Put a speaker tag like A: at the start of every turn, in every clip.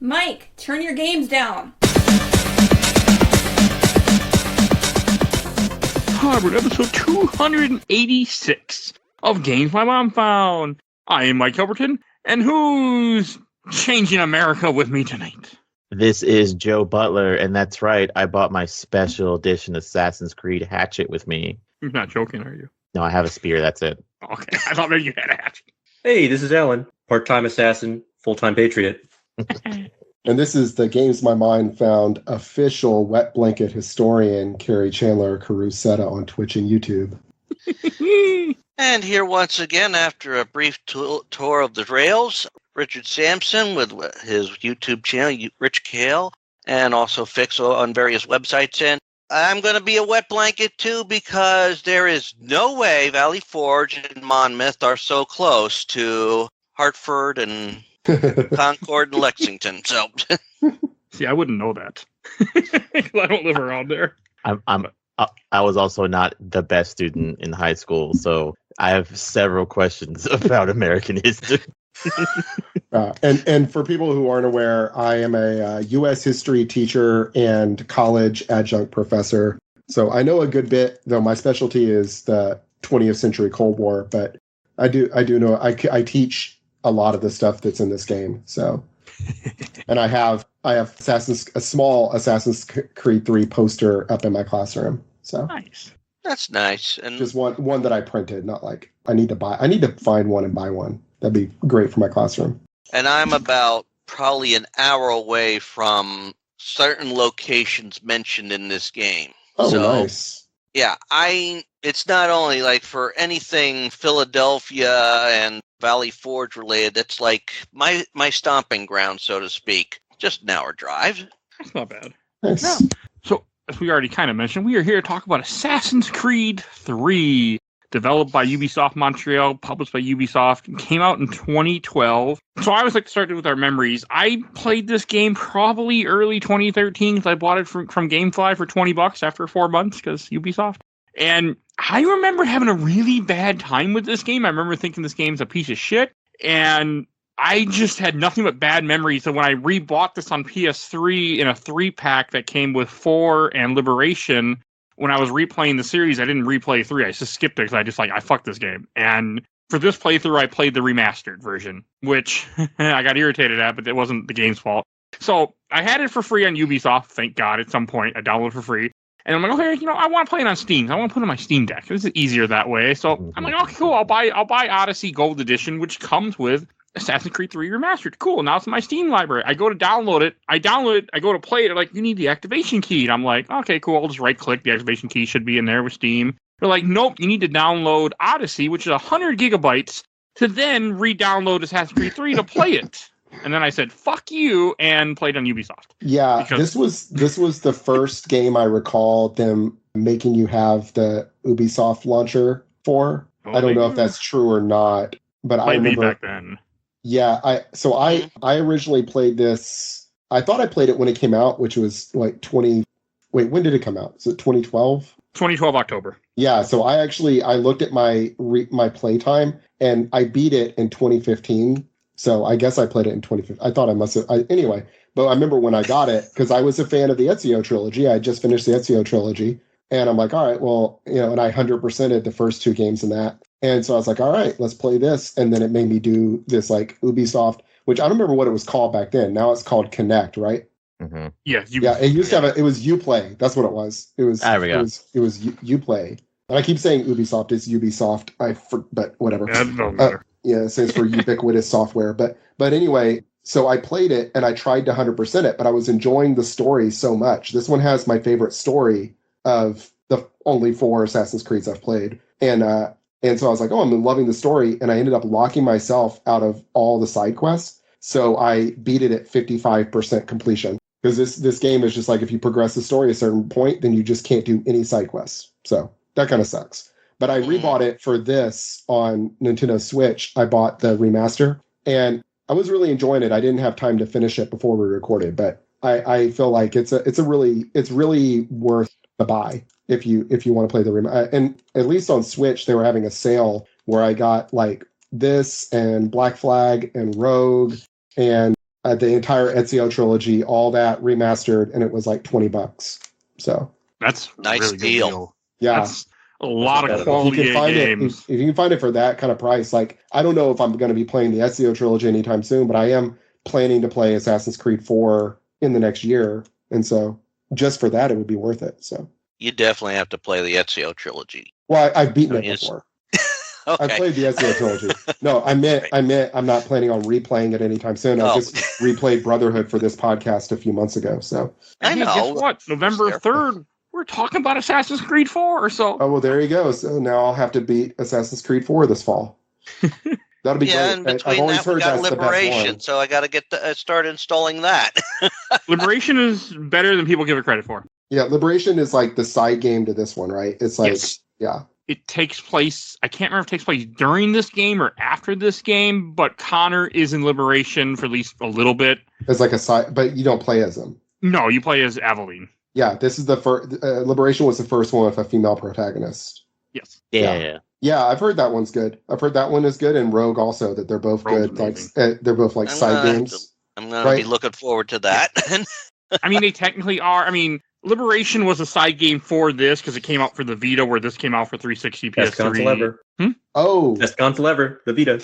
A: Mike, turn your games down.
B: Harvard, episode 286 of Games My Mom Found. I am Mike Albertin, and who's changing America with me tonight?
C: This is Joe Butler, and that's right, I bought my special edition Assassin's Creed hatchet with me.
B: You're not joking, are you?
C: No, I have a spear, that's it.
B: Okay, I thought maybe you had a hatchet.
D: Hey, this is Alan, part-time assassin, full-time patriot.
E: And this is the Games My Mind Found official wet blanket historian, Kerry, Chandler, Carusetta on Twitch and YouTube.
F: And here once again, after a brief tour of the rails, Richard Sampson with his YouTube channel, Rich Kale, and also Fix on various websites. And I'm going to be a wet blanket too, because there is no way Valley Forge and Monmouth are so close to Hartford and Concord and Lexington. So,
B: see, I wouldn't know that because I don't live around there.
C: I was also not the best student in high school, so I have several questions about American history.
E: And for people who aren't aware, I am a U.S. history teacher and college adjunct professor. So I know a good bit, though my specialty is the 20th century Cold War. But I do know I teach a lot of the stuff that's in this game. So, and I have a small Assassin's Creed 3 poster up in my classroom. So
B: nice.
F: That's nice. And
E: just one that I printed, not like I need to find one and buy one. That'd be great for my classroom.
F: And I'm about probably an hour away from certain locations mentioned in this game.
E: Oh,
F: so,
E: nice.
F: Yeah, it's not only like for anything Philadelphia and Valley Forge related, it's like my stomping ground, so to speak. Just an hour drive.
B: That's not bad.
E: Nice.
B: No. So, as we already kind of mentioned, we are here to talk about Assassin's Creed 3. Developed by Ubisoft Montreal, published by Ubisoft, came out in 2012. So I always like to start with our memories. I played this game probably early 2013 because I bought it from GameFly for $20 after 4 months because Ubisoft. And I remember having a really bad time with this game. I remember thinking this game's a piece of shit. And I just had nothing but bad memories. So when I rebought this on PS3 in a 3-pack that came with 4 and Liberation, when I was replaying the series, I didn't replay 3. I just skipped it because I fucked this game. And for this playthrough, I played the remastered version, which I got irritated at, but it wasn't the game's fault. So I had it for free on Ubisoft, thank God, at some point. I downloaded it for free. And I'm like, okay, I want to play it on Steam. I want to put it on my Steam Deck. This is easier that way. So I'm like, okay, cool. I'll buy Odyssey Gold Edition, which comes with Assassin's Creed 3 Remastered. Cool. Now it's in my Steam library. I go to download it. I download it. I go to play it. They're like, you need the activation key. And I'm like, okay, cool. I'll just right click. The activation key should be in there with Steam. They're like, nope, you need to download Odyssey, which is 100 gigabytes, to then re-download Assassin's Creed 3 to play it. And then I said, fuck you, and played on Ubisoft.
E: Yeah, this was the first game I recall them making you have the Ubisoft launcher for. I don't know if that's true or not, but I remember
B: back then.
E: Yeah, I originally played this. I thought I played it when it came out, which was like when did it come out? Is it 2012?
B: 2012 October.
E: Yeah, so I looked at my playtime and I beat it in 2015. So I guess I played it in 2015. I thought I must have. Anyway, but I remember when I got it because I was a fan of the Ezio trilogy. I just finished the Ezio trilogy, and I'm like, all right, well, and I 100%ed the first 2 games in that. And so I was like, all right, let's play this. And then it made me do this like Ubisoft, which I don't remember what it was called back then. Now it's called Connect, right?
C: Mm-hmm.
B: Yeah.
E: It used to have it was Uplay. That's what it was. It was.
C: There we go.
E: It was Uplay. And I keep saying Ubisoft is Ubisoft. But whatever.
B: Yeah, it doesn't matter.
E: It stands for ubiquitous software. But anyway, so I played it and I tried to 100% it, but I was enjoying the story so much. This one has my favorite story of the only 4 Assassin's Creeds I've played. And so I was like, oh, I'm loving the story. And I ended up locking myself out of all the side quests. So I beat it at 55% completion. Because this game is just like, if you progress the story a certain point, then you just can't do any side quests. So that kind of sucks. But I rebought it for this on Nintendo Switch. I bought the remaster. And I was really enjoying it. I didn't have time to finish it before we recorded. But I feel like it's really worth the buy. If you want to play the and at least on Switch they were having a sale where I got like this and Black Flag and Rogue and the entire Ezio trilogy, all that remastered, and it was like $20. So
B: That's a
F: Nice
B: really good
F: deal.
B: deal.
E: yeah,
B: That's a lot of
D: If you
B: quality
E: if you can find
B: games.
E: if you can find it for that kind of price, like I don't know if I'm going to be playing the Ezio trilogy anytime soon, but I am planning to play Assassin's Creed 4 in the next year, and so just for that, it would be worth it. So,
F: You definitely have to play the Ezio trilogy.
E: well, I've beaten
F: I
E: it
F: mean, it's-
E: before.
F: Okay.
E: I played the Ezio trilogy. No, I meant I'm not planning on replaying it anytime soon. I
F: Oh.
E: just replayed Brotherhood for this podcast a few months ago. So,
F: I
B: Hey,
F: know.
B: guess what? November
F: There.
B: 3rd, we're talking about Assassin's Creed 4. So
E: oh well, there you go. So now I'll have to beat Assassin's Creed 4 this fall. That'll be
F: Yeah,
E: great.
F: in
E: I've
F: between
E: always
F: that, we
E: heard
F: got
E: that's the best
F: Liberation,
E: one.
F: so I got to get start installing that.
B: Liberation is better than people give it credit for.
E: Yeah, Liberation is like the side game to this one, right? It's like,
B: Yes.
E: yeah.
B: It takes place, I can't remember if it takes place during this game or after this game, but Connor is in Liberation for at least a little bit.
E: It's like a side, but you don't play as him.
B: No, you play as Aveline.
E: Yeah, this is the first. Liberation was the first one with a female protagonist.
B: Yes.
C: Yeah.
E: Yeah, I've heard that one's good. I've heard that one is good, and Rogue also. That they're both
B: Rogue's
E: good. Like
B: amazing.
E: they're both like
F: I'm
E: side
F: gonna have
E: games.
F: I'm going to be
E: Right.
F: looking forward to that.
B: I mean, they technically are. I mean, Liberation was a side game for this because it came out for the Vita, where this came out for 360
D: Best console
B: PS3.
D: ever.
E: Oh,
D: Best console ever. The Vita.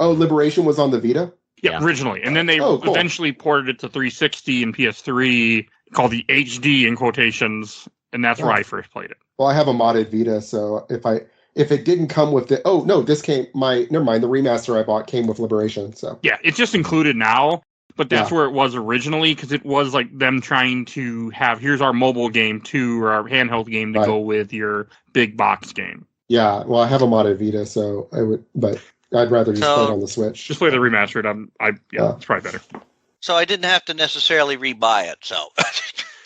E: oh, Liberation was on the Vita.
B: Yeah,
C: Yeah.
B: originally. And then they
E: Oh, cool.
B: eventually ported it to 360 and PS3, called the HD in quotations, and that's where
E: Oh.
B: I first played it.
E: Well, I have a modded Vita, so if it didn't come with the this came never mind, the remaster I bought came with Liberation. So
B: Yeah, it's just included now, but that's
E: Yeah.
B: where it was originally, because it was like them trying to have, here's our mobile game too, or our handheld game to
E: Right.
B: go with your big box game.
E: yeah, well, I have a modded Vita, so I would, but I'd rather just play it on the Switch.
B: Just play the remastered.
E: Yeah.
B: It's probably better.
F: So I didn't have to necessarily rebuy it. So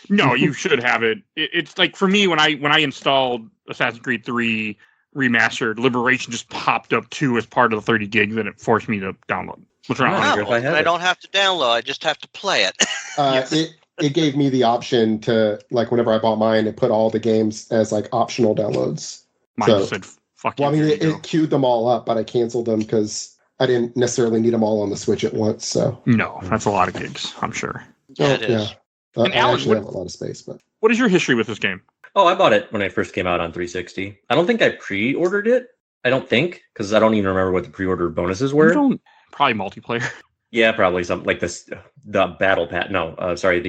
B: No, you should have it. It's like for me when I installed Assassin's Creed 3 remastered, Liberation just popped up too as part of the 30 gigs, and it forced me to download. Which
D: Oh,
B: around
D: I wonder if I have
F: I
D: it.
F: don't have to download. I just have to play it.
B: Yes.
E: It gave me the option to, like, whenever I bought mine, it put all the games as like optional downloads.
B: mine
E: So-
B: just said fuck you.
E: Well, I mean,
B: here
E: it
B: you go.
E: queued them all up, but I canceled them because I didn't necessarily need them all on the Switch at once. So
B: No, that's a lot of gigs, I'm sure.
F: Yeah, it is.
E: I
B: And Alan,
E: actually
B: what-
E: have a lot of space, but
B: What is your history with this game?
D: Oh, I bought it when I first came out on 360. I don't think I pre-ordered it. I don't think, because I don't even remember what the pre-order bonuses
B: You
D: were.
B: don't probably multiplayer.
D: Yeah, probably something like this. The battle pass. No, sorry.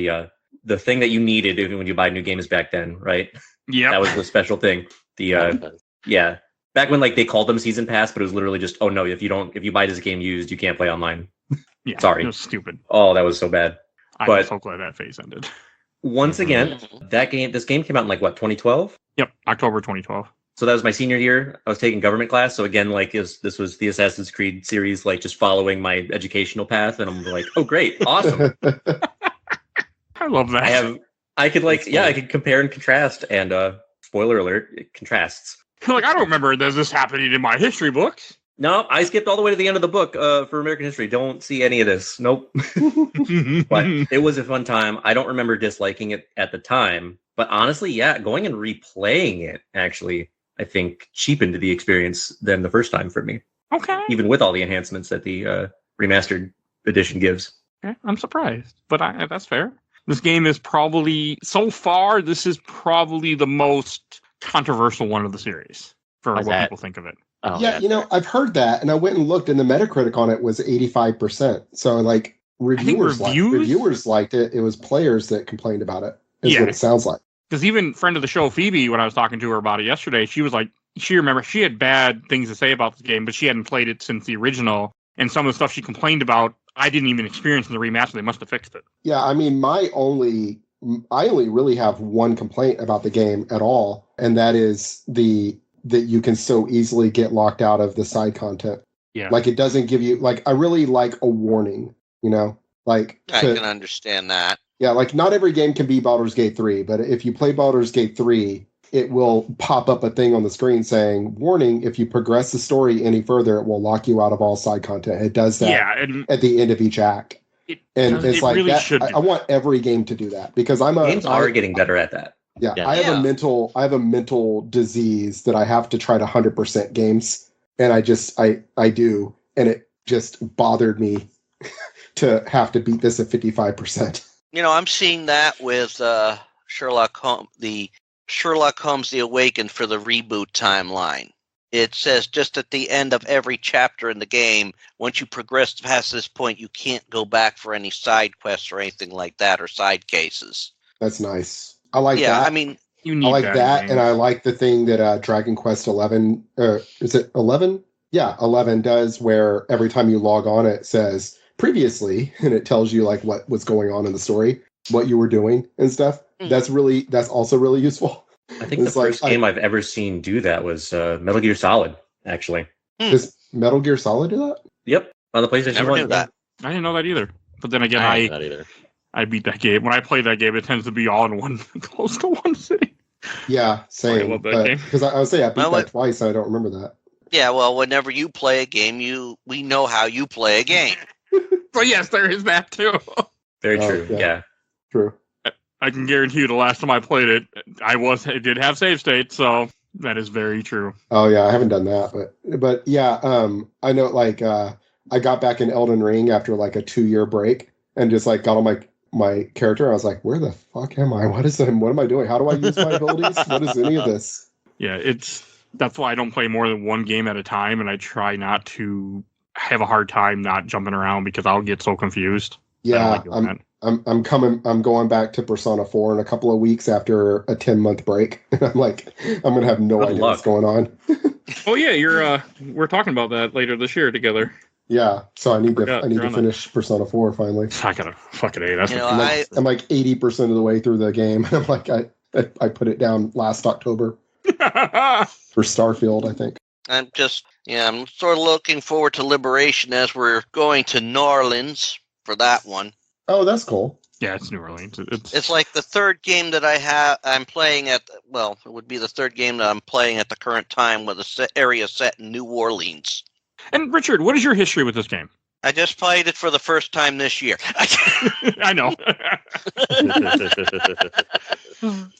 D: The thing that you needed when you buy new games back then, right?
B: Yeah.
D: That was the special thing. Yeah, back when like they called them season pass, but it was literally just, oh no, if you buy this game used, you can't play online.
B: Yeah.
D: sorry.
B: It was stupid.
D: Oh, that was so bad.
B: I'm
D: But-
B: so glad that phase ended.
D: Once again, this game came out in like what 2012.
B: Yep, October 2012.
D: So that was my senior year. I was taking government class. So again, like this was the Assassin's Creed series, like just following my educational path, and I'm like, oh great, awesome.
B: I love that.
D: I could compare and contrast, and spoiler alert, it contrasts.
B: Like, I don't remember this happening in my history books.
D: No, I skipped all the way to the end of the book for American history. Don't see any of this. Nope. But it was a fun time. I don't remember disliking it at the time, but honestly, yeah, going and replaying it actually, I think, cheapened the experience than the first time for me,
B: Okay.
D: even with all the enhancements that the remastered edition gives.
B: Okay, I'm surprised, but that's fair. This game is probably, so far, this is probably the most controversial one of the series for
C: How's
B: what
C: that?
B: people think of it.
C: Oh,
E: yeah, I've heard that, and I went and looked, and the Metacritic on it was 85%. So, like, reviewers liked it. It was players that complained about it. Is
B: Yeah.
E: what it sounds like.
B: Because even friend of the show, Phoebe, when I was talking to her about it yesterday, she was like, she remembered she had bad things to say about the game, but she hadn't played it since the original. And some of the stuff she complained about, I didn't even experience in the remaster. They must have fixed it.
E: Yeah, I mean, I only really have one complaint about the game at all, and that is that you can so easily get locked out of the side content.
B: Yeah.
E: Like, it doesn't give you, like, I really like a warning, like,
F: I can understand that.
E: yeah, like, not every game can be Baldur's Gate 3, but if you play Baldur's Gate 3, it will pop up a thing on the screen saying, warning, if you progress the story any further, it will lock you out of all side content. It does that
B: Yeah, and
E: at the end of each act. And it's like
B: really
E: that.
B: should.
E: I want every game to do that, because
D: Games are getting better at that.
E: Yeah,
C: Yeah.
E: I have
F: Yeah.
E: a mental disease that I have to try to 100% games, and I do, and it just bothered me to have to beat this at 55%.
F: I'm seeing that with Sherlock Holmes, the Awakened for the reboot timeline. It says just at the end of every chapter in the game, once you progress past this point, you can't go back for any side quests or anything like that, or side cases.
E: That's nice. I like that.
F: Yeah, I mean,
B: You need
E: I like that,
B: in
E: and
B: games.
E: I like the thing that Dragon Quest 11, is it 11? Yeah, 11 does, where every time you log on, it says previously, and it tells you like what was going on in the story, what you were doing and stuff.
F: Mhm.
E: That's also really useful.
D: I think the first game I've ever seen do that was Metal Gear Solid, actually.
E: Does Metal Gear Solid do that?
D: Yep, on the PlayStation
F: Never
D: 1.
F: knew that.
B: I didn't know that either. But then again,
C: I didn't know that either.
B: I beat that game. When I play that game, it tends to be all in one, close to one city.
E: Yeah, same.
B: love that game.
E: Because I would say I beat
F: Well,
E: that twice, and I don't remember that.
F: Yeah, well, whenever you play a game, we know how you play a game.
B: But yes, there is that too.
D: Very
E: Oh,
D: true,
E: yeah.
D: yeah.
E: True.
B: I can guarantee you the last time I played it, it did have save states, so that is very true.
E: Oh yeah, I haven't done that, but yeah, I know like I got back in Elden Ring after like a 2-year break and just like got on my character. I was like, where the fuck am I? What am I doing? How do I use my abilities? What is any of this?
B: Yeah, that's why I don't play more than one game at a time, and I try not to have a hard time not jumping around because I'll get so confused.
E: Yeah,
B: I don't like that.
E: I'm going back to Persona 4 in a couple of weeks after a 10-month break. And I'm like, I'm gonna have no
D: Good
E: idea
D: luck.
E: what's going on.
B: Oh yeah, we're talking about that later this year together.
E: Yeah, so I need
B: Forgot,
E: to
B: you're on
E: finish Persona 4 finally.
B: I gotta fucking A. That's
F: You know,
B: what
E: I'm like 80% of the way through the game. I'm like, I put it down last October for Starfield, I think.
F: I'm sort of looking forward to Liberation as we're going to New Orleans for that one.
E: Oh, that's cool.
B: Yeah, it's New Orleans.
F: It's like the third game that I'm playing at. Well, it would be the third game that I'm playing at the current time with the area set in New Orleans.
B: And Richard, what is your history with this game?
F: I just played it for the first time this year.
B: I know.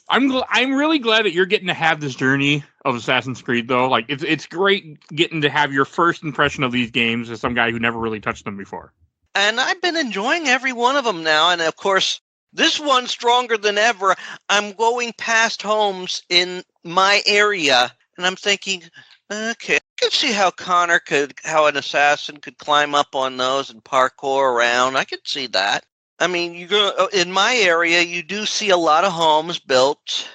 B: I'm really glad that you're getting to have this journey of Assassin's Creed, though. Like, it's great getting to have your first impression of these games as some guy who never really touched them before.
F: And I've been enjoying every one of them now. And of course, this one's stronger than ever. I'm going past homes in my area, and I'm thinking, okay, I can see how how an assassin could climb up on those and parkour around. I could see that. I mean, in my area, you do see a lot of homes built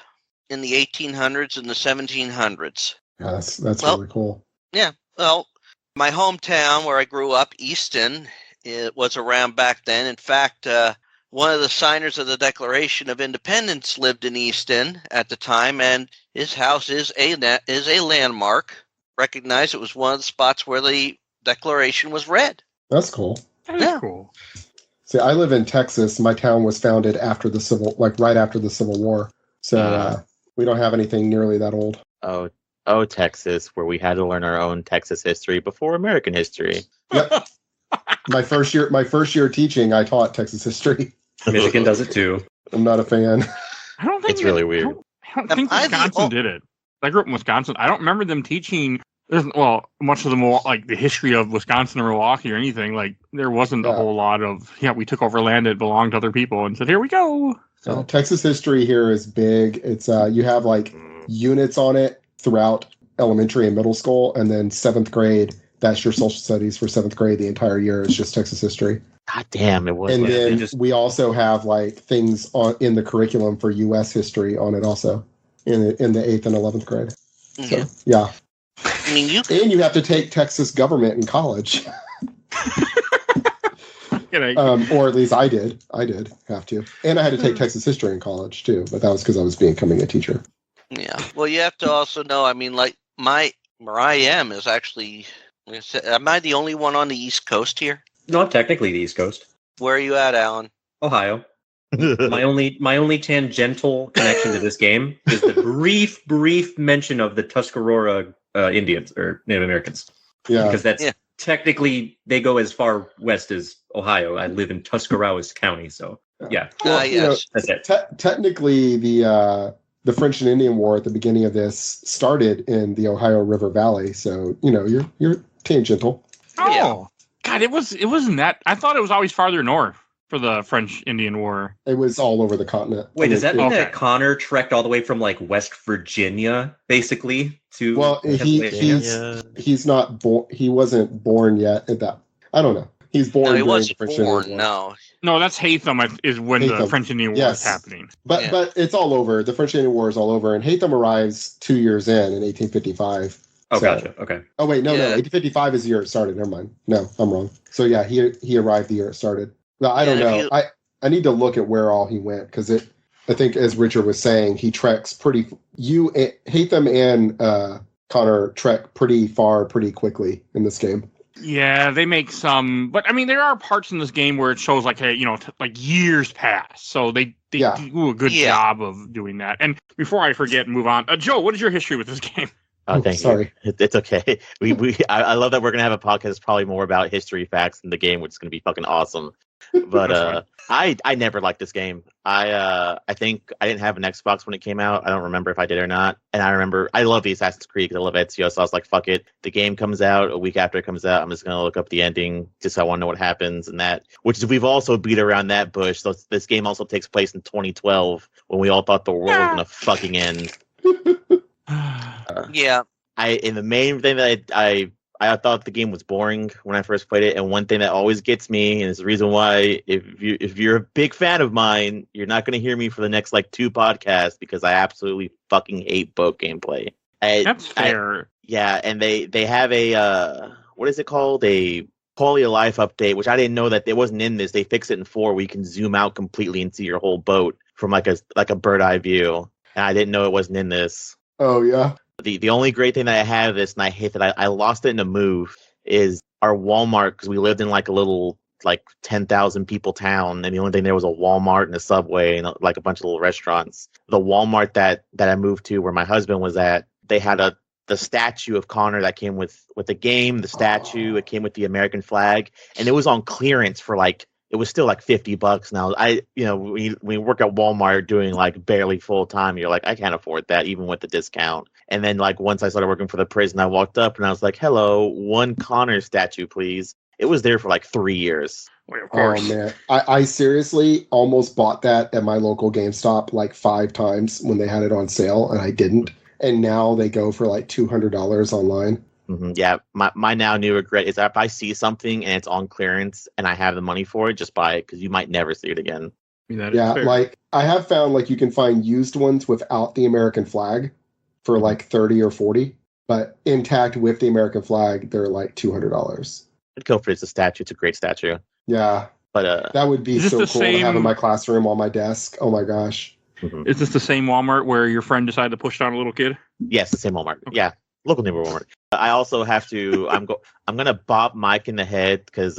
F: in the 1800s and the 1700s.
E: Yeah, that's really cool.
F: Yeah. Well, my hometown where I grew up, Easton, it was around back then. In fact, one of the signers of the Declaration of Independence lived in Easton at the time, and his house is a landmark. Recognized it was one of the spots where the Declaration was read.
E: That's cool.
B: That is cool.
E: See, I live in Texas. My town was founded after right after the Civil War. So we don't have anything nearly that old.
C: Oh, Texas, where we had to learn our own Texas history before American history.
E: Yep. My first year teaching, I taught Texas history.
D: Michigan does it too.
E: I'm not a fan.
B: I don't think
C: It's really weird.
B: I don't think Wisconsin did it. I grew up in Wisconsin. I don't remember them teaching, much of the like the history of Wisconsin or Milwaukee or anything. Like there wasn't a whole lot of we took over land that belonged to other people and said, here we go. So
E: Texas history here is big. It's you have like units on it throughout elementary and middle school, and then 7th grade. That's your social studies for 7th grade. The entire year is just Texas history.
C: God damn, it was.
E: And then we also have like things in the curriculum for U.S. history on it also in the 8th and 11th grade. So, yeah.
F: I mean,
E: and you have to take Texas government in college. Or at least I did. I did have to. And I had to take Texas history in college too, but that was because I was becoming a teacher.
F: Yeah. Well, you have to also know, I mean, like where I am is actually, am I the only one on the East Coast here?
D: Not technically the East Coast.
F: Where are you at, Alan?
D: Ohio. my only tangential connection to this game is the brief mention of the Tuscarora Indians or Native Americans.
E: Yeah.
D: Because that's technically, they go as far west as Ohio. I live in Tuscarawas County, so yeah.
E: Well,
F: yes.
D: That's it.
E: Technically, the French and Indian War at the beginning of this started in the Ohio River Valley, so you're tangential.
B: Oh, God, it wasn't that. I thought it was always farther north for the French-Indian War.
E: It was all over the continent.
D: Wait, does that mean
B: Okay.
D: that Connor trekked all the way from like West Virginia, basically, to
E: Well,
D: Pennsylvania?
E: he's not born. He wasn't born yet at that. I don't know. He's born.
F: No, he
E: during the
F: wasn't
E: French
F: born.
E: Indian War.
F: No.
B: No, that's Hatham is when the
E: Hatham.
B: French-Indian War
E: Yes.
B: is happening.
E: But
F: Yeah.
E: but it's all over. The French Indian War is all over, and Hatham arrives 2 years in 1855.
D: Oh,
E: So-
D: gotcha. Okay.
E: Oh wait, no,
F: Yeah.
E: 1855 is the year it started. Never mind. No, I'm wrong. So yeah, he arrived the year it started. No, I don't
F: Yeah,
E: know.
F: if
E: I need to look at where all he went because I think as Richard was saying, he treks pretty. Hatham and Connor trek pretty far, pretty quickly in this game.
B: Yeah, they make some, but I mean, there are parts in this game where it shows like, hey, like years pass. So they
E: Yeah.
B: do a good
F: Yeah.
B: job of doing that. And before I forget and move on, Joe, what is your history with this game?
C: Oh, thank
E: Sorry.
C: you. It's okay. I love that we're gonna have a podcast that's probably more about history facts in the game, which is gonna be fucking awesome. But I never liked this game. I think I didn't have an Xbox when it came out. I don't remember if I did or not. And I remember I love the Assassin's Creed because I love Ezio, so I was like, fuck it. The game comes out a week after it comes out. I'm just gonna look up the ending just so I want to know what happens and that. Which is we've also beat around that bush. So this game also takes place in 2012 when we all thought the world was gonna fucking end.
F: Yeah.
C: And the main thing that I thought the game was boring when I first played it, and one thing that always gets me, and it's the reason why if you're a big fan of mine, you're not going to hear me for the next like 2 podcasts because I absolutely fucking hate boat gameplay.
B: That's fair.
C: Yeah, and they have a what is it called, a quality of life update, which I didn't know that it wasn't in this. They fix it in 4 where you can zoom out completely and see your whole boat from like a bird eye view, and I didn't know it wasn't in this.
E: Oh yeah.
C: The only great thing that I have this, and I hate that I lost it in a move, is our Walmart, because we lived in like a little like 10,000 people town, and the only thing there was a Walmart and a Subway and like a bunch of little restaurants. The Walmart that I moved to where my husband was at, they had the statue of Connor that came with the game, the statue, it came with the American flag, and it was on clearance for like, it was still like $50 now. When you work at Walmart doing like barely full time, you're like, I can't afford that even with the discount. And then like once I started working for the prison, I walked up and I was like, hello, 1 Connor statue, please. It was there for like 3 years.
B: Well, of course.
E: Oh man, I seriously almost bought that at my local GameStop like 5 times when they had it on sale, and I didn't. And now they go for like $200 online.
C: Mm-hmm. Yeah, my now new regret is that if I see something and it's on clearance and I have the money for it, just buy it because you might never see it again.
B: That is
E: Yeah,
B: fair.
E: like I have found like you can find used ones without the American flag for like 30 or 40, but intact with the American flag, they're like $200.
C: I'd go for it. It's a statue. It's a great statue.
E: Yeah,
C: But
E: that would be
B: Is this
E: so
B: the
E: cool to have in
B: same-
E: my classroom on my desk. Oh my gosh.
C: mhm.
B: Is this the same Walmart where your friend decided to push down a little kid?
C: Yes, the same Walmart.
B: Okay.
C: Yeah, local neighborhood Walmart. I also have to. I'm gonna bop Mike in the head because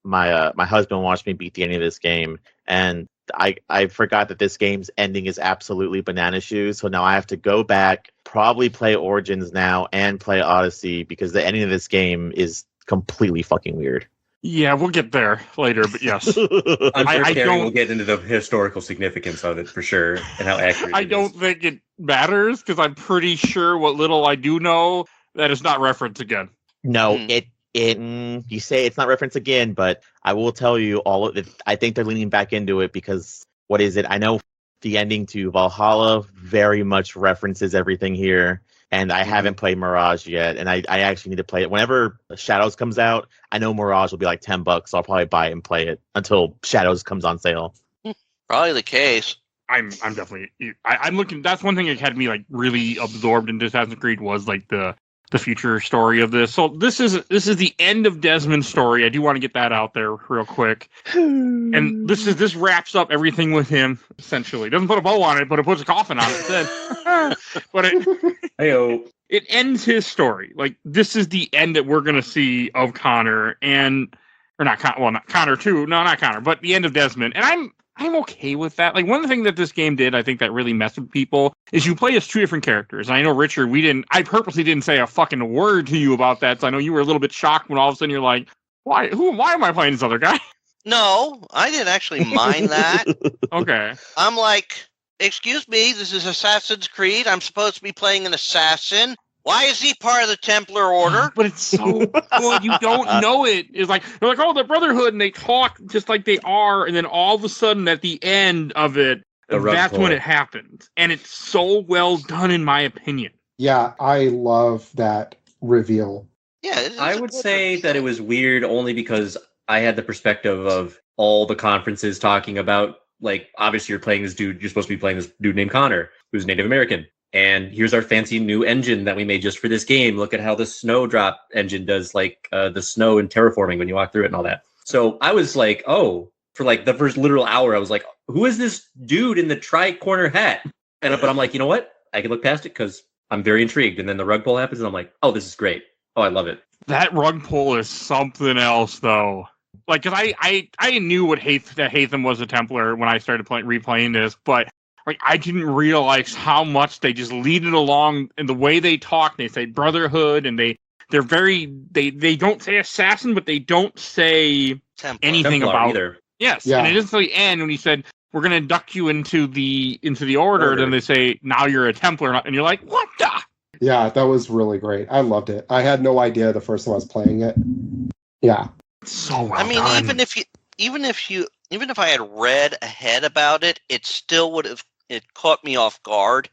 C: my husband watched me beat the ending of this game, and I forgot that this game's ending is absolutely banana shoes. So now I have to go back, probably play Origins now and play Odyssey because the ending of this game is completely fucking weird.
B: Yeah, we'll get there later, but yes.
D: I'm sure
B: I
D: Kerry
B: don't-
D: will get into the historical significance of it for sure and how accurate
B: I
D: it
B: don't
D: is.
B: think it matters because I'm pretty sure what little I do know that it's not referenced again.
C: No,
F: Hmm.
C: you say it's not referenced again, but I will tell you all of it. I think they're leaning back into it because what is it? I know the ending to Valhalla very much references everything here, and I haven't played Mirage yet, and I actually need to play it. Whenever Shadows comes out, I know Mirage will be like $10, so I'll probably buy it and play it until Shadows comes on sale.
F: Probably the case.
B: I'm definitely. I'm looking. That's one thing that had me like really absorbed into Assassin's Creed was like the future story of this. So this is the end of Desmond's story. I do want to get that out there real quick. And this wraps up everything with him essentially. It doesn't put a bow on it, but it puts a coffin on it instead. But
D: Heyo.
B: it ends his story. Like this is the end that we're gonna see of Connor not Connor too. No, not Connor, but the end of Desmond. And I'm okay with that. Like one of the things that this game did, I think that really messed with people is you play as 2 different characters. And I know Richard, I purposely didn't say a fucking word to you about that. So I know you were a little bit shocked when all of a sudden you're like, why am I playing this other guy?
F: No, I didn't actually mind that.
B: Okay.
F: I'm like, excuse me, this is Assassin's Creed. I'm supposed to be playing an assassin. Why is he part of the Templar Order?
B: But it's so good. You don't know it. It's like, they're like, oh, the Brotherhood, and they talk just like they are, and then all of a sudden, at the end of it, that's when it happens. And it's so well done, in my opinion.
E: Yeah, I love that reveal.
F: Yeah,
D: I would say that it was weird only because I had the perspective of all the conferences talking about, like, obviously you're playing this dude, you're supposed to be playing this dude named Connor, who's Native American. And here's our fancy new engine that we made just for this game. Look at how the Snowdrop engine does, like, the snow and terraforming when you walk through it and all that. So I was like, oh, for like the first literal hour, I was like, who is this dude in the tri-corner hat? But I'm like, you know what? I can look past it because I'm very intrigued. And then the rug pull happens and I'm like, oh, this is great. Oh, I love it.
B: That rug pull is something else, though. Like, cause I knew that Hatham was a Templar when I started replaying this, but like I didn't realize how much they just lead it along in the way they talk. They say Brotherhood, and they don't say assassin, but they don't say anything
D: Templar
B: about
D: either.
B: Yes,
E: Yeah.
B: and it isn't until the end when he said we're going to induct you into the order. Then they say now you're a Templar, and you're like, what the?
E: Yeah, that was really great. I loved it. I had no idea the first time I was playing it. Yeah.
B: So well
F: I mean,
B: done.
F: even if I had read ahead about it, it still would have caught me off guard,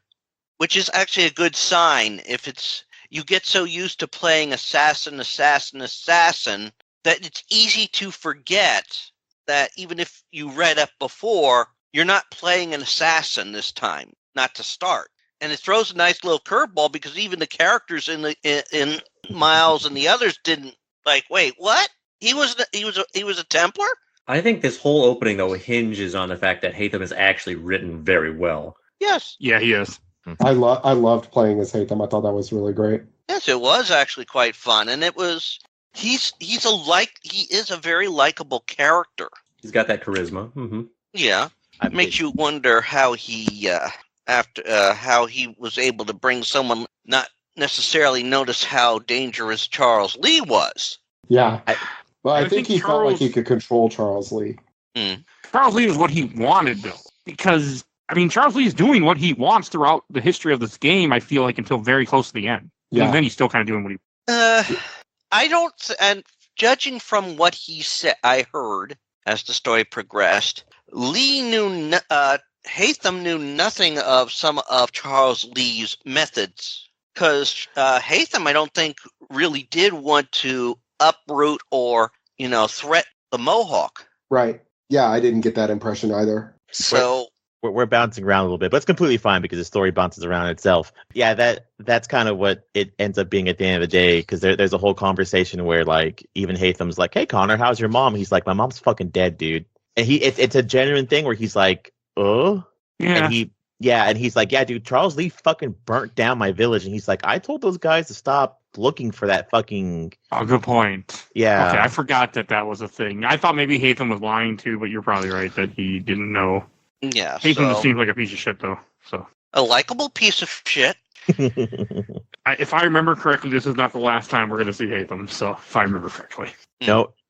F: which is actually a good sign. If you get so used to playing assassin that it's easy to forget that even if you read up before, you're not playing an assassin this time, not to start. And it throws a nice little curveball because even the characters in Miles and the others didn't like. Wait, what? He was a Templar?
D: I think this whole opening, though, hinges on the fact that Hatham is actually written very well.
F: Yes.
B: Yeah, he is.
E: I loved playing as Hatham. I thought that was really great.
F: Yes, it was actually quite fun, and it was. He is a very likable character.
D: He's got that charisma. Mm-hmm.
F: Yeah, it makes you wonder how he how he was able to bring someone not necessarily notice how dangerous Charles Lee was.
E: Yeah. Well, I
B: I
E: think
B: think
E: he felt like
B: Charles-
E: he could control Charles Lee.
B: Charles Lee is what he wanted, though, because I mean, Charles Lee is doing what he wants throughout the history of this game. I feel like until very close to the end,
E: Yeah.
B: and then he's still kind of doing what he.
F: I don't, and judging from what he said, I heard as the story progressed, Hatham knew nothing of some of Charles Lee's methods, because Hatham, I don't think, really did want to uproot or threat the Mohawk.
E: Right. Yeah, I didn't get that impression either.
F: So
C: We're bouncing around a little bit, but it's completely fine because the story bounces around itself. Yeah, that's kind of what it ends up being at the end of the day, because there's a whole conversation where like even Hatham's like, "Hey Connor, how's your mom?" He's like, "My mom's fucking dead, dude." And it's a genuine thing where he's like, "Oh,"
B: Yeah.
C: and he's like, "Yeah, dude, Charles Lee fucking burnt down my village," and he's like, "I told those guys to stop looking for that fucking."
B: Oh, good point.
C: Yeah.
B: Okay, I forgot that was a thing. I thought maybe Hatham was lying too, but you're probably right that he didn't know.
F: yeah,
B: Hatham just
F: so
B: seems like a piece of shit, though. So,
F: a likable piece of shit.
B: if I remember correctly, this is not the last time we're going to see Hatham. So, if I remember correctly.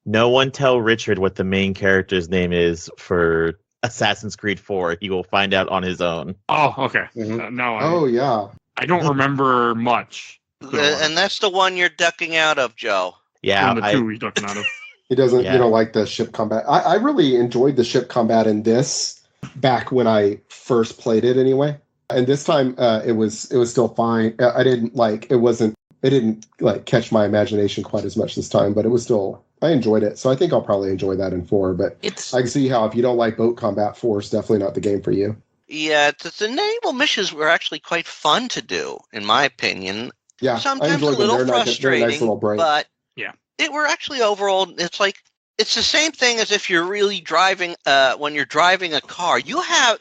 C: No one tell Richard what the main character's name is for Assassin's Creed 4. He will find out on his own.
B: Oh, okay.
D: Mhm.
B: No,
E: Oh, yeah.
B: I don't remember much.
F: And that's the one you're ducking out of, Joe.
C: Yeah,
B: One of the two he's ducking out of.
E: He doesn't,
C: Yeah.
E: like the ship combat. I really enjoyed the ship combat in this back when I first played it anyway. And this time it was still fine. I didn't it didn't like catch my imagination quite as much this time, but it was still, I enjoyed it. So I think I'll probably enjoy that in 4, but
B: It's
E: I can see how if you don't like boat combat, 4 is definitely not the game for you.
F: Yeah, the naval missions were actually quite fun to do, in my opinion.
E: Yeah, I
F: Sometimes a
E: enjoyed them.
F: little
E: They're nice
F: frustrating,
E: little break.
F: but
B: Yeah.
F: it were actually overall. It's the same thing as if you're really driving. When you're driving a car, you have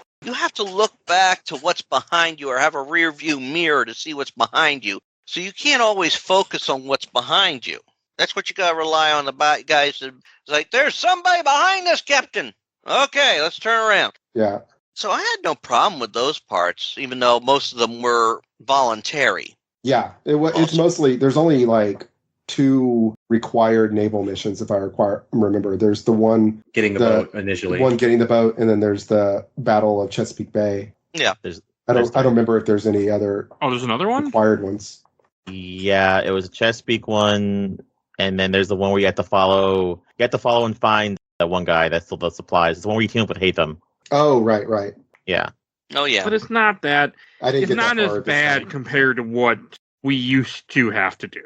F: to look back to what's behind you, or have a rear view mirror to see what's behind you. So you can't always focus on what's behind you. That's what you gotta rely on the guys. It's like, there's somebody behind us, Captain. Okay, let's turn around.
E: Yeah.
F: So I had no problem with those parts, even though most of them were voluntary.
E: Yeah, it's mostly, there's only like 2 required naval missions, if I remember. There's the one
D: Getting the boat initially.
E: one getting the boat, and then there's the Battle of Chesapeake Bay.
F: Yeah.
E: I don't remember if there's any other
B: oh, there's another one.
E: required ones.
C: Yeah, it was a Chesapeake one, and then there's the one where you have to follow. You have to follow and find that one guy that's the supplies. It's the one where you team up with Hatham.
E: Oh, right.
C: Yeah.
F: Oh yeah.
B: But it's not that.
E: I didn't
B: It's
E: get
B: not
E: that
B: as
E: far this
B: bad
E: time.
B: compared to what we used to have to do.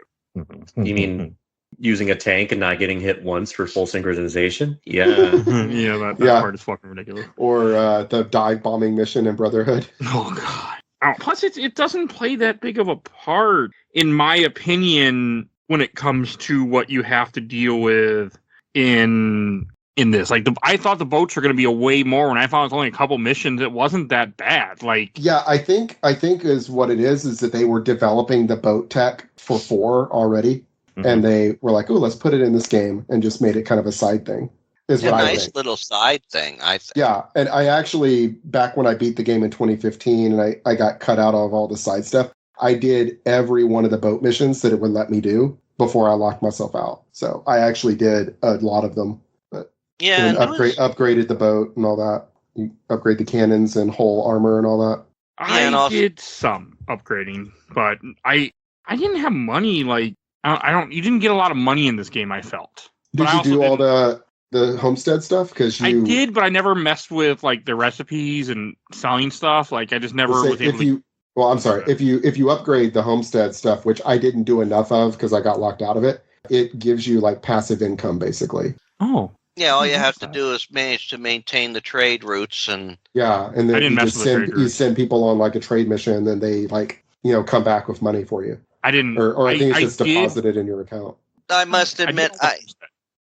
D: You mean using a tank and not getting hit once for full synchronization? Yeah.
B: Yeah, that
E: Yeah.
B: part is fucking ridiculous.
E: Or the dive bombing mission in Brotherhood.
B: Oh god. Oh, plus, it doesn't play that big of a part, in my opinion, when it comes to what you have to deal with in this. Like, I thought the boats were going to be a way more. When I found it was only a couple missions, it wasn't that bad. Like,
E: Yeah, I think is what it is that they were developing the boat tech for 4 already, and they were like, "Oh, let's put it in this game," and just made it kind of a side thing. Is
F: A
E: what I
F: nice
E: think.
F: little side thing, I think.
E: Yeah, and I actually, back when I beat the game in 2015 and I got cut out of all the side stuff, I did every one of the boat missions that it would let me do before I locked myself out. So I actually did a lot of them. But
F: Yeah,
E: and
F: and
E: upgraded the boat and all that. You upgrade the cannons and hull armor and all that.
F: Yeah, and
B: I
F: also-
B: did some upgrading, but I didn't have money. Like, I don't. You didn't get a lot of money in this game, I felt.
E: Did
B: But I
E: you
B: also
E: do all
B: didn't-
E: the homestead stuff? Because
B: I did, but I never messed with like the recipes and selling stuff. Like, I just never was able to.
E: Well, I'm sorry. If you upgrade the homestead stuff, which I didn't do enough of because I got locked out of it, it gives you like passive income basically.
B: Oh.
F: yeah, all you
B: Oh,
F: have
B: that's
F: to do is manage to maintain the trade routes, and
E: Yeah, and
B: I
E: then
B: didn't
E: you
B: mess
E: just
B: with the
E: send
B: trade
E: you
B: routes.
E: send people on like a trade mission, and they like come back with money for you,
B: I didn't.
E: or I think it's just
B: did-
E: deposited in your account.
F: I must
B: I did
F: admit,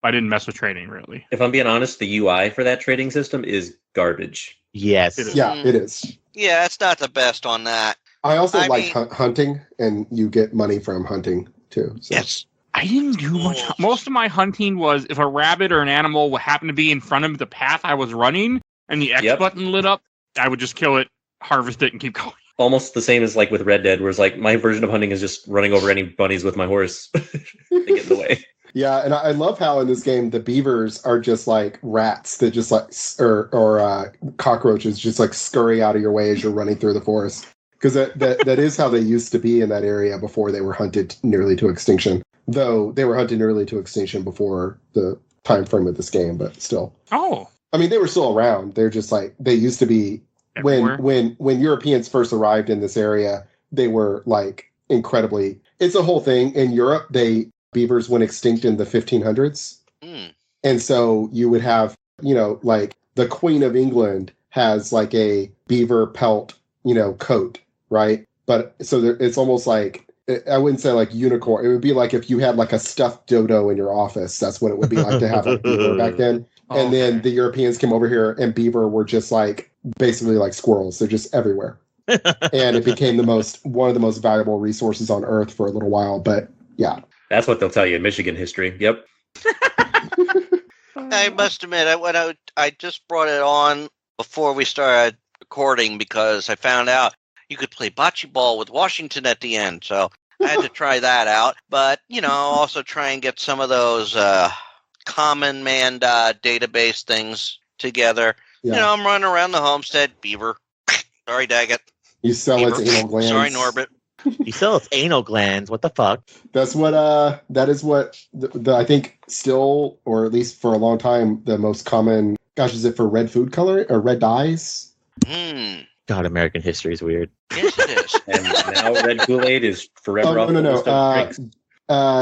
B: I didn't mess with trading really.
D: If I'm being honest, the UI for that trading system is garbage.
C: Yes.
B: It is.
E: Yeah, it is.
F: yeah, it's not the best on that.
E: I also
F: I
E: like
F: mean-
E: hunting, and you get money from hunting too. So.
F: Yes.
B: I didn't do much.
F: Oh.
B: Most of my hunting was if a rabbit or an animal happened to be in front of the path I was running, and the X
D: Yep.
B: button lit up, I would just kill it, harvest it, and keep going.
D: Almost the same as like with Red Dead, where it's like my version of hunting is just running over any bunnies with my horse. They get in the way.
E: Yeah, and I love how in this game the beavers are just like rats that just like or cockroaches just like scurry out of your way as you're running through the forest. Because that is how they used to be in that area before they were hunted nearly to extinction. Though they were hunted nearly to extinction before the time frame of this game, but still.
B: Oh,
E: I mean, they were still around. They're just like they used to be
B: everywhere.
E: when Europeans first arrived in this area. They were like incredibly. It's a whole thing in Europe. Beavers went extinct in the 1500s. And so you would have, like the Queen of England has like a beaver pelt, coat, right? But so it's almost like, I wouldn't say like unicorn. It would be like if you had like a stuffed dodo in your office. That's what it would be like to have a beaver back then. And then the Europeans came over here and beaver were just like basically like squirrels. They're just everywhere. And it became one of the most valuable resources on Earth for a little while. But yeah.
D: That's what they'll tell you in Michigan history. Yep.
F: I must admit, I just brought it on before we started recording because I found out you could play bocce ball with Washington at the end. So I had to try that out. But, also try and get some of those common man database things together.
E: Yeah.
F: I'm running around the homestead. Beaver. Sorry, Daggett.
E: You sell its
F: Beaver.
E: anal glands.
F: Sorry, Norbert.
C: You sell its anal glands. What the fuck?
E: That's what that is what the I think still, or at least for a long time, the most common. Gosh, is it for red food color or red dyes?
C: God, American history is weird.
F: Yes, it is.
D: And now Red Kool-Aid is forever off the list of drinks.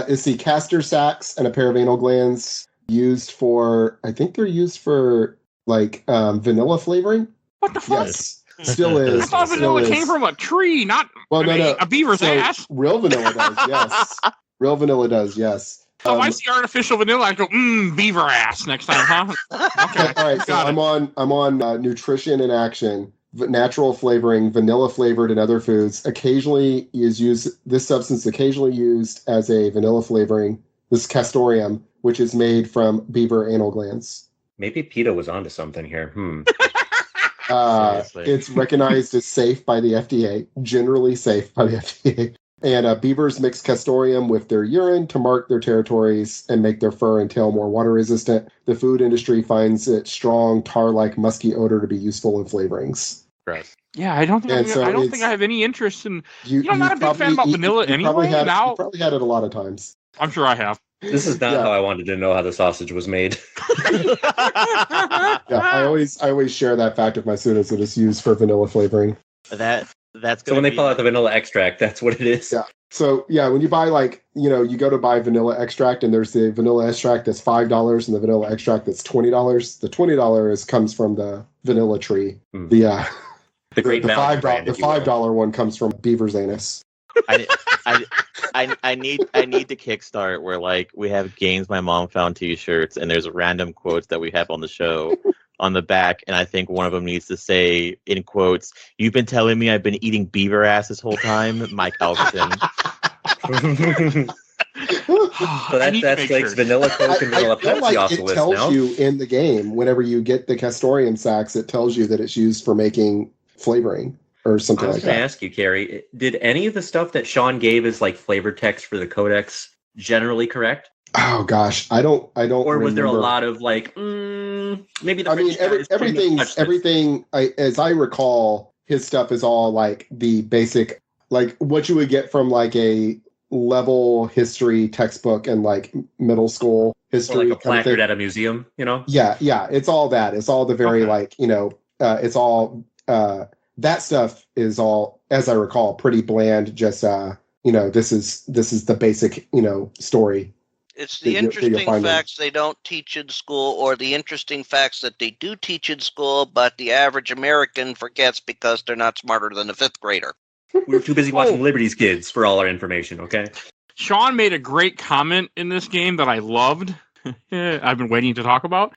E: It's the castor sacs and a pair of anal glands used for. I think they're used for like vanilla flavoring.
B: What the fuck?
E: Yes, still is.
B: I thought vanilla came from a tree, not a beaver's ass.
E: Real vanilla does, yes. Real vanilla does, yes.
B: So if I see artificial vanilla, I go, beaver ass next time, huh? Okay.
E: All right, so
B: Got it.
E: I'm on nutrition in action. Natural flavoring, vanilla flavored in other foods. Occasionally is used. This substance occasionally used as a vanilla flavoring. This castoreum, which is made from beaver anal glands.
D: Maybe PETA was onto something here.
C: Seriously.
E: It's recognized as safe by the FDA, generally safe by the FDA. And beavers mix castoreum with their urine to mark their territories and make their fur and tail more water resistant. The food industry finds its strong tar-like musky odor to be useful in flavorings.
C: Gross.
B: Yeah, I don't think
E: And so
B: I don't think
E: it's-
B: I have any interest in.
E: You,
B: I'm not a big fan about vanilla anyway.
E: You
B: Now
E: probably had it a lot of times.
B: I'm sure I have.
D: This is not
E: Yeah.
D: how I wanted to know how the sausage was made.
E: Yeah, I always share that fact with my students that it's used for vanilla flavoring.
C: That's
D: So when they pull out the vanilla extract, that's what it is.
E: Yeah. So yeah, when you buy you go to buy vanilla extract, and there's the vanilla extract that's $5 and the vanilla extract that's $20. The $20 comes from the vanilla tree.
D: Hmm.
E: The
D: Great Value brand,
E: the
D: if you will.
E: $5 one comes from Beaver's anus.
C: I need to kickstart where like we have games my mom found T-shirts and there's random quotes that we have on the show on the back, and I think one of them needs to say in quotes, "You've been telling me I've been eating beaver ass this whole time, Mike Albertin."
D: So that's Blake's Vanilla Coke and Vanilla
E: I feel
D: Pepsi
E: like
D: off the
E: it
D: list
E: tells
D: now.
E: you in the game whenever you get the castoreum sacks, it tells you that it's used for making flavoring or something
D: I was
E: like
D: going to
E: that.
D: ask you, Kerry, did any of the stuff that Sean gave as like flavor text for the codex generally correct?
E: Oh gosh, I don't.
D: Or was there a
E: remember.
D: lot of like, maybe the
E: I mean,
D: French guys shouldn't have touched this.
E: everything. As I recall, his stuff is all like the basic, like what you would get from like a level history textbook and like middle school
D: Or
E: history.
D: like a
E: kind of thing.
D: placard at a museum, you know?
E: Yeah, it's all that. It's all the very
B: Okay.
E: it's all that stuff is all, as I recall, pretty bland. Just this is the basic story.
F: It's the
E: That you'll
F: interesting
E: find in-
F: facts they don't teach in school, or the interesting facts that they do teach in school, but the average American forgets because they're not smarter than a fifth grader.
D: We were too busy watching Liberty's Kids for all our information, okay?
B: Sean made a great comment in this game that I loved. I've been waiting to talk about.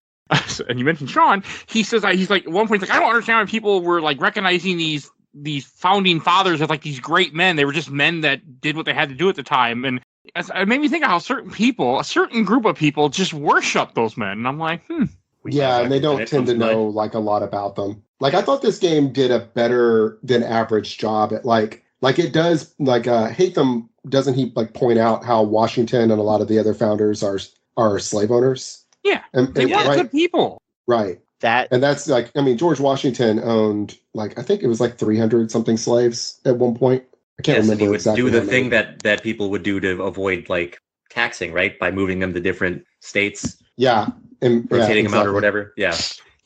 B: And you mentioned Sean. He says he's like at one point he's like, I don't understand why people were like recognizing these founding fathers as like these great men. They were just men that did what they had to do at the time. And it made me think of how a certain group of people just worship those men. And I'm like,
E: Yeah, and they don't tend to know like a lot about them. Like I thought this game did a better than average job at like it does like Hatham, doesn't he like point out how Washington and a lot of the other founders are slave owners?
B: yeah,
E: And
B: they were
E: right,
B: good people.
E: right.
C: That
E: And that's like, I mean, George Washington owned like I think it was like 300 something slaves at one point. I can't
D: Yes, and he
E: remember
D: would
E: exactly.
D: do the
E: how
D: thing
E: many.
D: that people would do to avoid like taxing, right? By moving them to different states,
E: Yeah, and
D: rotating them out or
E: exactly.
D: whatever. Yeah.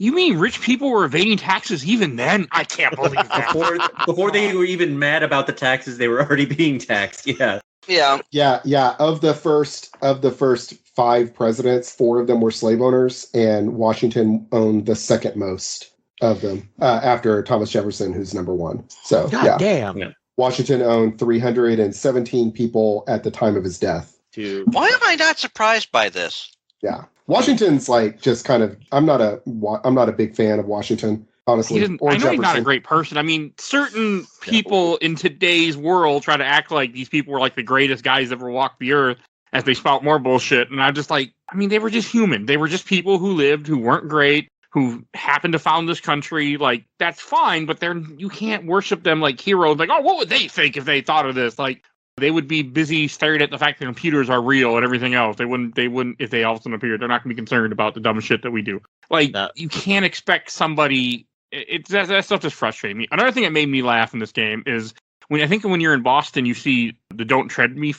B: You mean rich people were evading taxes even then? I can't believe that.
D: Before they were even mad about the taxes, they were already being taxed. Yeah.
F: Yeah,
E: Yeah. Of the first 5 presidents, 4 of them were slave owners, and Washington owned the second most of them after Thomas Jefferson, who's number 1. So
C: God damn.
D: Yeah.
E: Washington owned 317 people at the time of his death.
F: why am I not surprised by this?
E: Yeah, Washington's like just kind of. I'm not a big fan of Washington, honestly. Or
B: I know he's not a
E: Jefferson.
B: great person. I mean, certain people in today's world try to act like these people were like the greatest guys that ever walked the earth as they spout more bullshit. And I'm just like, I mean, they were just human. They were just people who lived, who weren't great, who happened to found this country. Like, that's fine, but you can't worship them like heroes. Like, oh, what would they think if they thought of this? Like, they would be busy staring at the fact that computers are real and everything else. They wouldn't if they all of a sudden appeared. They're not going to be concerned about the dumb shit that we do. Like,
C: No.
B: you can't expect somebody. That stuff just frustrates me. Another thing that made me laugh in this game is when you're in Boston, you see the "Don't tread on me"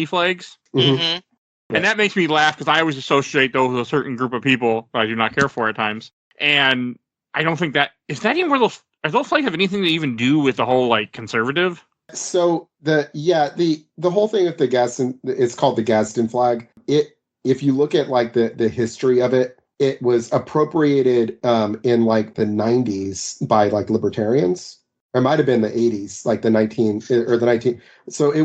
B: flags,
E: Mhm.
F: Mm-hmm.
B: and that makes me laugh because I always associate those with a certain group of people that I do not care for at times. And I don't think that is that even where those flags have anything to even do with the whole like conservative.
E: So the whole thing with the Gadsden, it's called the Gadsden flag. If you look at like the history of it, it was appropriated in like the 90s by like libertarians. Or it might have been the 80s, like the 19. So it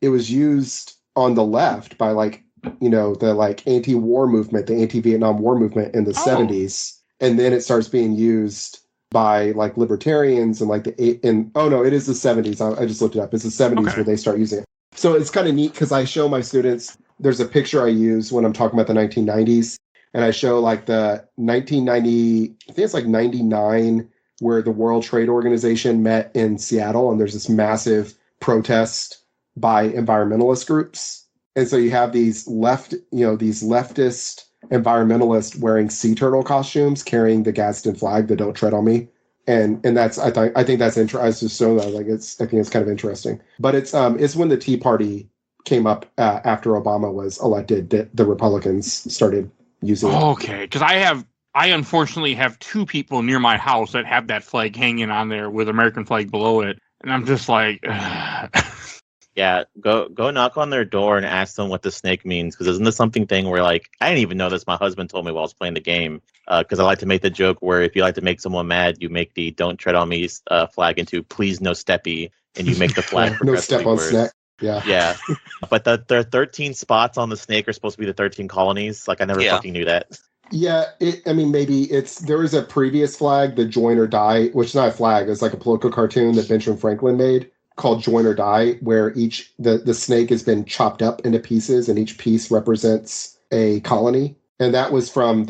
E: was used on the left by like the like anti-war movement, the anti-Vietnam War movement in the 70s, and then it starts being used by like libertarians and like it is the 70s. I just looked it up. It's the 70s
B: Okay.
E: where they start using it. So it's kind of neat because I show my students, there's a picture I use when I'm talking about the 1990s, and I show like the 1990, I think it's like 99, where the World Trade Organization met in Seattle, and there's this massive protest by environmentalist groups. And so you have these leftist environmentalists wearing sea turtle costumes, carrying the Gadsden flag, the "Don't Tread on Me" And that's I think that's interesting. I was just so that like I think it's kind of interesting. But it's when the Tea Party came up after Obama was elected that the Republicans started using it.
B: Okay, because I unfortunately have two people near my house that have that flag hanging on there with American flag below it, and I'm just like,
C: Yeah, go knock on their door and ask them what the snake means. Because isn't this something where like I didn't even know this. My husband told me while I was playing the game. Because I like to make the joke where if you like to make someone mad, you make the "Don't tread on me" flag into "Please no steppy," and you make the flag
E: no step on snake. Yeah.
C: Yeah, but there are 13 spots on the snake are supposed to be the 13 colonies. Like I never fucking knew that.
E: Yeah, maybe there was a previous flag, the Join or Die, which is not a flag, it's like a political cartoon that Benjamin Franklin made called Join or Die, where the snake has been chopped up into pieces and each piece represents a colony. And that was from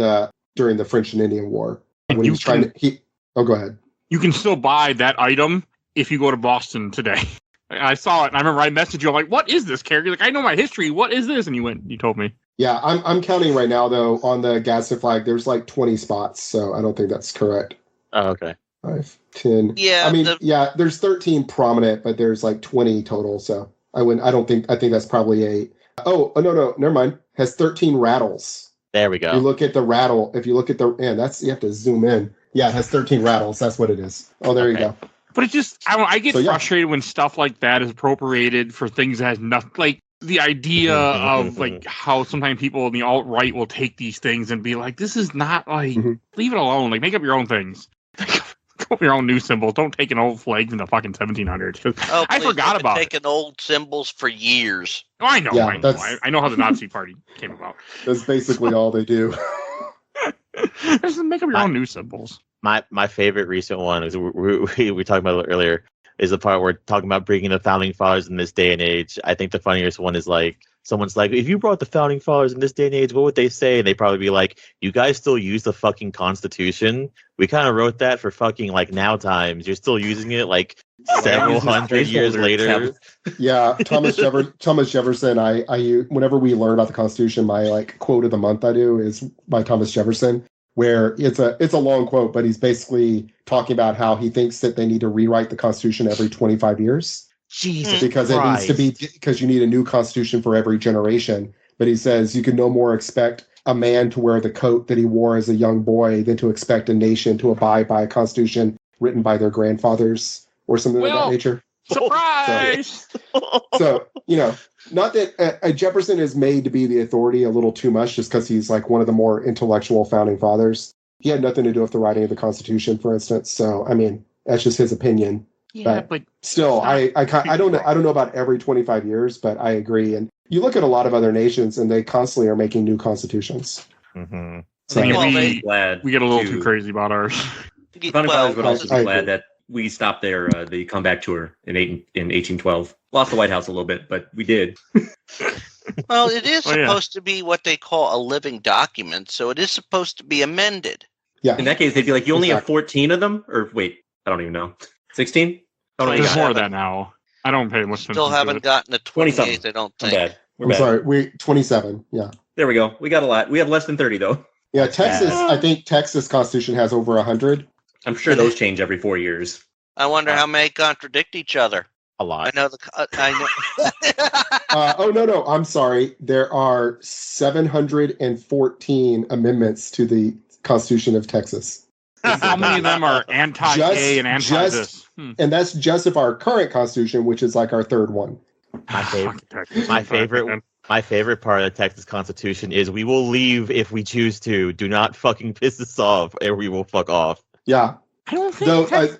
E: during the French and Indian War. When he was trying to go ahead.
B: You can still buy that item if you go to Boston today. I saw it and I remember I messaged you, I'm like, what is this, Kerry? Like, I know my history, what is this? And you told me.
E: Yeah, I'm counting right now though on the Gadsden flag. There's like 20 spots, so I don't think that's correct.
C: Oh, okay.
E: 5, 10.
F: Yeah.
E: I mean, there's 13 prominent, but there's like 20 total. So I think that's probably a. Oh no, never mind. Has 13 rattles.
C: There we go.
E: If you look at the rattle. If you look at you have to zoom in. Yeah, it has 13 rattles. That's what it is. Oh, there you go.
B: But it just, I get frustrated when stuff like that is appropriated for things that has nothing, like the idea of like how sometimes people in the alt-right will take these things and be like, this is not like, leave it alone. Like, make up your own things. Go up your own new symbols. Don't take an old flag from the fucking 1700s. I forgot about it.
F: Taking old symbols for years.
B: Oh, I know. I know how the Nazi Party came about.
E: That's basically all they do.
B: Just make up your own new symbols.
C: My favorite recent one is we talked about it earlier is the part where talking about bringing the founding fathers in this day and age. I think the funniest one is like someone's like, if you brought the founding fathers in this day and age, what would they say? And they probably be like, you guys still use the fucking Constitution? We kind of wrote that for fucking like now times. You're still using it like several hundred years later.
E: Yeah, Thomas Jefferson. I whenever we learn about the Constitution, my like quote of the month I do is by Thomas Jefferson, where it's a long quote, but he's basically talking about how he thinks that they need to rewrite the Constitution every 25 years.
C: Jesus
E: because
C: Christ.
E: It needs to be because you need a new Constitution for every generation. But he says you can no more expect a man to wear the coat that he wore as a young boy than to expect a nation to abide by a Constitution written by their grandfathers or something of that nature.
B: Surprise!
E: So not that Jefferson is made to be the authority a little too much just because he's like one of the more intellectual founding fathers. He had nothing to do with the writing of the Constitution, for instance. So, I mean, that's just his opinion.
B: Yeah, but
E: still, I don't know about every 25 years, but I agree. And you look at a lot of other nations, and they constantly are making new constitutions.
C: Mm-hmm.
E: So,
B: we get a little too crazy about ours.
D: Founding fathers would also be glad that we stopped the comeback tour in 1812. Lost the White House a little bit, but we did.
F: Well, it is supposed to be what they call a living document, so it is supposed to be amended.
E: Yeah.
D: In that case, they'd be like, you only have 14 of them? Or wait, I don't even know. 16?
B: Oh, no, there's more of that now. I don't pay much attention.
F: Still haven't gotten to 28, I don't think.
D: I'm
E: sorry, 27, yeah.
D: There we go. We got a lot. We have less than 30, though.
E: Yeah, Texas, I think Texas Constitution has over 100.
D: I'm sure those change every 4 years.
F: I wonder how many contradict each other.
C: A lot.
F: I know.
E: No, I'm sorry. There are 714 amendments to the Constitution of Texas.
B: How many of them are anti-gay and anti-this?
E: And that's just of our current Constitution, which is like our third one.
C: My favorite part of the Texas Constitution is we will leave if we choose to. Do not fucking piss us off, or we will fuck off.
E: Yeah.
B: I don't think.
E: And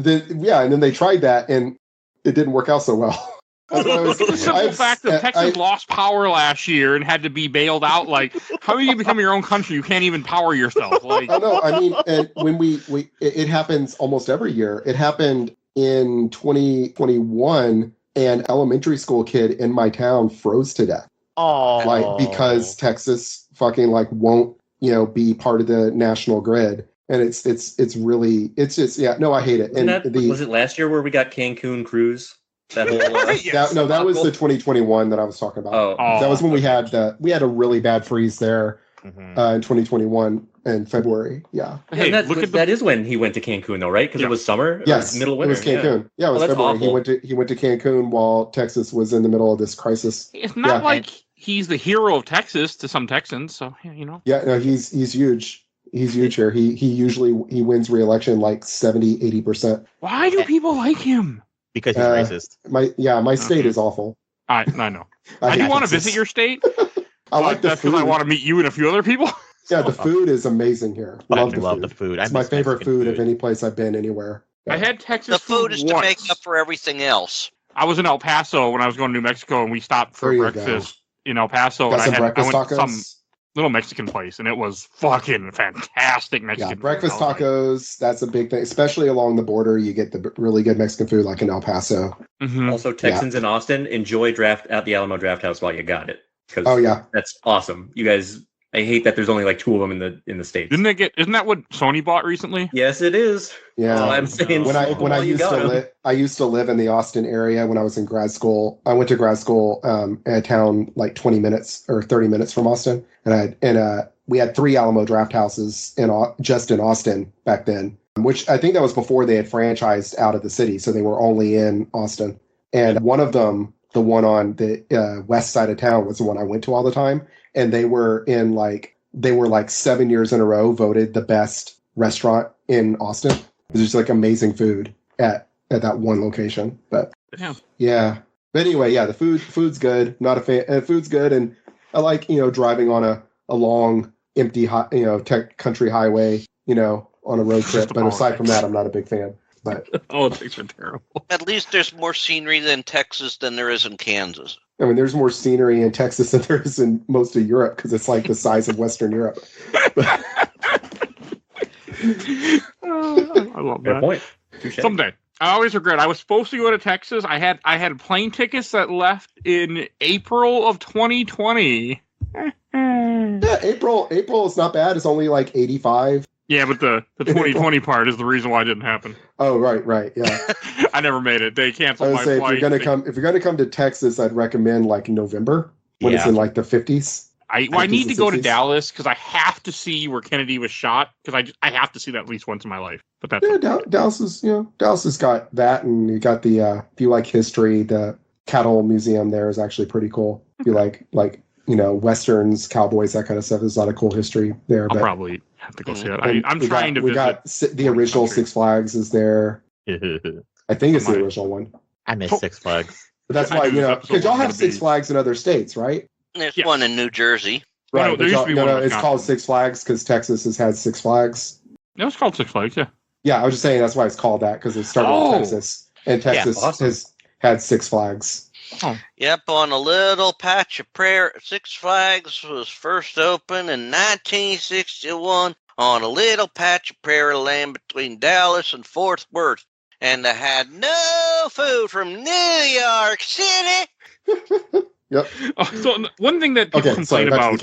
E: then they tried that, and it didn't work out so well.
B: The simple fact that Texas lost power last year and had to be bailed out. Like, how are you become your own country? You can't even power yourself. Like,
E: I know. I mean, and when it happens almost every year. It happened in 2021, an elementary school kid in my town froze to death.
C: Oh,
E: because Texas fucking won't be part of the national grid. And it's just I hate it.
D: Was it last year where we got Cancun cruise? That whole
E: that was the 2021 that I was talking about.
D: Oh.
E: That was when we had a really bad freeze there. in 2021 in February. Yeah.
B: Hey,
D: and
B: look at
D: that is when he went to Cancun, though, right? Because
B: Yeah.
D: it was summer.
E: Yes,
D: or middle winter.
E: it was Cancun. Yeah, it was
D: that's
E: February.
D: awful.
E: He went to Cancun while Texas was in the middle of this crisis.
B: It's not like he's the hero of Texas to some Texans, so you know.
E: Yeah, no, he's huge. He's huge here. He usually wins re-election like 70-80%.
B: Why do people like him?
C: Because he's racist.
E: My state is awful.
B: I know. I do want to visit your state.
E: I like the
B: that's
E: food.
B: because I want to meet you and a few other people.
E: Yeah, the food is amazing here.
C: I
E: Love the food. It's my favorite food of any place I've been anywhere. Yeah.
B: I had Texas
F: The food is
B: once.
F: to make up for everything else.
B: I was in El Paso when I was going to New Mexico, and we stopped for breakfast in El Paso.
E: Got
B: and
E: some breakfast
B: I went
E: tacos.
B: to some little Mexican place, and it was fucking fantastic Mexican food.
E: Breakfast tacos, that's a big thing. Especially along the border, you get the really good Mexican food like in El Paso.
B: Mm-hmm.
D: Also, Texans in Austin, enjoy draft at the Alamo Draft House while you got it.
E: Oh yeah,
D: that's awesome. You guys, I hate that there's only like 2 of them in the States.
B: Isn't that what Sony bought recently?
D: Yes, it is.
E: Yeah,
D: I'm saying
E: when I used to live in the Austin area when I was in grad school. I went to grad school in a town like 20 minutes or 30 minutes from Austin, and we had 3 Alamo Draft Houses just in Austin back then, which I think that was before they had franchised out of the city, so they were only in Austin. And one of them, the one on the west side of town, was the one I went to all the time, and they were like 7 years in a row voted the best restaurant in Austin. It was just like amazing food at that one location. But yeah. But anyway, yeah, the food's good. Not a fan. Food's good, and I like driving on a long empty country highway on a road trip. But aside from that, I'm not a big fan. But
B: politics are terrible.
F: At least there's more scenery in Texas than there is in Kansas.
E: I mean, there's more scenery in Texas than there is in most of Europe because it's like the size of Western Europe.
B: I love that.
D: Fair point.
B: Someday. I always regret. I was supposed to go to Texas. I had plane tickets that left in April of 2020.
E: Yeah, April is not bad. It's only like 85.
B: Yeah, but the 2020 part is the reason why it didn't happen.
E: Oh, right, yeah.
B: I never made it. They canceled my
E: say,
B: flight.
E: If you're gonna come to Texas, I'd recommend like November when it's in like the 50s.
B: I need to go to Dallas because I have to see where Kennedy was shot because I have to see that at least once in my life. But that's
E: Dallas has got that, and you got the if you like history, the cattle museum there is actually pretty cool. If you like westerns, cowboys, that kind of stuff. There's a lot of cool history there.
B: I'll probably have to go see it. I'm trying to visit.
E: We got the original Six Flags is there. I think it's the original one.
C: I miss Six Flags.
E: But that's why, because y'all have Six Flags in other states, right?
F: There's one in New Jersey.
E: Right.
B: No, there used to be one.
E: It's called Six Flags because Texas has had Six Flags.
B: No, it's called Six Flags, yeah.
E: Yeah, I was just saying that's why it's called that because it started in Texas. And Texas has had Six Flags.
B: Oh.
F: Yep, on a little patch of prayer. Six Flags was first opened in 1961 on a little patch of prairie land between Dallas and Fort Worth. And they had no food from New York City.
E: Yep.
B: So one thing that people complain about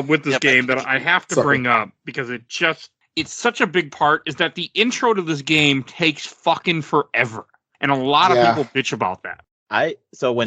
B: with this game that I have to bring up because it's such a big part is that the intro to this game takes fucking forever. And a lot of people bitch about that.
D: Are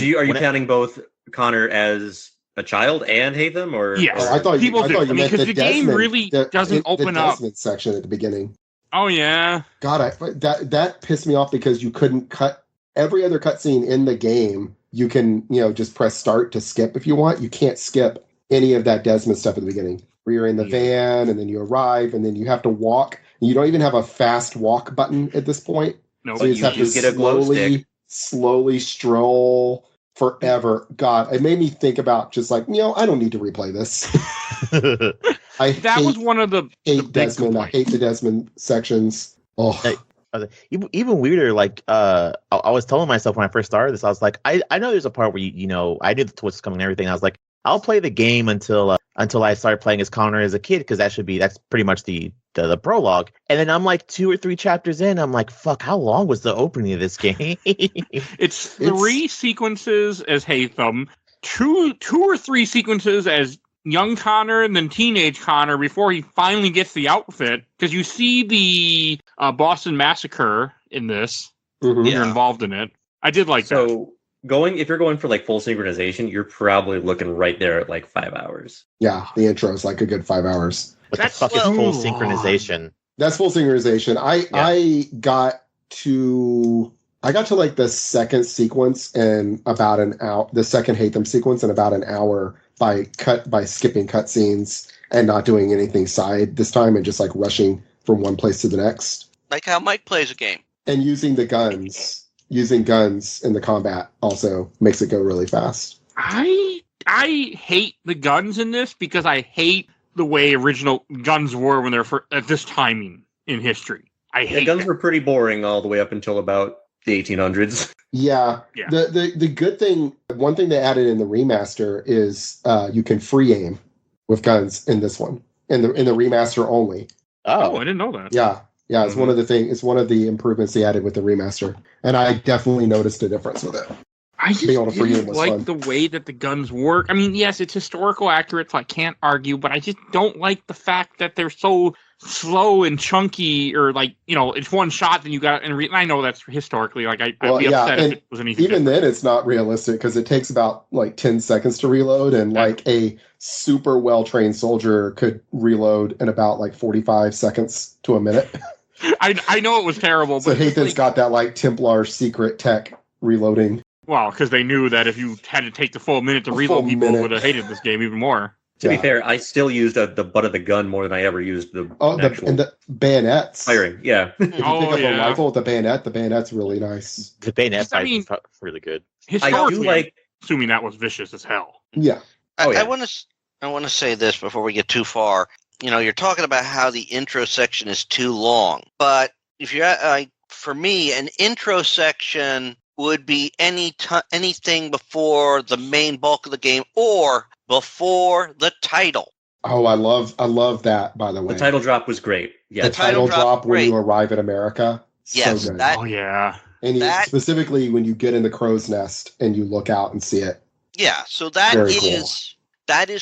D: you counting both Connor as a child and Hatham, or
B: yes?
E: I thought you meant
B: because the game really doesn't open up.
E: The Desmond section at the beginning.
B: Oh yeah.
E: God, that pissed me off because you couldn't cut every other cutscene in the game. You can just press start to skip if you want. You can't skip any of that Desmond stuff at the beginning. Where you're in the van and then you arrive and then you have to walk. You don't even have a fast walk button at this point.
B: No,
E: so you just have to
D: get a glow stick.
E: Slowly stroll forever. God, it made me think about just like, I don't need to replay this.
B: That was one of the
E: Desmond. I hate the Desmond sections. Oh.
C: Even weirder, like I was telling myself when I first started this, I was like, I know there's a part where I knew the twist was coming and everything. I was like, I'll play the game until I start playing as Connor as a kid because that's pretty much the prologue. And then I'm like 2 or 3 chapters in, I'm like, fuck, how long was the opening of this game?
B: It's 3 sequences as Hatham, two or 3 sequences as young Connor and then teenage Connor before he finally gets the outfit. Because you see the Boston Massacre in this.
E: Mm-hmm.
B: You're involved in it. I did like that.
D: So if you're going for like full synchronization, you're probably looking right there at like 5 hours.
E: Yeah, the intro is like a good 5 hours.
C: What
B: That's
C: the fuck is
B: too
C: full
B: long.
C: synchronization?
E: That's full synchronization. I got to like the second sequence in about an hour. The second Hate Them sequence in about an hour by skipping cutscenes and not doing anything side this time and just like rushing from one place to the next.
F: Like how Mike plays a game.
E: And using guns in the combat also makes it go really fast.
B: I hate the guns in this because I hate the way original guns were when they're at this timing in history. I hate
D: guns
B: that.
D: were pretty boring all the way up until about the 1800s.
E: Yeah. The good thing, one thing they added in the remaster is you can free aim with guns in this one. In the remaster only.
B: Oh, I didn't know that.
E: Yeah. Yeah, it's one of the it's one of the improvements they added with the remaster. And I definitely noticed a difference with it.
B: I just
E: Being able to free aim
B: didn't
E: was
B: like
E: fun.
B: the way that the guns work. I mean, yes, it's historical accurate, so I can't argue, but I just don't like the fact that they're so slow and chunky, or like, it's one shot, then you got, and I know that's historically, like, I'd be upset if it was anything
E: even
B: different.
E: then it's not realistic because it takes about like 10 seconds to reload, and like a super well-trained soldier could reload in about like 45 seconds to a minute.
B: I know it was terrible,
E: So
B: but
E: Haythan's got that like Templar secret tech reloading.
B: well, because they knew that if you had to take the full minute to
E: A
B: reload,
E: full
B: people
E: minute.
B: would have hated this game even more.
D: To be
E: Yeah.
D: fair, I still used the butt of the gun more than I ever used the actual
E: and the bayonets.
D: firing. Yeah.
E: If you pick
B: Oh,
E: up a
B: yeah.
E: rifle with the bayonet's really nice.
C: The bayonet
B: I
C: fight
B: mean-
C: is really good.
D: I do
B: Historically,
D: like.
B: assuming that was vicious as hell.
E: Yeah.
D: Oh, yeah.
F: I want to say this before we get too far. You're talking about how the intro section is too long, but if you're for me, an intro section would be anything before the main bulk of the game or before the title.
E: Oh, I love that, by the way.
D: The title drop was great. Yeah.
E: The title drop when
F: great.
E: you arrive in America.
F: Yes,
E: so good.
F: that-
B: Oh, yeah.
E: And
F: that-
E: specifically when you get in the crow's nest and you look out and see it.
F: Yeah, so that
E: Very
F: is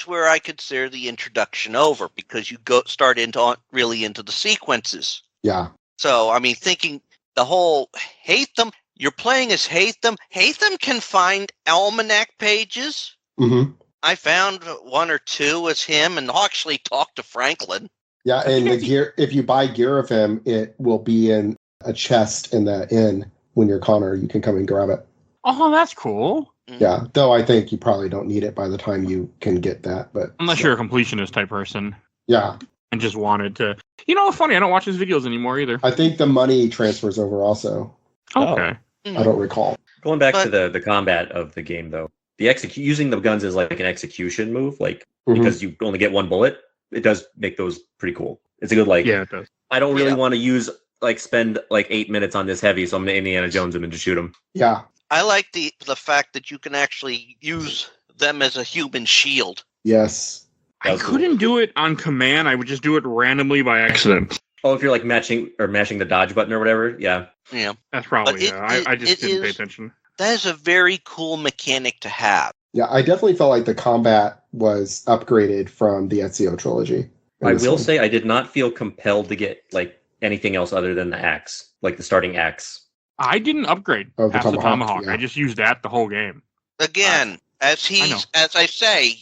F: where I consider the introduction over, because you start into the sequences.
E: Yeah.
F: So, I mean, thinking the whole Hatham, you're playing as Hatham. Hatham can find almanac pages.
E: Mm-hmm.
F: I found one or two as him, and actually talked to Franklin.
E: Yeah, and the gear, if you buy gear of him, it will be in a chest in the inn when you're Connor. You can come and grab it.
B: Oh, that's cool.
E: Yeah, though I think you probably don't need it by the time you can get that. But
B: Unless you're a completionist type person
E: yeah,
B: and just wanted to. Funny, I don't watch his videos anymore either.
E: I think the money transfers over also.
B: Okay.
E: I don't recall.
D: Going back to
F: But-
D: the combat of the game, though, using the guns as like an execution move, like
E: Mhm.
D: because you only get one bullet, it does make those pretty cool. It's a good
B: Yeah, it does.
D: I don't really
F: Yeah.
D: want to spend like 8 minutes on this heavy, so I'm gonna Indiana Jones him and just shoot him.
E: Yeah.
F: I like the fact that you can actually use them as a human shield.
E: Yes.
B: I couldn't do it on command. I would just do it randomly by accident.
D: Oh, if you're like mashing the dodge button or whatever, yeah.
F: Yeah,
B: That's probably,
F: But it-
B: yeah. I just
F: it
B: didn't pay
F: is-
B: attention.
F: that is a very cool mechanic to have.
E: Yeah, I definitely felt like the combat was upgraded from the Ezio trilogy. in
D: I
E: this
D: will
E: one.
D: say I did not feel compelled to get like anything else other than the axe, like the starting axe.
B: I didn't upgrade
E: Oh, the
B: past the
E: tomahawk,
B: tomahawk.
E: yeah.
B: I just used that the whole game.
F: Again, as I say,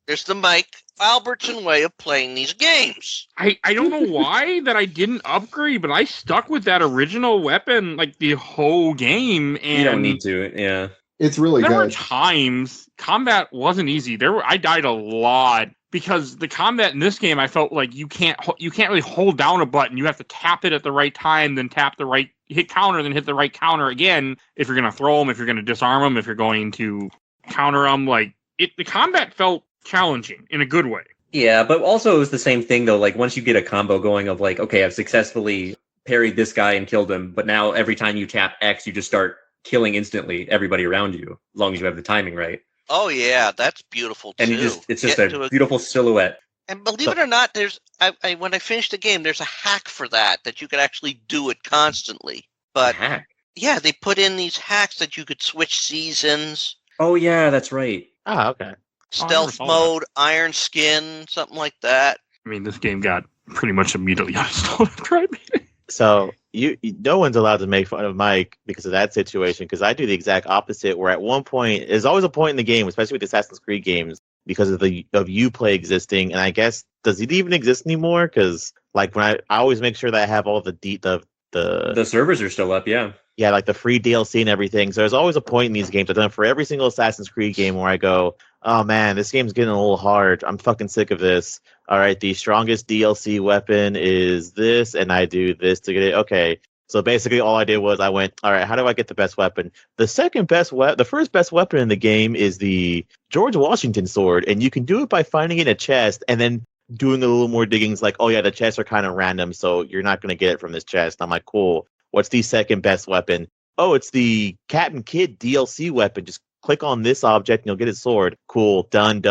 F: there's the Mike Albertin way of playing these games.
B: I don't know why that I didn't upgrade, but I stuck with that original weapon like the whole game. And
D: You don't need to, yeah.
E: It's really
B: there were
E: good.
B: times combat wasn't easy. I died a lot because the combat in this game, I felt like you can't really hold down a button. You have to tap it at the right time, then hit counter, then hit the right counter again. If you're gonna throw them, if you're gonna disarm them, if you're going to counter them, the combat felt challenging in a good way.
D: Yeah, but also it was the same thing though. Like once you get a combo going of like, okay, I've successfully parried this guy and killed him, but now every time you tap X, you just start killing instantly everybody around you, as long as you have the timing right.
F: Oh yeah, that's beautiful too.
D: And it's just
F: Get
D: a
F: to
D: beautiful silhouette.
F: And believe it or not, when I finished the game, there's a hack for that you could actually do it constantly. But
D: Hack.
F: yeah, they put in these hacks that you could switch seasons,
D: Oh yeah, that's right.
C: Ah, okay.
B: I never
F: stealth
B: saw
F: mode, iron skin, something like that.
B: I mean, this game got pretty much immediately uninstalled after I beat it.
C: So no one's allowed to make fun of Mike because of that situation, because I do the exact opposite, where at one point, there's always a point in the game, especially with Assassin's Creed games, because of Uplay existing, and I guess, does it even exist anymore? Because like when I always make sure that I have all the
D: servers are still up, yeah.
C: Yeah, like the free DLC and everything. So there's always a point in these games. I've done it for every single Assassin's Creed game where I go, oh man, this game's getting a little hard. I'm fucking sick of this. All right, the strongest DLC weapon is this, and I do this to get it. Okay. So basically all I did was I went, all right, how do I get the best weapon? The first best weapon in the game is the George Washington sword, and you can do it by finding it in a chest and then doing a little more diggings like, oh yeah, the chests are kind of random, so you're not going to get it from this chest. I'm like, cool. What's the second best weapon? Oh, it's the Captain Kidd DLC weapon. Just click on this object and you'll get his sword. Cool. Done.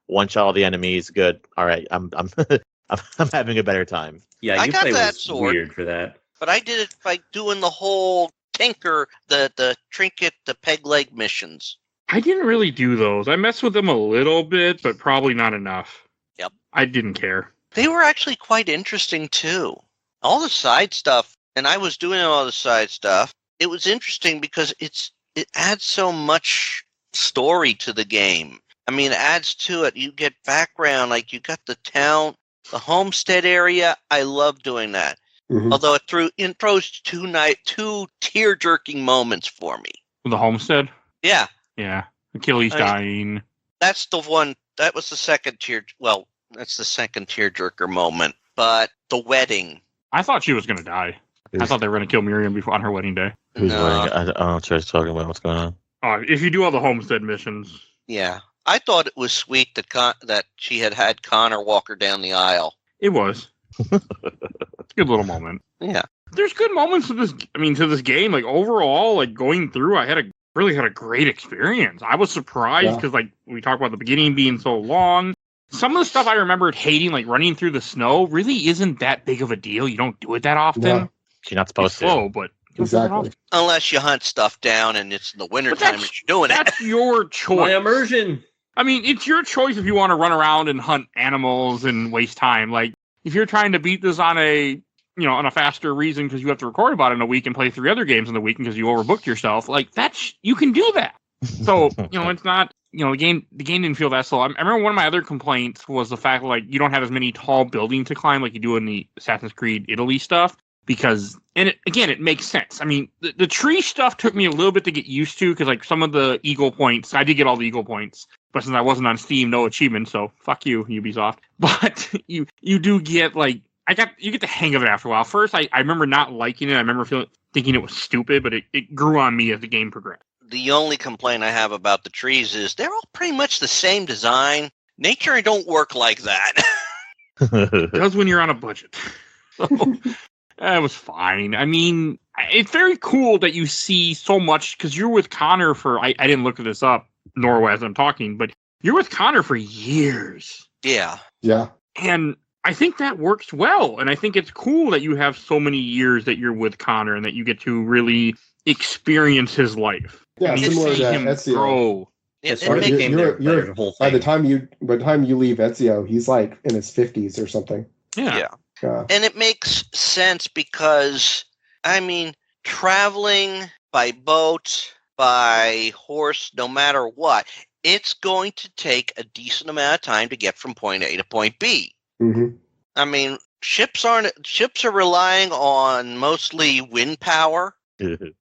C: One shot all the enemies. Good. All right. I'm I'm having a better time.
D: Yeah,
F: I got
D: Uplay
F: that
D: was
F: sword.
D: weird for that.
F: But I did it by doing the whole tinker, the trinket, the peg leg missions.
B: I didn't really do those. I messed with them a little bit, but probably not enough.
F: Yep.
B: I didn't care.
F: They were actually quite interesting too. All the side stuff, and I was doing all the side stuff. It was interesting because it adds so much story to the game. I mean, it adds to it. You get background, like you got the town, the homestead area. I love doing that.
E: Mhm.
F: Although it throws two tear-jerking moments for me.
B: The homestead?
F: Yeah,
B: Yeah. Achilles dying.
F: that's the one. That was the second tear. Well, that's the second tear-jerker moment. But the wedding.
B: I thought she was going to die. I thought they were going to kill Miriam on her wedding day.
C: Who's
F: No.
C: wearing? I don't know what you're talking about. What's going on?
B: If you do all the homestead missions.
F: Yeah, I thought it was sweet that she had Connor walk her down the aisle.
B: It was. It's a good little moment.
F: Yeah,
B: There's good moments to this game. Like overall, like going through, I really had a great experience. I was surprised because like we talked about the beginning being so long. Some of the stuff I remembered hating, like running through the snow, really isn't that big of a deal. You don't do it that often.
E: No.
C: You're not
B: It's
C: supposed to.
B: slow, but you don't do it
E: Exactly.
B: often.
F: unless you hunt stuff down and it's in the wintertime
B: that's-
F: that you're doing it.
B: That's your
D: My
B: choice.
D: immersion.
B: I mean, it's your choice if you want to run around and hunt animals and waste time. Like if you're trying to beat this on a faster reason because you have to record about it in a week and play 3 other games in the week because you overbooked yourself, like you can do that. So, it's not, the game didn't feel that slow. I remember one of my other complaints was the fact like you don't have as many tall buildings to climb like you do in the Assassin's Creed Italy stuff it makes sense. I mean, the tree stuff took me a little bit to get used to because like some of the eagle points, I did get all the eagle points, but since I wasn't on Steam, no achievement, so fuck you, Ubisoft. But you do get like, you get the hang of it after a while. First, I remember not liking it. I remember thinking it was stupid, but it grew on me as the game progressed.
F: The only complaint I have about the trees is they're all pretty much the same design. Nature don't work like that.
B: It does when you're on a budget. So it was fine. I mean, it's very cool that you see so much because you're with Connor for, I didn't look this up, nor as I'm talking, but you're with Connor for years.
F: Yeah.
E: Yeah.
B: And I think that works well. And I think it's cool that you have so many years that you're with Connor and that you get to really experience his life.
E: Yeah,
B: And you
E: similar
B: see
E: to
B: him
E: Ezio.
B: grow.
F: It
D: Right,
F: makes,
D: became
E: you're-
D: their whole
E: By the
D: thing.
E: time you leave Ezio, he's like in his 50s or something.
B: Yeah.
E: Yeah.
F: and it makes sense because, I mean, traveling by boat, by horse, no matter what, it's going to take a decent amount of time to get from point A to point B.
E: hmm
F: I mean, ships are relying on mostly wind power,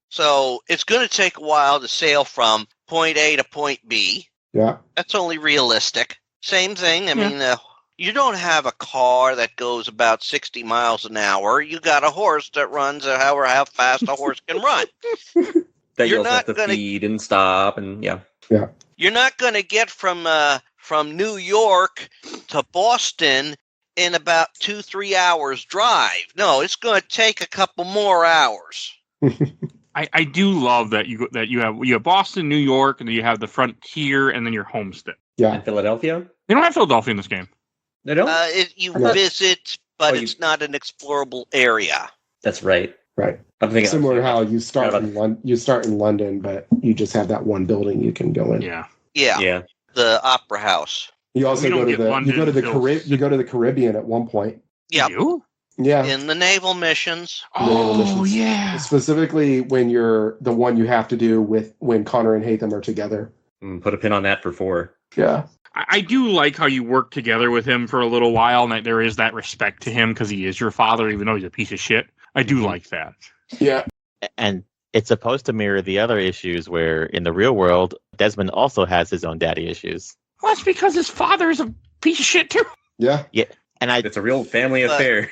F: so it's going to take a while to sail from point A to point B.
E: Yeah.
F: That's only realistic. Same thing. I
B: Yeah.
F: mean, you don't have a car that goes about 60 miles an hour. You got a horse that runs how fast a horse can run.
D: That
F: You're
D: you also have
F: not
D: to
F: gonna-
D: feed and stop, and yeah.
F: You're not going to get from New York to Boston in about 2-3 hours drive. No, it's going to take a couple more hours.
B: I do love that you have Boston, New York, and then you have the frontier, and then your homestead.
E: Yeah.
D: And Philadelphia?
B: They don't have Philadelphia in this game.
D: They don't?
F: You
E: Yeah.
F: visit, but
D: Oh,
F: it's not an explorable area.
D: That's right.
E: Right.
D: I'm thinking
E: Similar to how you start
D: Yeah.
E: in London, but you just have that one building you can go in.
B: Yeah.
F: Yeah,
D: Yeah.
F: the Opera House.
E: You also
B: We don't
E: go to
B: get
E: the
B: London
E: you go to the
B: until-
E: you go to the Caribbean at one point.
F: Yeah.
B: You?
E: Yeah.
F: in the naval missions.
E: Naval
B: Oh,
E: missions.
B: yeah.
E: Specifically when you're the one you have to do with when Connor and Hatham are together.
D: Put a pin on that for 4.
E: Yeah.
B: I do like how you work together with him for a little while, and that there is that respect to him because he is your father, even though he's a piece of shit. I do like that.
E: Yeah.
C: And it's supposed to mirror the other issues where in the real world, Desmond also has his own daddy issues.
B: Well, that's because his father is a piece of shit, too.
E: Yeah.
C: And
D: It's a real family affair.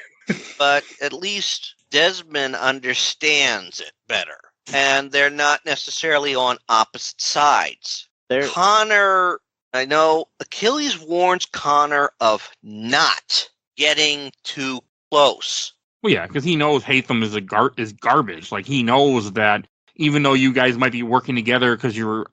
F: But at least Desmond understands it better. And they're not necessarily on opposite sides.
C: they're
F: Connor, I know Achilles warns Connor of not getting too close.
B: Well, yeah, because he knows Hatham is is garbage. Like, he knows that even though you guys might be working together because your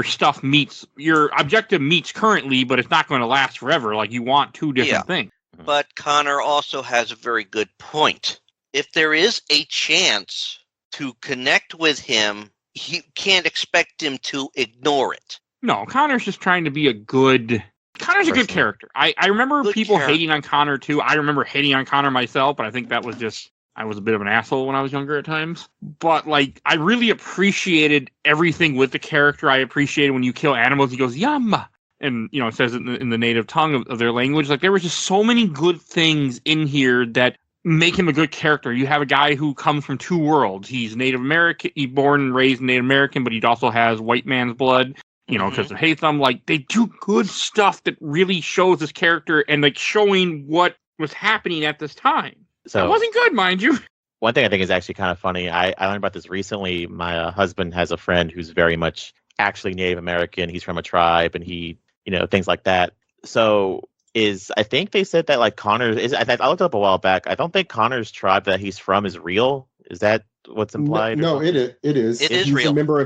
B: stuff meets, your objective meets currently, but it's not going to last forever. Like, you want two different things.
F: But Connor also has a very good point. If there is a chance to connect with him, you can't expect him to ignore it.
B: No, Connor's just trying to be a good... Connor's a good character. I remember
F: Good
B: people
F: character.
B: hating on Connor, too. I remember hating on Connor myself, but I think that was just... I was a bit of an asshole when I was younger at times. But, like, I really appreciated everything with the character. I appreciated when you kill animals, he goes, yum! And, you know, it says it in the native tongue of their language. Like, there was just so many good things in here that make him a good character. You have a guy who comes from two worlds. He's Native American. He's born and raised Native American, but he also has white man's blood, you know, because of Hatham. Like, they do good stuff that really shows this character and, like, showing what was happening at this time.
C: So
B: It wasn't good, mind you.
C: one thing I think is actually kind of funny. I learned about this recently. My husband has a friend who's very much actually Native American. He's from a tribe, and he, you know, things like that. So I think they said that like Connor is. I looked it up a while back. I don't think Connor's tribe that he's from is real. Is that what's implied?
E: No, it is.
F: It is
E: he's
F: real.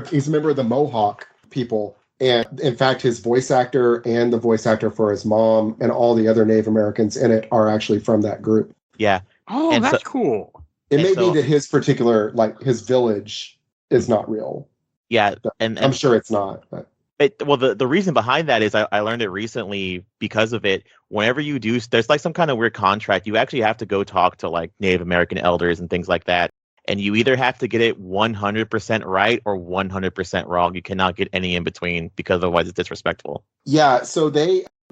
E: He's a member of the Mohawk people. And in fact, his voice actor and the voice actor for his mom and all the other Native Americans in it are actually from that group.
C: Yeah.
B: Oh,
C: And
B: that's
C: so-
B: cool.
E: It
C: And
E: may
C: so-
E: be that his particular, like his village is not real.
C: Yeah. And
E: I'm sure it's not. But.
C: The reason behind that is I learned it recently because of it. Whenever you do, there's like some kind of weird contract. You actually have to go talk to like Native American elders and things like that. And you either have to get it 100% right or 100% wrong. You cannot get any in between because otherwise it's disrespectful.
E: Yeah. So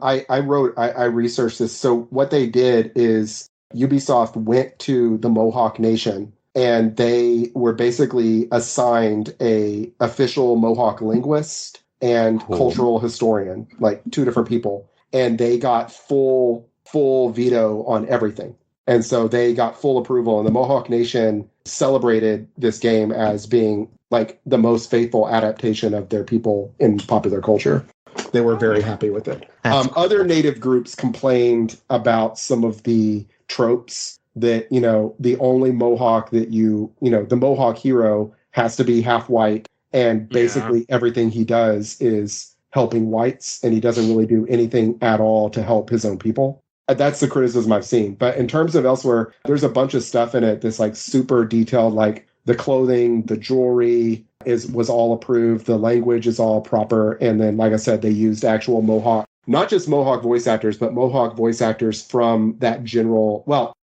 E: I researched this. So what they did is Ubisoft went to the Mohawk Nation and they were basically assigned a official Mohawk linguist and cultural historian, like two different people. And they got full veto on everything. And so they got full approval. And the Mohawk Nation celebrated this game as being like the most faithful adaptation of their people in popular culture. They were very happy with it. Other native groups complained about some of the tropes that, you know, the only Mohawk that the Mohawk hero has to be half white. And basically everything he does is helping whites, and he doesn't really do anything at all to help his own people. That's the criticism I've seen. But in terms of elsewhere, there's a bunch of stuff in it that's like super detailed, like the clothing, the jewelry was all approved. The language is all proper. And then, like I said, they used actual Mohawk, not just Mohawk voice actors, but Mohawk voice actors from that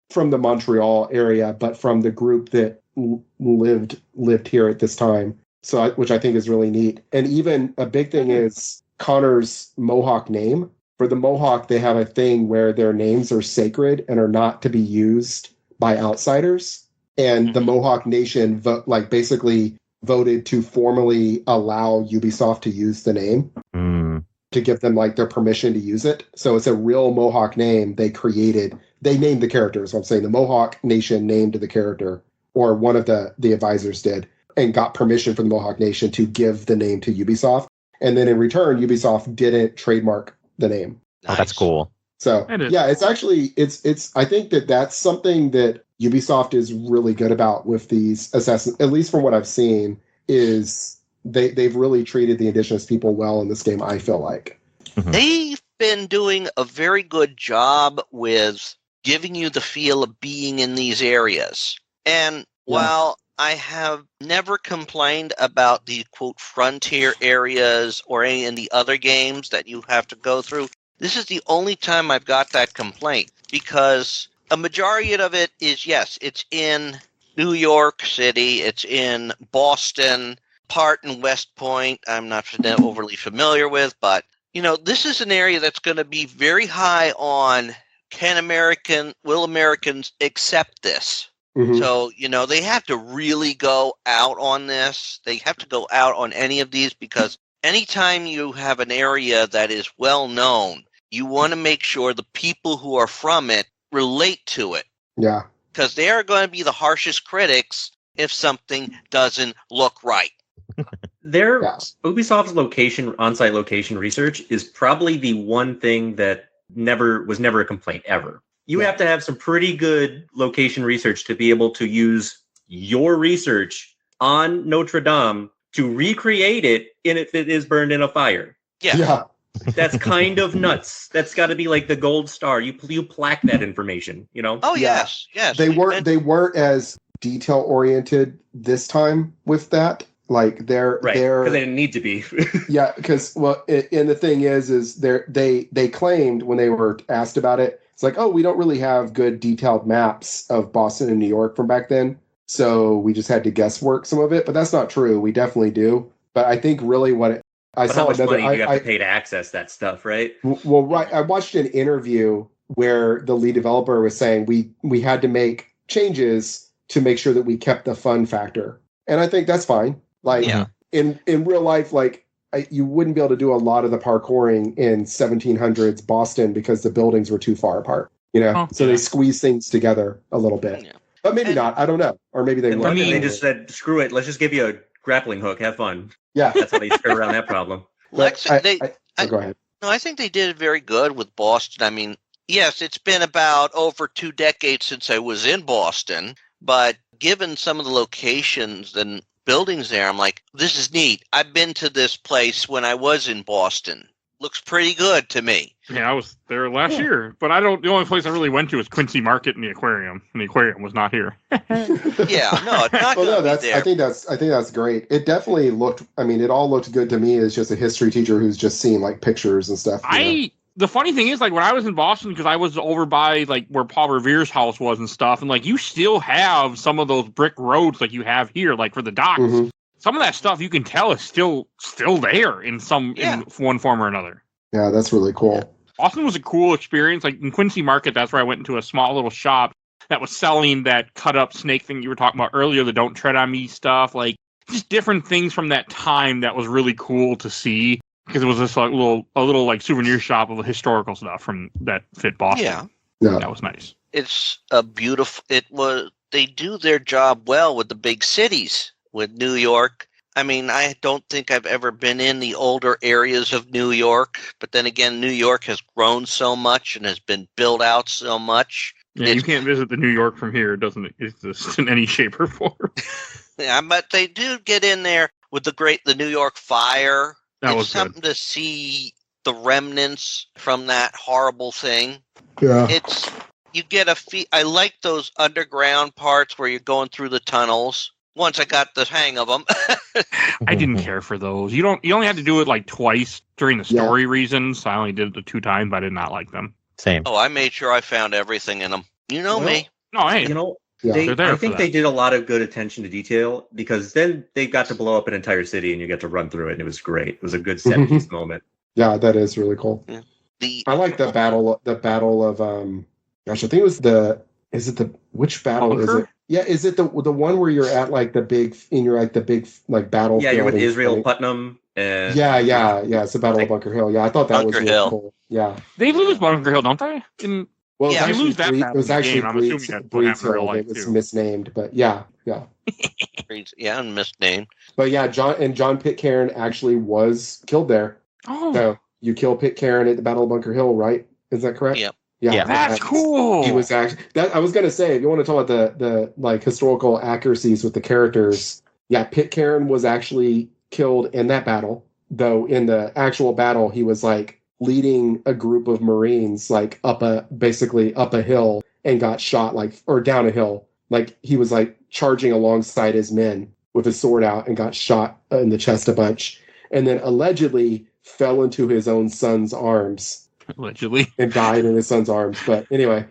E: from the Montreal area, but from the group that lived here at this time. So, which I think is really neat. And even a big thing is Connor's Mohawk name. For the Mohawk, they have a thing where their names are sacred and are not to be used by outsiders. And the Mohawk Nation basically voted to formally allow Ubisoft to use the name to give them like their permission to use it. So it's a real Mohawk name they created. They named the character. So I'm saying the Mohawk Nation named the character, or one of the advisors did, and got permission from the Mohawk Nation to give the name to Ubisoft. And then in return, Ubisoft didn't trademark the name.
C: Oh, that's cool.
E: So yeah, it's actually, I think that's something that Ubisoft is really good about with these Assassins, at least from what I've seen, is they've really treated the indigenous people well in this game, I feel like.
F: They've been doing a very good job with giving you the feel of being in these areas. And while I have never complained about the, quote, frontier areas or any in the other games that you have to go through, this is the only time I've got that complaint, because a majority of it is, yes, it's in New York City, it's in Boston, part in West Point. I'm not overly familiar with, but this is an area that's going to be very high on will Americans accept this?
E: Mhm.
F: So, they have to really go out on this. They have to go out on any of these because anytime you have an area that is well known, you want to make sure the people who are from it relate to it.
E: Yeah.
F: Because they are going to be the harshest critics if something doesn't look right.
D: Ubisoft's on-site location research is probably the one thing that was never a complaint ever. You have to have some pretty good location research to be able to use your research on Notre Dame to recreate it if it is burned in a fire.
E: Yeah.
D: That's kind of nuts. That's got to be like the gold star. You plaque that information,
F: Oh,
E: Yeah.
F: yes.
E: They weren't as detail oriented this time with that. Like they're
D: right, because they didn't need to be.
E: Yeah, because and the thing is they claimed when they were asked about it, it's like, oh, we don't really have good detailed maps of Boston and New York from back then, so we just had to guesswork some of it. But that's not true. We definitely do. But I think really
D: How much money do you have to pay to access that stuff, right?
E: Well, right. I watched an interview where the lead developer was saying we had to make changes to make sure that we kept the fun factor, and I think that's fine. Like in real life, like you wouldn't be able to do a lot of the parkouring in 1700s Boston because the buildings were too far apart. So they squeeze things together a little bit, but maybe not. I don't know, or maybe they.
D: In London, they just said, "Screw it, let's just give you a grappling hook. Have fun."
E: Yeah,
D: that's how they skirt around that problem.
E: Go ahead.
F: No, I think they did it very good with Boston. I mean, yes, it's been about over 2 decades since I was in Boston, but given some of the locations and buildings there, I'm like, this is neat. I've been to this place when I was in Boston. Looks pretty good to me.
B: Yeah, I was there last year, but the only place I really went to was Quincy Market and the aquarium, and the aquarium was not here.
F: Yeah, no, it's not going to be there.
E: I think that's great. It definitely looked. I mean, it all looked good to me as just a history teacher who's just seen like pictures and stuff.
B: The funny thing is, like, when I was in Boston, because I was over by, like, where Paul Revere's house was and stuff, and, like, you still have some of those brick roads like you have here, like, for the docks. Mm-hmm. Some of that stuff you can tell is still there in one form or another.
E: Yeah, that's really cool.
B: Boston was a cool experience. Like, in Quincy Market, that's where I went into a small little shop that was selling that cut-up snake thing you were talking about earlier, the Don't Tread on Me stuff. Like, just different things from that time that was really cool to see. Because it was just like a little like souvenir shop of historical stuff from that fit Boston.
E: Yeah,
B: that was nice.
F: It's a beautiful. They do their job well with the big cities. With New York, I mean, I don't think I've ever been in the older areas of New York. But then again, New York has grown so much and has been built out so much.
B: Yeah, you can't visit the New York from here. It doesn't exist in any shape or form.
F: Yeah, but they do get in there with the New York fire. It's something to see the remnants from that horrible thing.
E: Yeah.
F: You get I like those underground parts where you're going through the tunnels. Once I got the hang of them.
B: I didn't care for those. You only had to do it like twice during the story reasons. I only did it 2 times, but I did not like them.
C: Same.
F: Oh, I made sure I found everything in them. You know me.
B: No, hey.
D: I think they did a lot of good attention to detail because then they got to blow up an entire city and you get to run through it and it was great. It was a good set piece moment.
E: Yeah, that is really cool.
F: Yeah.
E: I like the battle of gosh, I think it was which battle
B: Bunker?
E: is it? Yeah, is it the one where you're at like the big battle?
D: Yeah, you're with Israel Putnam and
E: yeah, it's the Battle of Bunker Hill. Yeah, I thought that was really cool. Yeah.
B: They lose Bunker Hill, don't they?
E: Well,
B: yeah, you lose that.
E: It was actually Breeds Hill.
B: It
E: was misnamed, but yeah.
F: Yeah, and misnamed.
E: But yeah, John Pitcairn actually was killed there.
B: Oh,
E: so you kill Pitcairn at the Battle of Bunker Hill, right? Is that correct?
F: Yep.
E: Yeah,
B: that's cool.
E: He was actually I was gonna say, if you want to talk about the like historical accuracies with the characters, yeah, Pitcairn was actually killed in that battle. Though in the actual battle, he was like leading a group of Marines like basically up a hill and got shot or down a hill. Like he was like charging alongside his men with his sword out and got shot in the chest a bunch, and then allegedly fell into his own son's arms.
B: Allegedly.
E: And died in his son's arms. But anyway,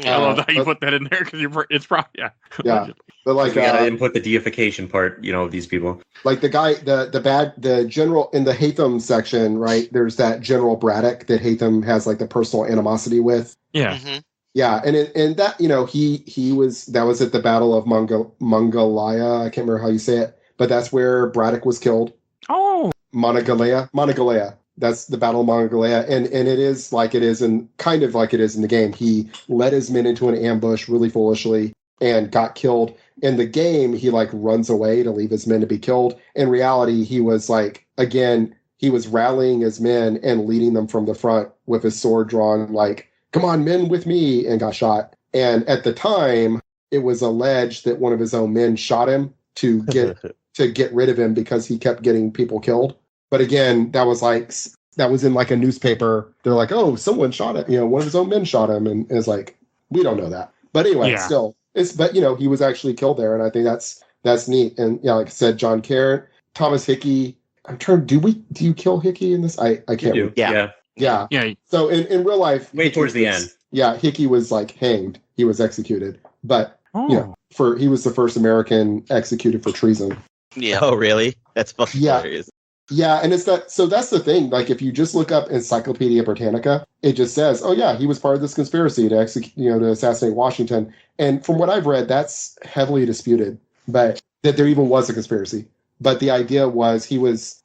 B: I love how you put that in there because it's probably
E: Yeah. But like
D: we gotta input the deification part, of these people.
E: Like the guy, the general in the Hatham section, right? There's that General Braddock that Hatham has like the personal animosity with.
B: Yeah.
F: Mm-hmm.
E: Yeah, and that he was at the Battle of Mongalaya. I can't remember how you say it, but that's where Braddock was killed.
B: Oh,
E: Monagalea. That's the Battle of Monagalea, and it is like it is in kind of like it is in the game. He led his men into an ambush really foolishly and got killed. In the game, he like runs away to leave his men to be killed. In reality, he was like, again, he was rallying his men and leading them from the front with his sword drawn, like, come on, men with me, and got shot. And at the time, it was alleged that one of his own men shot him to get rid of him because he kept getting people killed. But again, that was in like a newspaper. They're like, oh, someone shot him. One of his own men shot him. And it's like, we don't know that. But anyway, still, he was actually killed there. And I think that's neat. And like I said, John Kerr, Thomas Hickey. I'm trying, do you kill Hickey in this? I can't remember.
D: Yeah.
E: So in real life,
D: way towards the end.
E: Yeah, Hickey was like hanged. He was executed. But he was the first American executed for treason.
F: Yeah.
C: Oh, really? That's fucking hilarious.
E: Yeah, and it's that. So that's the thing. Like, if you just look up Encyclopedia Britannica, it just says, "Oh yeah, he was part of this conspiracy to to assassinate Washington." And from what I've read, that's heavily disputed. But that there even was a conspiracy. But the idea was he was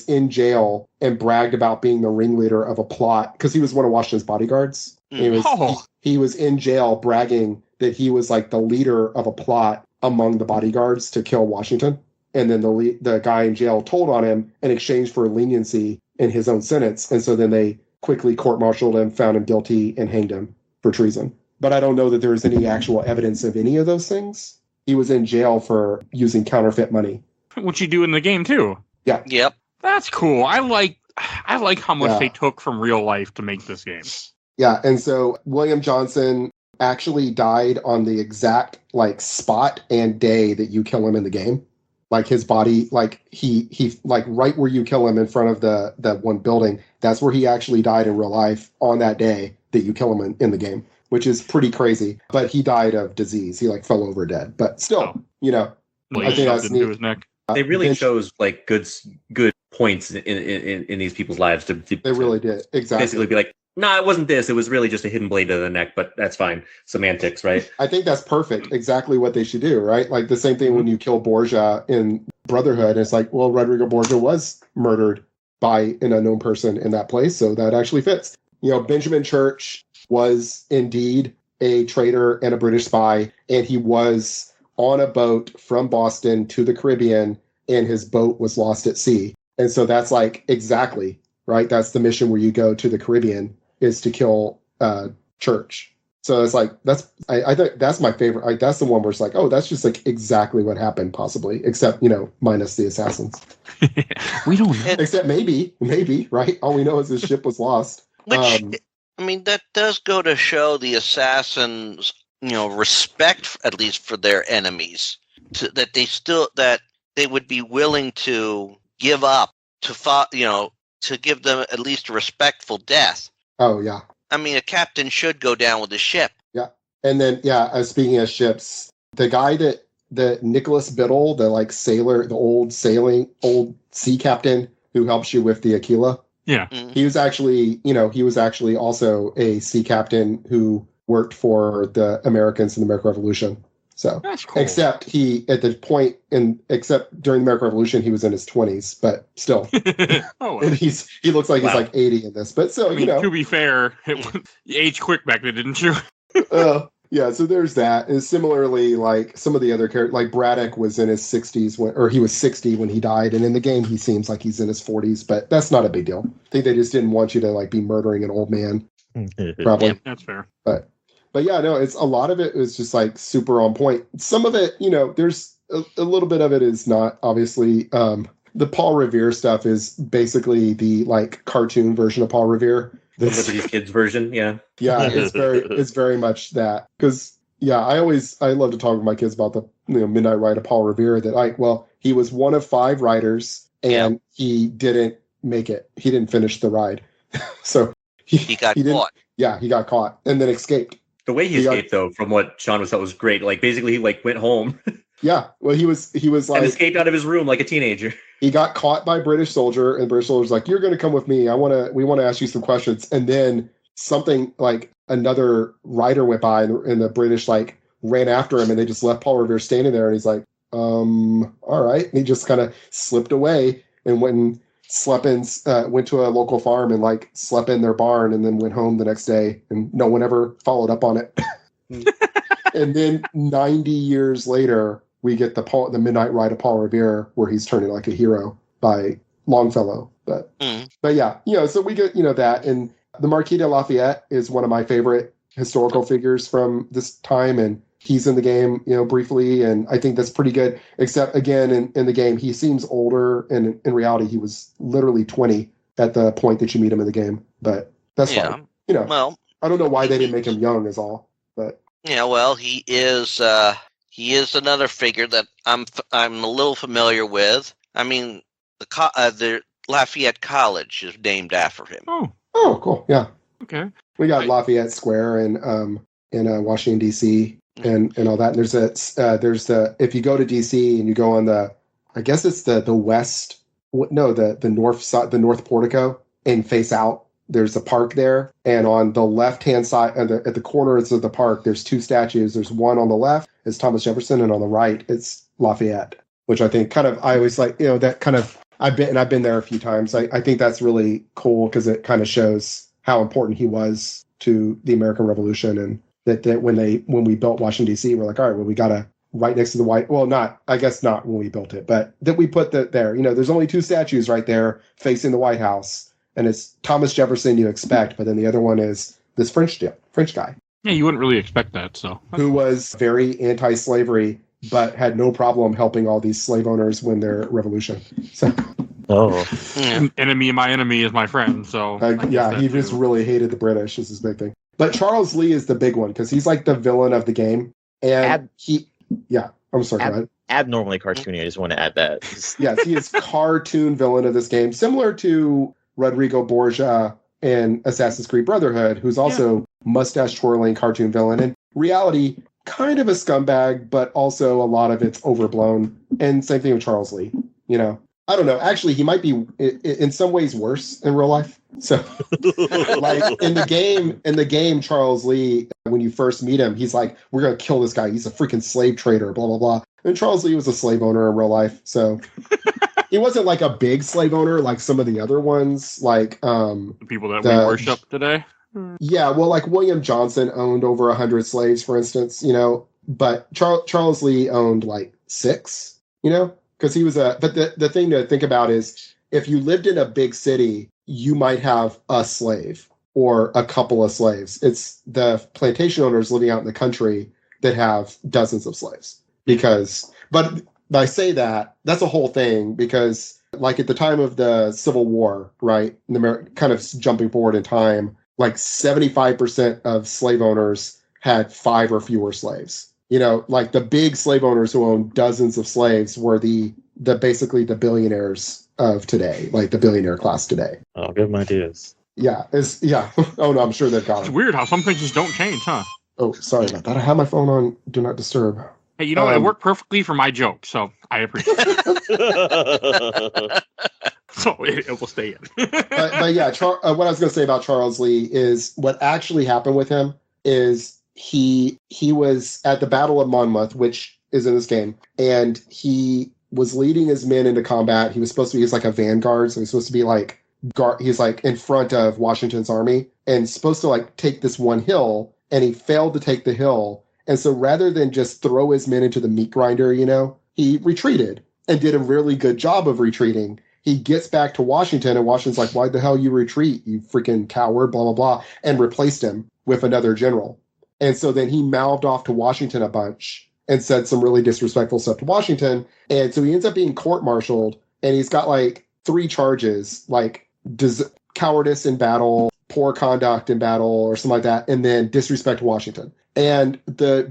E: in jail and bragged about being the ringleader of a plot because he was one of Washington's bodyguards. He was in jail bragging that he was like the leader of a plot among the bodyguards to kill Washington. And then the guy in jail told on him in exchange for leniency in his own sentence. And so then they quickly court-martialed him, found him guilty, and hanged him for treason. But I don't know that there was any actual evidence of any of those things. He was in jail for using counterfeit money.
B: Which you do in the game, too.
E: Yeah.
F: Yep.
B: That's cool. I like how much they took from real life to make this game.
E: Yeah, and so William Johnson actually died on the exact spot and day that you kill him in the game. Like his body, like he like right where you kill him in front of that one building, that's where he actually died in real life on that day that you kill him in the game, which is pretty crazy. But he died of disease. He fell over dead. But still, I think that's neat.
B: His neck.
D: They really chose good points in these people's lives to
E: they really did. Exactly.
D: Basically be like, no, it wasn't this. It was really just a hidden blade to the neck, but that's fine. Semantics, right?
E: I think that's perfect. Exactly what they should do, right? Like the same thing when you kill Borgia in Brotherhood. It's like, well, Rodrigo Borgia was murdered by an unknown person in that place, so that actually fits. Benjamin Church was indeed a traitor and a British spy, and he was on a boat from Boston to the Caribbean, and his boat was lost at sea. And so that's exactly, right? That's the mission where you go to the Caribbean, is to kill Church. So it's I think that's my favorite. That's the one where it's like, oh, that's just exactly what happened, possibly, except minus the assassins.
B: We don't know.
E: Except maybe, right? All we know is his ship was lost.
F: Which that does go to show the assassins, respect at least for their enemies, that they would be willing to give up to give them at least a respectful death.
E: Oh, yeah.
F: I mean, a captain should go down with the ship.
E: Yeah. And then, speaking of ships, the guy the Nicholas Biddle, the sailor, the old sea captain who helps you with the Aquila.
B: Yeah.
F: Mm-hmm.
E: He was actually, also a sea captain who worked for the Americans in the American Revolution. So,
B: that's cool.
E: Except during the American Revolution, he was in his 20s, but still.
B: Oh, well.
E: And he looks like he's 80 in this, but still,
B: to be fair, you aged quick back then, didn't you?
E: Yeah, so there's that. And similarly, some of the other characters, like Braddock was in his 60s he was 60 when he died, and in the game he seems like he's in his 40s, but that's not a big deal. I think they just didn't want you to be murdering an old man. Probably.
B: Yeah, that's fair.
E: But yeah, no, it's a lot of it is just super on point. Some of it, there's a little bit of it is not, obviously. The Paul Revere stuff is basically the cartoon version of Paul Revere.
D: The Liberty's Kids version, yeah.
E: Yeah, it's very much that. Because I love to talk with my kids about the Midnight Ride of Paul Revere. That he was one of 5 riders and he didn't make it. He didn't finish the ride, so
F: he got caught.
E: Yeah, he got caught and then escaped.
D: The way he escaped, though, from what Sean was thought was great. Like basically, he like went home.
E: Yeah, well, he was like
D: and escaped out of his room like a teenager.
E: He got caught by a British soldier, and the British soldier's like, "You're going to come with me. We want to ask you some questions." And then something like another rider went by, and the British like ran after him, and they just left Paul Revere standing there, and he's like, all right. And he just kind of slipped away and went to a local farm and like slept in their barn, and then went home the next day, and no one ever followed up on it. And then 90 years later, we get the Midnight Ride of Paul Revere, where he's turning like a hero by Longfellow. But yeah, so we get, that. And the Marquis de Lafayette is one of my favorite historical figures from this time. And he's in the game, briefly. And I think that's pretty good. Except, again, in the game, he seems older. And in reality, he was literally 20 at the point that you meet him in the game. But that's fine. Well, I don't know why they didn't make him young is all. But
F: yeah, well, he is another figure that I'm a little familiar with. I mean, the Lafayette College is named after him.
E: Oh, cool. Yeah.
B: Okay.
E: We got Lafayette Square in Washington D.C. and all that. And there's if you go to D.C. and you go on I guess it's the west. No, the north side, the north portico, and face out. There's a park there, and on the left-hand side, at the corners of the park, there's two statues. There's one on the left, it's Thomas Jefferson, and on the right, it's Lafayette, which I think I always like, that kind of, I've been there a few times. I think that's really cool because it kind of shows how important he was to the American Revolution, and that when we built Washington, D.C., we're like, all right, well, we got to right next to the White, well, I guess not when we built it, but that we put that there. There's only two statues right there facing the White House. And it's Thomas Jefferson you expect, but then the other one is this French guy.
B: Yeah, you wouldn't really expect that. So
E: who was very anti-slavery, but had no problem helping all these slave owners win their revolution. So,
B: enemy of my enemy is my friend. So
E: he just really hated the British. Is his big thing. But Charles Lee is the big one because he's like the villain of the game, and I'm sorry. Go ahead.
C: Abnormally cartoony. I just want to add that.
E: Yes, he is cartoon villain of this game, similar to Rodrigo Borgia in Assassin's Creed Brotherhood, who's also mustache twirling cartoon villain. In reality, kind of a scumbag, but also a lot of it's overblown. And same thing with Charles Lee. I don't know. Actually, he might be in some ways worse in real life. So, like in the game, Charles Lee, when you first meet him, he's like, "We're gonna kill this guy. He's a freaking slave trader." Blah blah blah. And Charles Lee was a slave owner in real life, so. He wasn't like a big slave owner like some of the other ones, like
B: the people that we worship today.
E: Yeah, well, like William Johnson owned over 100 slaves, for instance, but Charles Lee owned like 6, because he was but the thing to think about is if you lived in a big city, you might have a slave or a couple of slaves. It's the plantation owners living out in the country that have dozens of slaves but I say that's a whole thing because, like, at the time of the Civil War, right, kind of jumping forward in time, like 75% of slave owners had 5 or fewer slaves. Like the big slave owners who owned dozens of slaves were basically the billionaires of today, like the billionaire class today.
C: I'll give them ideas.
E: Yeah. Oh, no, I'm sure they've got it.
B: It's weird how some things just don't change, huh?
E: Oh, sorry about that. I have my phone on Do Not Disturb.
B: Hey, it worked perfectly for my joke, so I appreciate it. So it will stay in.
E: but yeah, what I was going to say about Charles Lee is what actually happened with him is he was at the Battle of Monmouth, which is in this game, and he was leading his men into combat. He was supposed to be like a vanguard, so he's supposed to be like he's like in front of Washington's army and supposed to like take this one hill, and he failed to take the hill. And so rather than just throw his men into the meat grinder, he retreated and did a really good job of retreating. He gets back to Washington, and Washington's like, "Why the hell you retreat, you freaking coward, blah, blah, blah," and replaced him with another general. And so then he mouthed off to Washington a bunch and said some really disrespectful stuff to Washington. And so he ends up being court-martialed, and he's got like 3 charges, like cowardice in battle, poor conduct in battle, or something like that, and then disrespect to Washington. And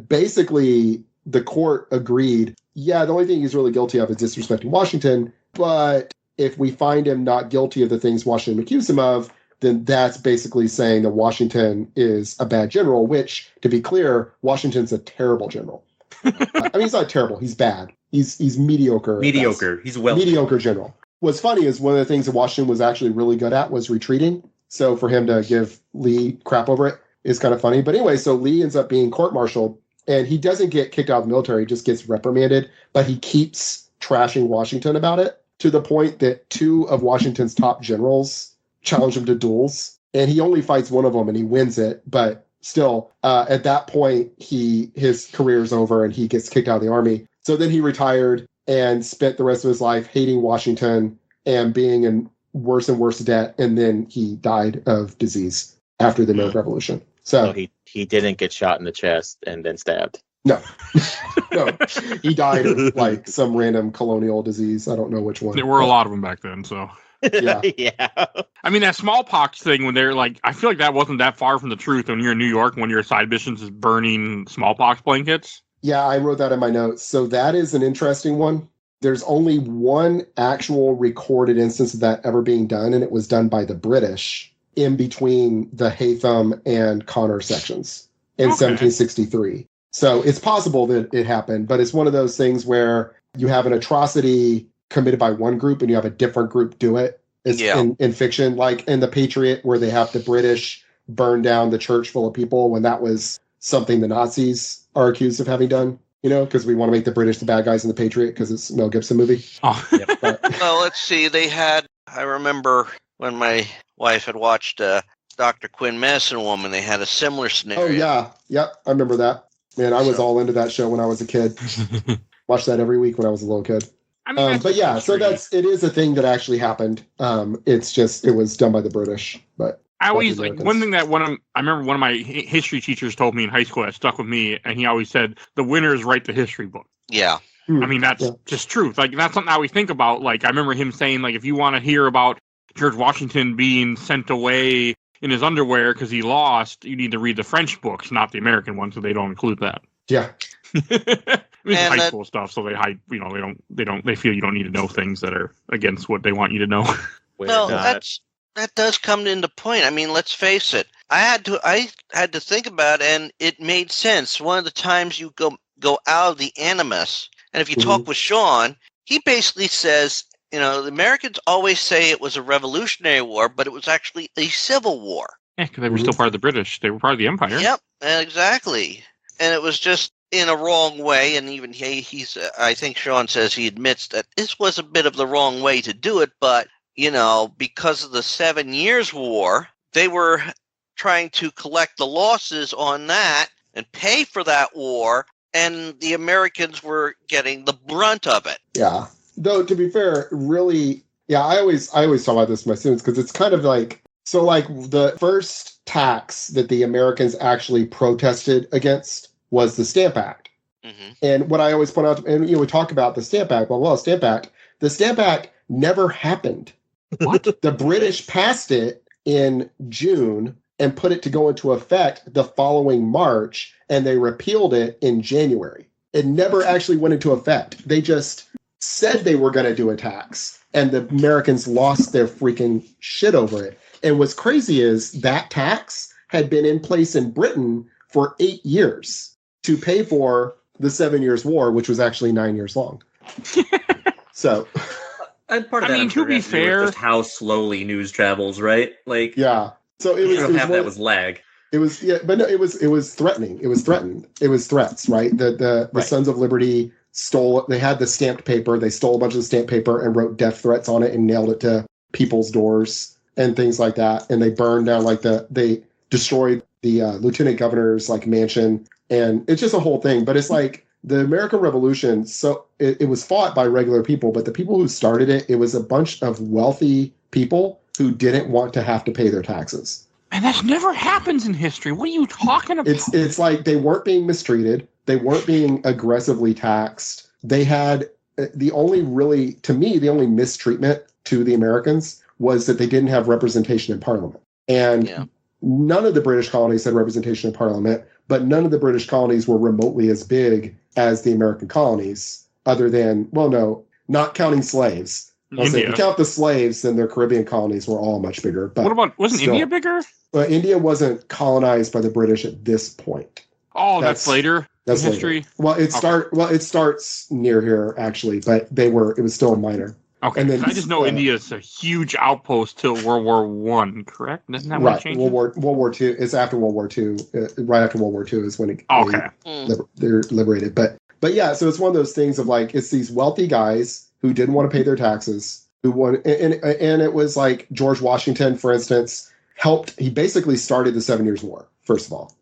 E: basically the court agreed, the only thing he's really guilty of is disrespecting Washington. But if we find him not guilty of the things Washington accused him of, then that's basically saying that Washington is a bad general, which, to be clear, Washington's a terrible general. I mean, he's not terrible. He's bad. He's mediocre.
D: Mediocre. He's well.
E: Mediocre general. What's funny is one of the things that Washington was actually really good at was retreating. So for him to give Lee crap over it is kind of funny. But anyway, so Lee ends up being court-martialed, and he doesn't get kicked out of the military. He just gets reprimanded, but he keeps trashing Washington about it to the point that 2 of Washington's top generals challenge him to duels, and he only fights one of them and he wins it. But still, at that point, his career is over and he gets kicked out of the army. So then he retired and spent the rest of his life hating Washington and being in worse and worse debt. And then he died of disease after the American Revolution. So
C: he didn't get shot in the chest and then stabbed.
E: No, no, he died of like some random colonial disease. I don't know which one.
B: There were a lot of them back then, so.
E: Yeah.
C: Yeah.
B: I mean, that smallpox thing, when they're like, I feel like that wasn't that far from the truth when you're in New York, when your side missions is burning smallpox blankets.
E: Yeah, I wrote that in my notes. So that is an interesting one. There's only one actual recorded instance of that ever being done, and it was done by the British in between the Haytham and Connor sections in 1763. So it's possible that it happened, but it's one of those things where you have an atrocity committed by one group and you have a different group do it. It's in fiction, like in The Patriot, where they have the British burn down the church full of people when that was something the Nazis are accused of having done, you know, because we want to make the British the bad guys in The Patriot because it's a Mel Gibson movie.
B: Oh.
F: Well, let's see. I remember when my wife had watched Dr. Quinn Medicine Woman, they had a similar scenario.
E: Oh, yeah. Yep. I remember that. Man, I was all into that show when I was a kid. Watched that every week when I was a little kid.
B: I mean,
E: but yeah, so it is a thing that actually happened. It's just, it was done by the British, but
B: I always, like, one thing that I remember one of my history teachers told me in high school that stuck with me, and he always said, the winners write the history book.
F: Yeah.
B: I mean, that's just truth. Like, that's something I always think about. Like, I remember him saying, like, if you want to hear about George Washington being sent away in his underwear because he lost, you need to read the French books, not the American ones, so they don't include that.
E: Yeah.
B: It's high school stuff, so they hide. You know, they feel you don't need to know things that are against what they want you to know.
F: Well, that does come into point. I mean, let's face it. I had to think about it, and it made sense. One of the times you go out of the animus, and if you talk with Sean, he basically says, you know, the Americans always say it was a revolutionary war, but it was actually a civil war.
B: Yeah, because they were still part of the British. They were part of the Empire.
F: Yep, exactly. And it was just in a wrong way, and even I think Sean says he admits that this was a bit of the wrong way to do it, but, you know, because of the 7 Years' War, they were trying to collect the losses on that and pay for that war, and the Americans were getting the brunt of it.
E: Yeah. Though, to be fair, really, yeah, I always talk about this with my students because it's kind of like, so like the first tax that the Americans actually protested against was the Stamp Act. Mm-hmm. And what I always point out, and we talk about the Stamp Act, Stamp Act, the Stamp Act never happened. What? The British passed it in June and put it to go into effect the following March, and they repealed it in January. It never actually went into effect. They just said they were going to do a tax, and the Americans lost their freaking shit over it. And what's crazy is that tax had been in place in Britain for 8 years to pay for the 7 Years' War, which was actually 9 years long. So,
D: and part of that,
B: to be fair,
D: just how slowly news travels, right? Like,
E: yeah. So it was
D: that was lag.
E: It was, yeah, but no, it was threatening. It was threatened. It was threats, right? The Sons of Liberty stole it. They had the stamped paper. They stole a bunch of the stamped paper and wrote death threats on it and nailed it to people's doors and things like that. And they burned down they destroyed the lieutenant governor's mansion, and it's just a whole thing. But it's like the American Revolution. So it was fought by regular people, but the people who started it was a bunch of wealthy people who didn't want to have to pay their taxes.
B: And that never happens in history. What are you talking about?
E: It's like they weren't being mistreated. They weren't being aggressively taxed. They had the only mistreatment to the Americans was that they didn't have representation in Parliament. And none of the British colonies had representation in Parliament, but none of the British colonies were remotely as big as the American colonies, other than, not counting slaves. I'll say, if
B: India.
E: you count the slaves, then their Caribbean colonies were all much bigger. But
B: What about, wasn't
E: still,
B: India bigger?
E: But India wasn't colonized by the British at this point.
B: Oh, that's later
E: That's
B: in history?
E: later. Well, it starts near here, actually, but it was still minor.
B: Okay,
E: And then,
B: I just know India is a huge outpost till World War One, correct? Isn't that when it changed?
E: World War II is after World War II. Right after World War II is when they're liberated. But yeah, so it's one of those things of like, it's these wealthy guys who didn't want to pay their taxes, and it was like George Washington, for instance, he basically started the 7 Years' War, first of all,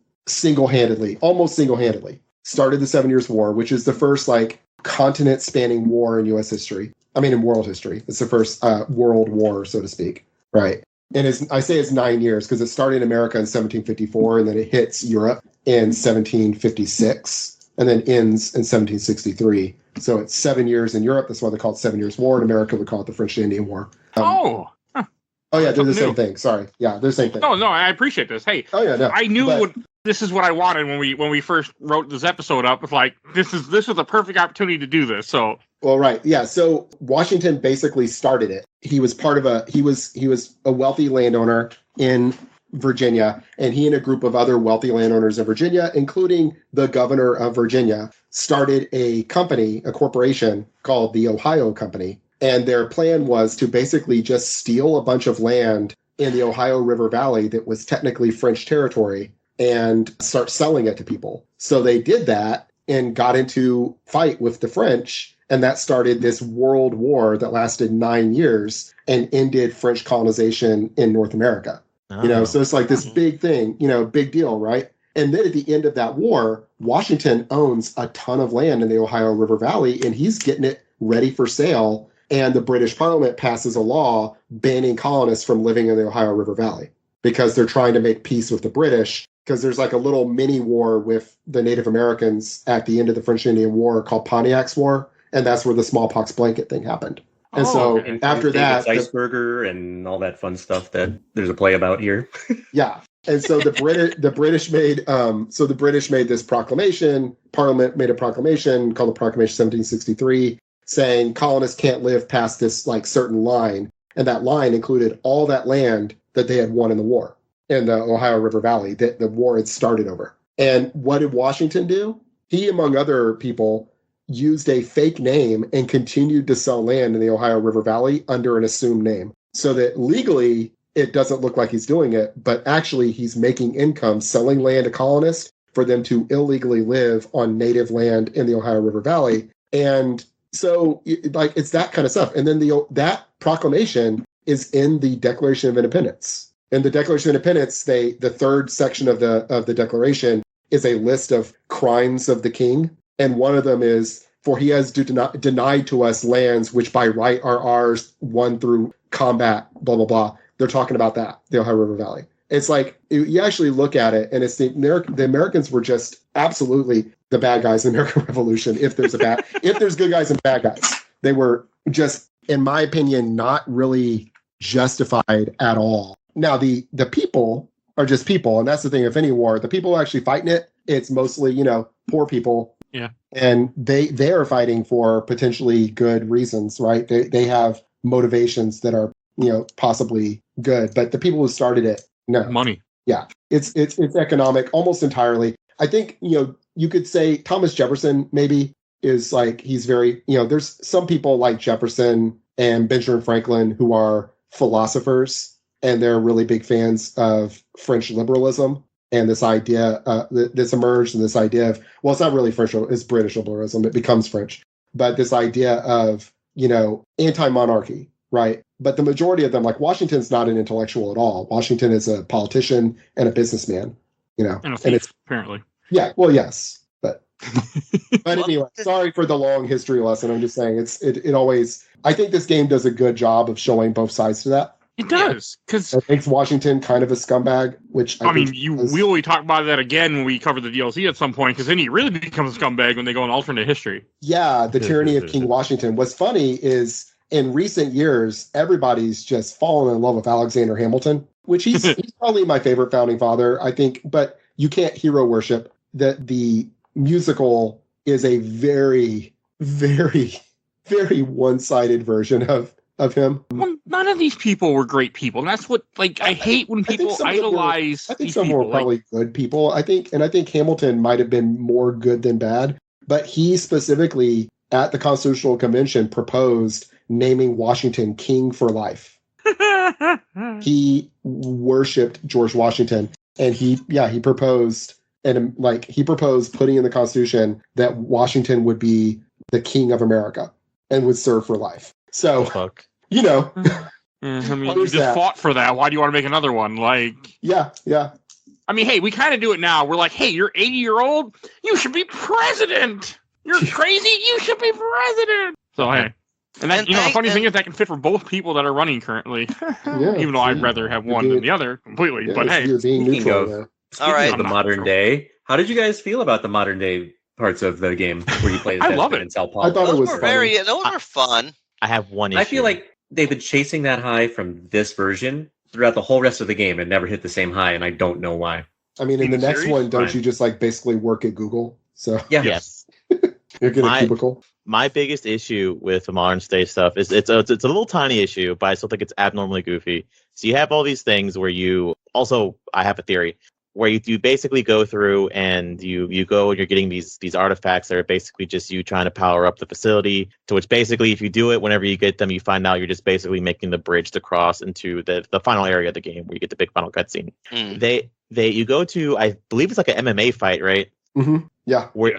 E: almost single-handedly started the 7 Years' War, which is the first like continent-spanning war in U.S. history. I mean, in world history. It's the first world war, so to speak, right? And I say it's 9 years because it started in America in 1754, and then it hits Europe in 1756, and then ends in 1763. So it's 7 years in Europe. That's why they call it 7 Years' War. In America, we call it the French-Indian War.
B: Oh,
E: yeah, they're the same thing. Sorry. Yeah, they're the same thing.
B: No, I appreciate this. Hey, I knew this is what I wanted when we first wrote this episode up. It's like, this is the perfect opportunity to do this. So,
E: well, right. Yeah. So Washington basically started it. He was he was a wealthy landowner in Virginia, and he and a group of other wealthy landowners in Virginia, including the governor of Virginia, started a corporation called the Ohio Company. And their plan was to basically just steal a bunch of land in the Ohio River Valley that was technically French territory and start selling it to people. So they did that and got into fight with the French. And that started this world war that lasted 9 years and ended French colonization in North America.
C: Oh.
E: So it's like this big thing, big deal, right? And then at the end of that war, Washington owns a ton of land in the Ohio River Valley, and he's getting it ready for sale. And the British Parliament passes a law banning colonists from living in the Ohio River Valley because they're trying to make peace with the British, because there's like a little mini war with the Native Americans at the end of the French-Indian War called Pontiac's War. And that's where the smallpox blanket thing happened. And after that,
D: Iceberger and all that fun stuff that there's a play about here.
E: Yeah. And so the British made this proclamation. Parliament made a proclamation called the Proclamation 1763, saying colonists can't live past this like certain line. And that line included all that land that they had won in the war in the Ohio River Valley that the war had started over. And what did Washington do? He, among other people, used a fake name and continued to sell land in the Ohio River Valley under an assumed name, so that legally it doesn't look like he's doing it, but actually he's making income selling land to colonists for them to illegally live on native land in the Ohio River Valley. And so it's that kind of stuff. And then that proclamation is in the Declaration of Independence. In the Declaration of Independence, the third section of the Declaration is a list of crimes of the king. And one of them is, for he has denied to us lands which by right are ours, won through combat, blah, blah, blah. They're talking about that, the Ohio River Valley. It's like, you actually look at it, and it's the Americans were just absolutely the bad guys in the American Revolution. If there's good guys and bad guys, they were just, in my opinion, not really justified at all. Now, the people are just people, and that's the thing. If any war, the people actually fighting it, it's mostly, poor people.
B: Yeah.
E: And they are fighting for potentially good reasons, right? They have motivations that are, possibly good. But the people who started it, no.
B: Money.
E: Yeah. It's economic almost entirely. I think, you could say Thomas Jefferson maybe is like, he's very, there's some people like Jefferson and Benjamin Franklin who are philosophers, and they're really big fans of French liberalism. And this idea this emerged, and this idea of, well, it's not really French, it's British liberalism. It becomes French. But this idea of, anti-monarchy, right? But the majority of them, like Washington's not an intellectual at all. Washington is a politician and a businessman,
B: And a thief, apparently.
E: Yeah, well, yes. But anyway, sorry for the long history lesson. I'm just saying it always, I think this game does a good job of showing both sides to that.
B: It does, because
E: it makes Washington kind of a scumbag, which
B: we will talk about that again when we cover the DLC at some point, because then he really becomes a scumbag when they go in alternate history.
E: Yeah, the tyranny of King Washington. What's funny is in recent years, everybody's just fallen in love with Alexander Hamilton, which he's probably my favorite founding father, I think. But you can't hero worship. The musical is a very, very, very one-sided version of of him.
B: Well, none of these people were great people. And that's what, like, I hate when people idolize
E: I think
B: these
E: some
B: people.
E: were probably good people. I think Hamilton might have been more good than bad. But he specifically, at the Constitutional Convention, proposed naming Washington king for life. He worshipped George Washington, and he proposed, and he proposed putting in the Constitution that Washington would be the king of America and would serve for life. So, you know,
B: I mean, you just fought for that. Why do you want to make another one? Like,
E: yeah.
B: I mean, hey, we kind of do it now. We're like, hey, you're 80-year-old. You should be president. You're crazy. You should be president. So, hey. And that, the funny thing is that can fit for both people that are running currently. Even though I'd rather have one than the other completely. But hey.
E: You're being neutral.
D: All right. The modern day. How did you guys feel about the modern day parts of the game where you play
B: I love it.
D: in Sao
E: I thought it was funny.
F: Those were fun.
C: I have one issue.
D: I feel like they've been chasing that high from this version throughout the whole rest of the game and never hit the same high, and I don't know why.
E: I mean, in the next one, don't you just basically work at Google? So
C: yes.
E: You're getting a cubicle.
C: My biggest issue with the modern state stuff is it's a little tiny issue, but I still think it's abnormally goofy. So you have all these things where I have a theory where you basically go through and you go and you're getting these artifacts that are basically just you trying to power up the facility, to which basically if you do it, whenever you get them, you find out you're just basically making the bridge to cross into the final area of the game where you get the big final cutscene. You go to, I believe it's like an MMA fight, right?
E: Mm-hmm. Yeah.
C: Where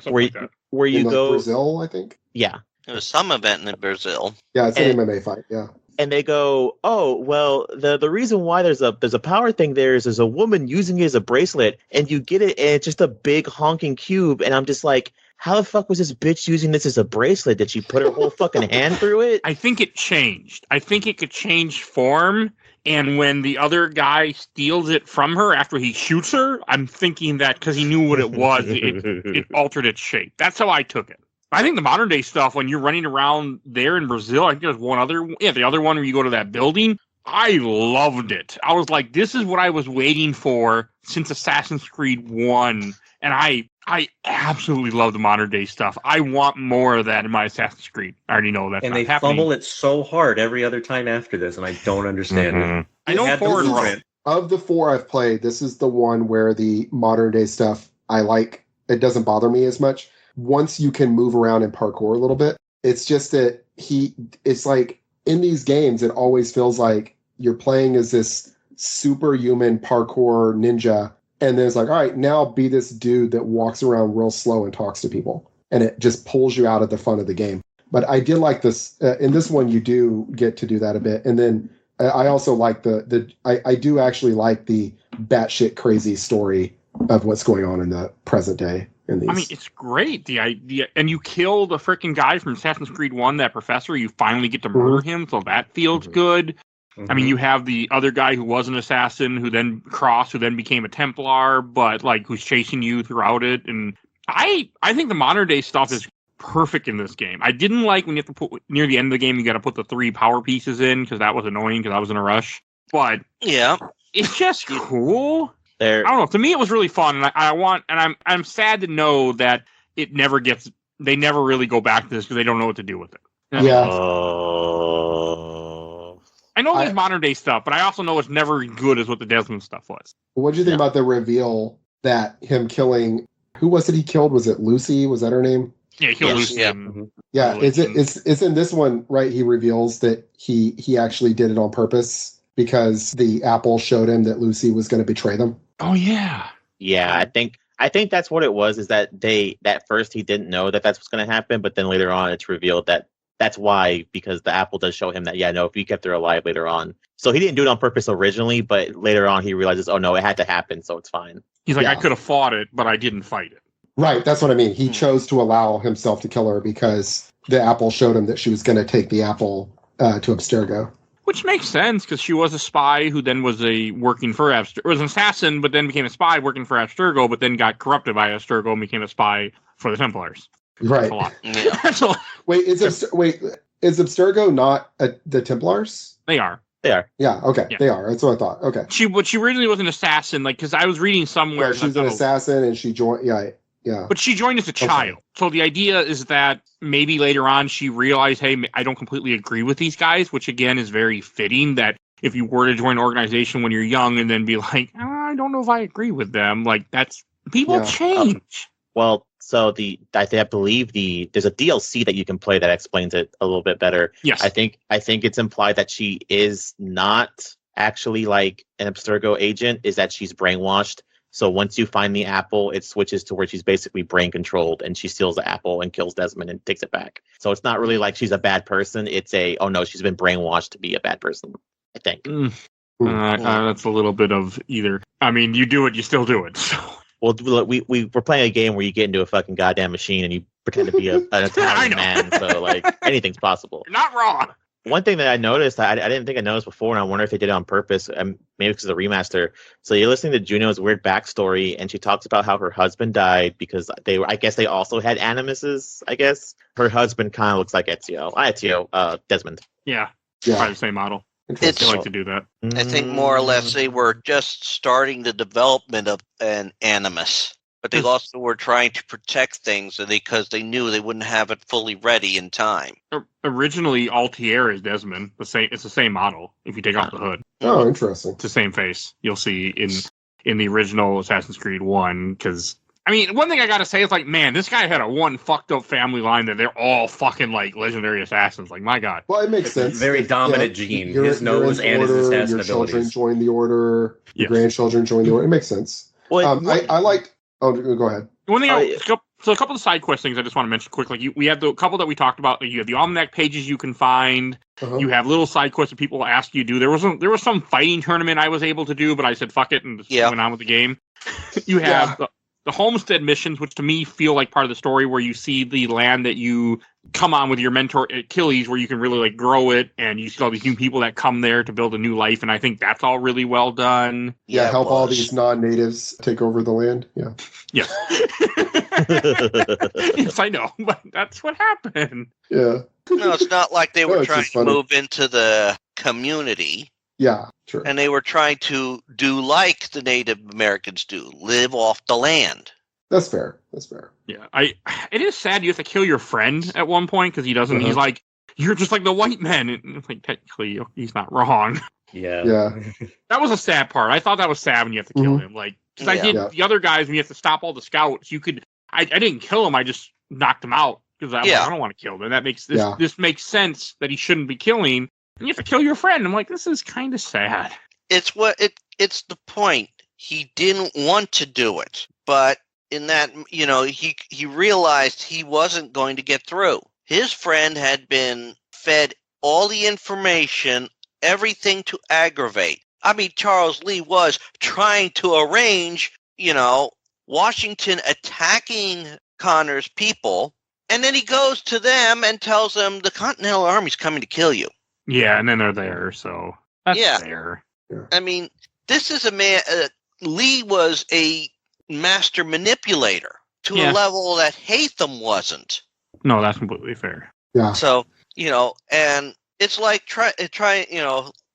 C: you go
E: Brazil, I think.
C: Yeah.
F: There was some event in Brazil.
E: Yeah, it's an MMA fight. Yeah.
C: And they go, oh, well, the reason why there's a power thing there's a woman using it as a bracelet, and you get it, and it's just a big honking cube, and I'm just like, how the fuck was this bitch using this as a bracelet? Did she put her whole fucking hand through it?
B: I think it changed. I think it could change form, and when the other guy steals it from her after he shoots her, I'm thinking that because he knew what it was, it altered its shape. That's how I took it. I think the modern day stuff, when you're running around there in Brazil, I think there's the other one where you go to that building. I loved it. I was like, this is what I was waiting for since Assassin's Creed 1. And I absolutely love the modern day stuff. I want more of that in my Assassin's Creed. I already know that's not happening. And they
D: fumble it so hard every other time after this, and I don't understand it.
B: I know forward run.
E: Of the 4 I've played, this is the one where the modern day stuff I like. It doesn't bother me as much. Once you can move around and parkour a little bit, it's just that it's like in these games, it always feels like you're playing as this superhuman parkour ninja. And then it's like, all right, now be this dude that walks around real slow and talks to people. And it just pulls you out of the fun of the game. But I did like this. In this one, you do get to do that a bit. And then I also like I do actually like the batshit crazy story of what's going on in the present day. I
B: mean, it's great, the idea. And you kill the freaking guy from Assassin's Creed 1, that professor. You finally get to murder him, so that feels good. I mean, you have the other guy who was an assassin, who then became a Templar, but who's chasing you throughout it. And I think the modern day stuff is perfect in this game. I didn't like when you have to put near the end of the game, you got to put the 3 power pieces in, because that was annoying because I was in a rush. But
F: yeah,
B: it's just cool.
C: I
B: don't know. To me, it was really fun, and I'm sad to know that they never really go back to this because they don't know what to do with it.
E: Yeah.
B: I know there's modern day stuff, but I also know it's never as good as what the Desmond stuff was.
E: What did you think about the reveal that him killing? Who was it he killed? Was it Lucy? Was that her name?
B: Yeah, he killed Lucy.
F: Yeah.
E: Yeah. It's in this one, right? He reveals that he actually did it on purpose because the apple showed him that Lucy was going to betray them.
B: Oh yeah.
C: Yeah, I think that's what it was, is that at first he didn't know that that's what's going to happen, but then later on it's revealed that that's why, because the apple does show him that, if you kept her alive later on. So he didn't do it on purpose originally, but later on he realizes, oh no, it had to happen, so it's fine.
B: He's like, I could have fought it, but I didn't fight it.
E: Right, that's what I mean. He chose to allow himself to kill her because the apple showed him that she was going to take the apple to Abstergo.
B: Which makes sense, because she was a spy who then was working for Abstergo. Was an assassin, but then became a spy working for Abstergo, but then got corrupted by Abstergo and became a spy for the Templars.
E: Right.
B: That's a lot.
F: Yeah.
B: That's a lot.
E: Wait, is Abstergo not the Templars?
B: They are.
E: Yeah, okay.
B: Yeah.
E: They are. That's what I thought. Okay.
B: She originally was an assassin, because I was reading somewhere.
E: Yeah, she's an assassin, and she joined. Yeah, Yeah.
B: But she joined as a child. So the idea is that maybe later on she realized, hey, I don't completely agree with these guys, which again is very fitting that if you were to join an organization when you're young and then be like, I don't know if I agree with them, like that's people change.
C: Well, so I believe there's a DLC that you can play that explains it a little bit better.
B: Yes.
C: I think it's implied that she is not actually like an Abstergo agent, is that she's brainwashed. So once you find the apple, it switches to where she's basically brain controlled and she steals the apple and kills Desmond and takes it back. So it's not really like she's a bad person. It's oh no, she's been brainwashed to be a bad person, I think.
B: That's a little bit of either. I mean, you do it, you still do it. So.
C: Well, we're playing a game where you get into a fucking goddamn machine and you pretend to be an Italian man. So like anything's possible.
B: You're not wrong.
C: One thing that I noticed, I didn't think I noticed before, and I wonder if they did it on purpose, maybe because of the remaster. So you're listening to Juno's weird backstory, and she talks about how her husband died because I guess they also had animuses, I guess. Her husband kind of looks like Desmond.
B: Yeah. Probably the same model. They like to do that.
F: I think more or less they were just starting the development of an animus. But they also were trying to protect things because they knew they wouldn't have it fully ready in time.
B: Originally, Altair is Desmond. It's the same model. If you take off the hood,
E: Oh, interesting.
B: it's the same face. You'll see in the original Assassin's Creed 1. Because I mean, one thing I gotta say is like, man, this guy had a one fucked up family line that they're all fucking like legendary assassins. Like, my God.
E: Well, it makes sense.
D: Very dominant gene. His nose and his assassin
E: your children
D: abilities.
E: join the order. Your grandchildren join the order. It makes sense.
C: Well,
E: I liked. Oh, go ahead.
B: One thing, so a couple of side quest things I just want to mention quick. Like we have the couple that we talked about. You have the almanac pages you can find.
E: Uh-huh.
B: You have little side quests that people ask you to do. There was some fighting tournament I was able to do, but I said fuck it and just went on with the game. You have the homestead missions, which to me feel like part of the story, where you see the land that you come on with your mentor Achilles, where you can really like grow it, and you see all these new people that come there to build a new life, and I think that's all really well done.
E: Yeah, help all these non-natives take over the land. Yeah.
B: Yes. Yes, I know, but that's what happened.
E: Yeah.
F: No, it's not like they were
E: it's
F: trying
E: just
F: to
E: funny.
F: move into the community.
E: Yeah, true.
F: And they were trying to do like the Native Americans do, live off the land.
E: That's fair.
B: Yeah, it is sad you have to kill your friend at one point because he doesn't. He's like, you're just like the white men. And like, technically, he's not wrong.
D: Yeah.
B: That was a sad part. I thought that was sad when you have to kill him. Like, because I did the other guys when you have to stop all the scouts. You could. I didn't kill him. I just knocked him out because I don't want to kill them. That makes this makes sense that he shouldn't be killing. And you have to kill your friend. I'm like, this is kind of sad.
F: It's the point. He didn't want to do it, but in that, he realized he wasn't going to get through. His friend had been fed all the information, everything to aggravate. I mean, Charles Lee was trying to arrange, Washington attacking Connor's people, and then he goes to them and tells them the Continental Army's coming to kill you.
B: Yeah, and then they're there, so that's fair.
E: Yeah.
F: I mean, this is a man. Lee was a master manipulator to a level that Hatham wasn't.
B: No, that's completely fair.
E: Yeah.
F: So, and it's like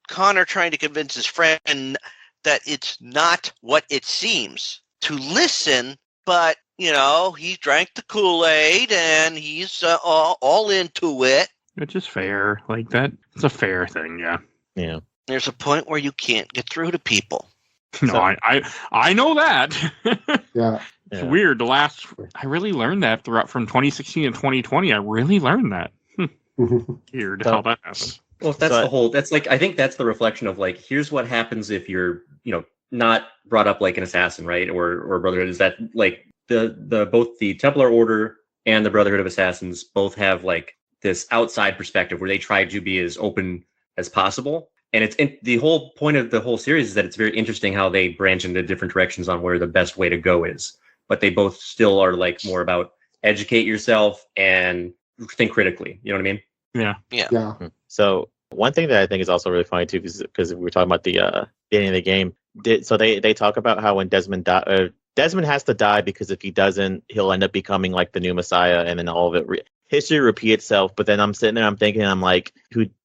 F: Connor trying to convince his friend that it's not what it seems. To listen, but, he drank the Kool-Aid and he's all into it.
B: Which is fair. Like that, it's a fair thing, yeah.
C: Yeah.
F: There's a point where you can't get through to people.
B: No, I know that.
E: Yeah.
B: It's weird. I really learned that throughout from 2016 and 2020. I really learned that. Weird how that happened.
D: Well, I think that's the reflection of like, here's what happens if you're, not brought up like an assassin, right? Or Brotherhood, is that like the both the Templar Order and the Brotherhood of Assassins both have like this outside perspective where they try to be as open as possible. And the whole point of the whole series is that it's very interesting how they branch into different directions on where the best way to go is. But they both still are like more about educate yourself and think critically. You know what I mean?
B: Yeah.
C: So one thing that I think is also really funny too, because we were talking about the beginning of the game. So they talk about how when Desmond has to die because if he doesn't, he'll end up becoming like the new Messiah, and then all of it history repeats itself. But then I'm sitting there, I'm thinking, I'm like,